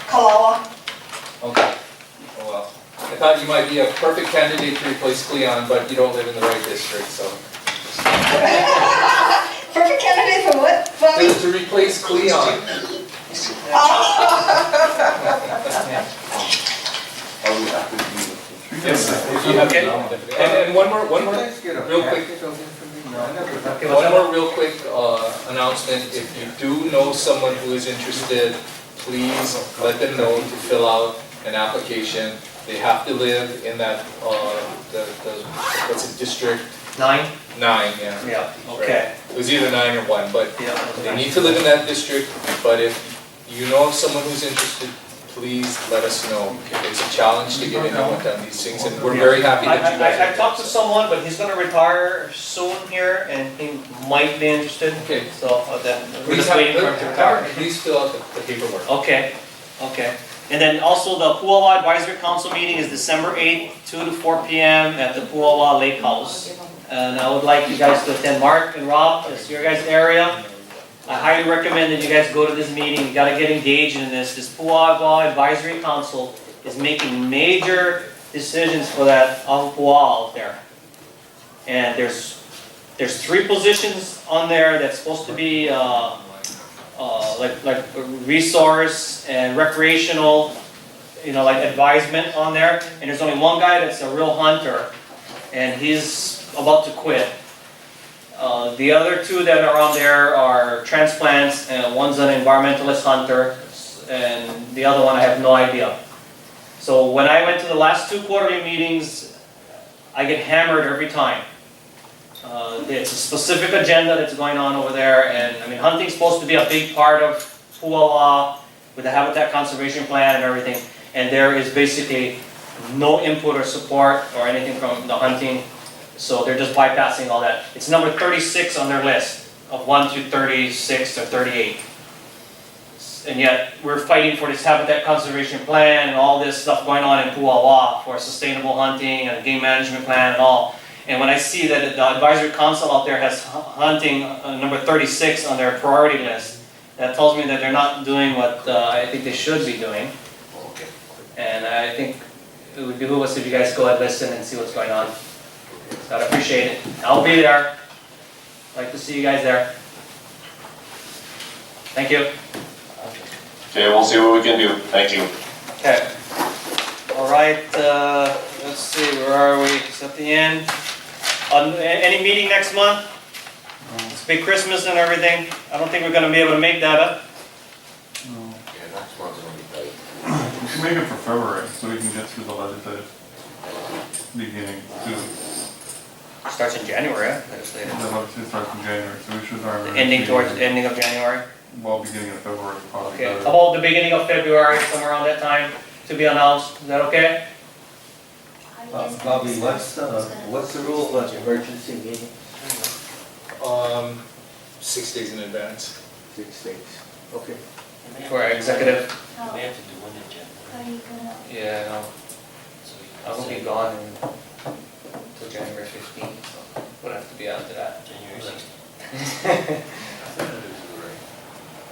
Kalawa. Okay. Oh, well. I thought you might be a perfect candidate to replace Cleon, but you don't live in the right district, so. Perfect candidate for what? Bobby? To replace Cleon. Yes, if you have it. And one more, real quick. One more real quick announcement. If you do know someone who is interested, please let them know to fill out an application. They have to live in that, what's it, District 9? 9, yeah. Yeah, okay. It was either 9 or 1, but Yeah. they need to live in that district. But if you know of someone who's interested, please let us know. It's a challenge to get anyone done these things, and we're very happy that you guys I are. talked to someone, but he's gonna retire soon here, and he might be interested. Okay. So, then, we're Please just waiting for him to retire. Please fill out the paperwork. Okay, okay. And then also the Puawa Advisory Council meeting is December 8th, 2 to 4 p.m. at the Puawa Lake House. And I would like you guys to attend. Mark and Rob, it's your guys' area. I highly recommend that you guys go to this meeting. You gotta get engaged in this. This Puawa Advisory Council is making major decisions for that Puawa out there. And there's 3 positions on there that's supposed to be like resource and recreational, you know, like advisement on there. And there's only one guy that's a real hunter, and he's about to quit. The other 2 that are on there are transplants, and one's an environmentalist hunter, and the other one I have no idea. So when I went to the last 2 quarterly meetings, I get hammered every time. It's a specific agenda that's going on over there, and I mean, hunting's supposed to be a big part of Puawa with the habitat conservation plan and everything, and there is basically no input or support or anything from the hunting, so they're just bypassing all that. It's number 36 on their list of 1 to 36 or 38. And yet, we're fighting for this habitat conservation plan and all this stuff going on in Puawa for sustainable hunting and game management plan and all. And when I see that the advisory council out there has hunting number 36 on their priority list, that tells me that they're not doing what I think they should be doing. And I think it would behoove us if you guys go ahead, listen, and see what's going on. So I'd appreciate it. I'll be there. Like to see you guys there. Thank you. Okay, we'll see what we can do. Thank you. Okay. All right, let's see, where are we? It's at the end. Any meeting next month? It's big Christmas and everything. I don't think we're gonna be able to make that up. We should make it for February, so we can get through the legislative beginning too. Starts in January, legislative. The legislative starts in January, so we should have. Ending towards the ending of January. Well, beginning of February, probably. Okay, better. how about the beginning of February, somewhere around that time, to be announced? Is that okay? Bobby, what's the rule of emergency meeting? 6 days in advance. 6 days, okay. For our executive? You may have to do one agenda. How are you gonna? Yeah, no, So you I will be gone until January 15th, so we'll have to be after that. January 16th.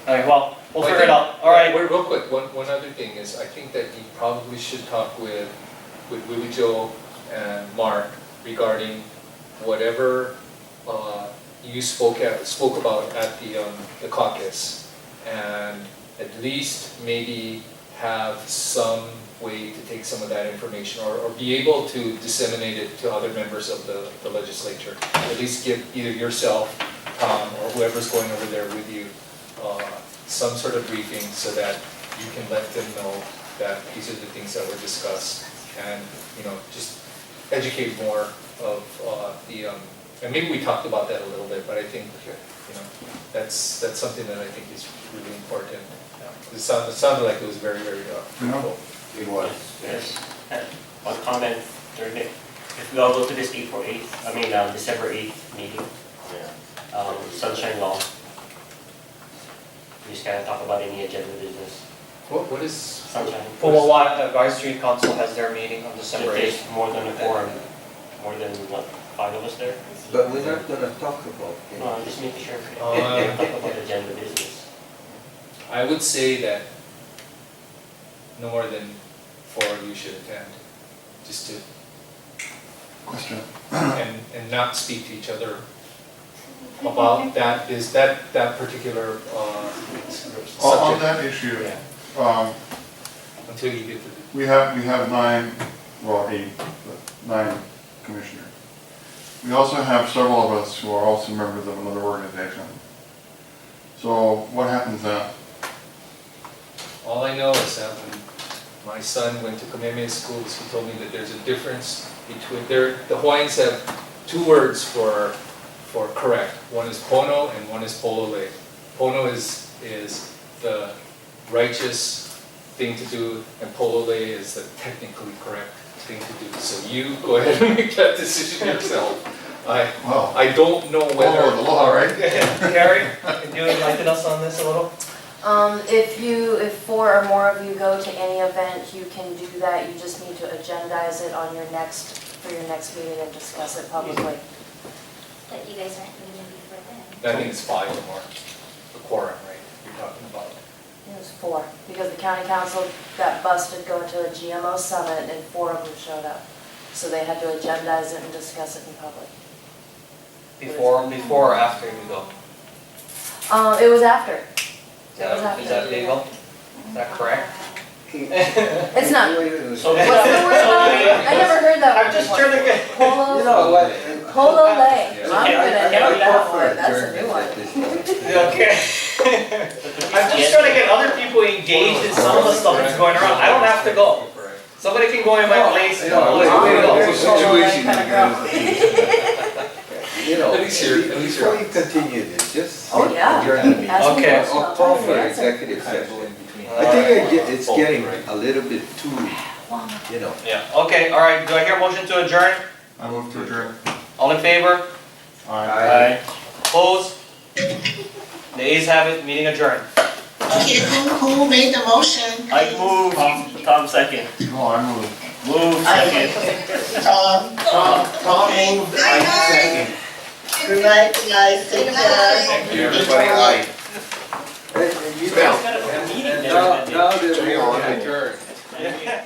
Okay, well, we'll figure it out. All right. Wait, real quick, one other thing is, I think that you probably should talk with Willie Joe and Mark regarding whatever you spoke about at the caucus, and at least maybe have some way to take some of that information, or be able to disseminate it to other members of the legislature. At least give either yourself, Tom, or whoever's going over there with you, some sort of briefing so that you can let them know that these are the things that were discussed, and, you know, just educate more of and maybe we talked about that a little bit, but I think, you know, that's something that I think is really important. It sounded like it was very, very helpful. It was. Yes. One comment, if we all go to this December 8th meeting, Sunshine Law, we just kind of talk about any agenda business. What is? Sunshine. Puawa Advisory Council has their meeting on December If 8th. there's more than a quorum, more than what, 5 of us there? But we're not gonna talk about it. No, I'm just making sure. We're gonna talk about agenda business. I would say that no more than 4 of you should attend, just to, Question. and not speak to each other about that particular On subject. that issue, Yeah. Until you get to the. we have 9, well, 8, but 9 commissioners. We also have several of us who are also members of another organization. So what happens then? All I know is that when my son went to Kamehameha schools, he told me that there's a difference between, the Hawaiians have 2 words for correct. One is pono and one is polole. Pono is the righteous thing to do, and polole is the technically correct thing to do. So you go ahead and make that decision yourself. I don't know whether. Oh, the law, right? Carrie, can you enlighten us on this a little? If 4 or more of you go to any event, you can do that. You just need to agendize it on for your next meeting and discuss it publicly. That you guys aren't meeting before then. I think it's 5 or more, the quorum, right, you're talking about. It was 4, because the county council got busted going to a GMO summit and 4 of them showed up. So they had to agendize it and discuss it in public. Before or after we go? It was after. Is that legal? Is that correct? It's not. Wait, What's the word about it? I never heard that I'm word just before. trying to get. Polo? You know what, Hololei. Yeah. I'm gonna Yeah, know that one, Prefer that's a adjournment new one. at this point. Okay. I'm just trying to get other people engaged in some of the stuff that's going around. I don't have to go. Somebody can go in my place. You know, Let's go. there's situation Kind of you know, At least you're- at least before you're- you continue this, just Oh, yeah. adjourn the meeting. Ask me Okay. questions, Or I'll call tell you for the answer. executive session. I think it's getting a little bit too, you know. Yeah, okay, all right, do I hear a motion to adjourn? I move to adjourn. All in favor? Aye. Opposed? The ayes have it, meeting adjourned. Okay, who made the motion? I move, Tom second. No, I move. Move second. Tom moved, I second. Good night, guys, take care. Thank you, everybody, aye. And you Spell. know, Got a meeting there. now that we are Adjourn. Yeah.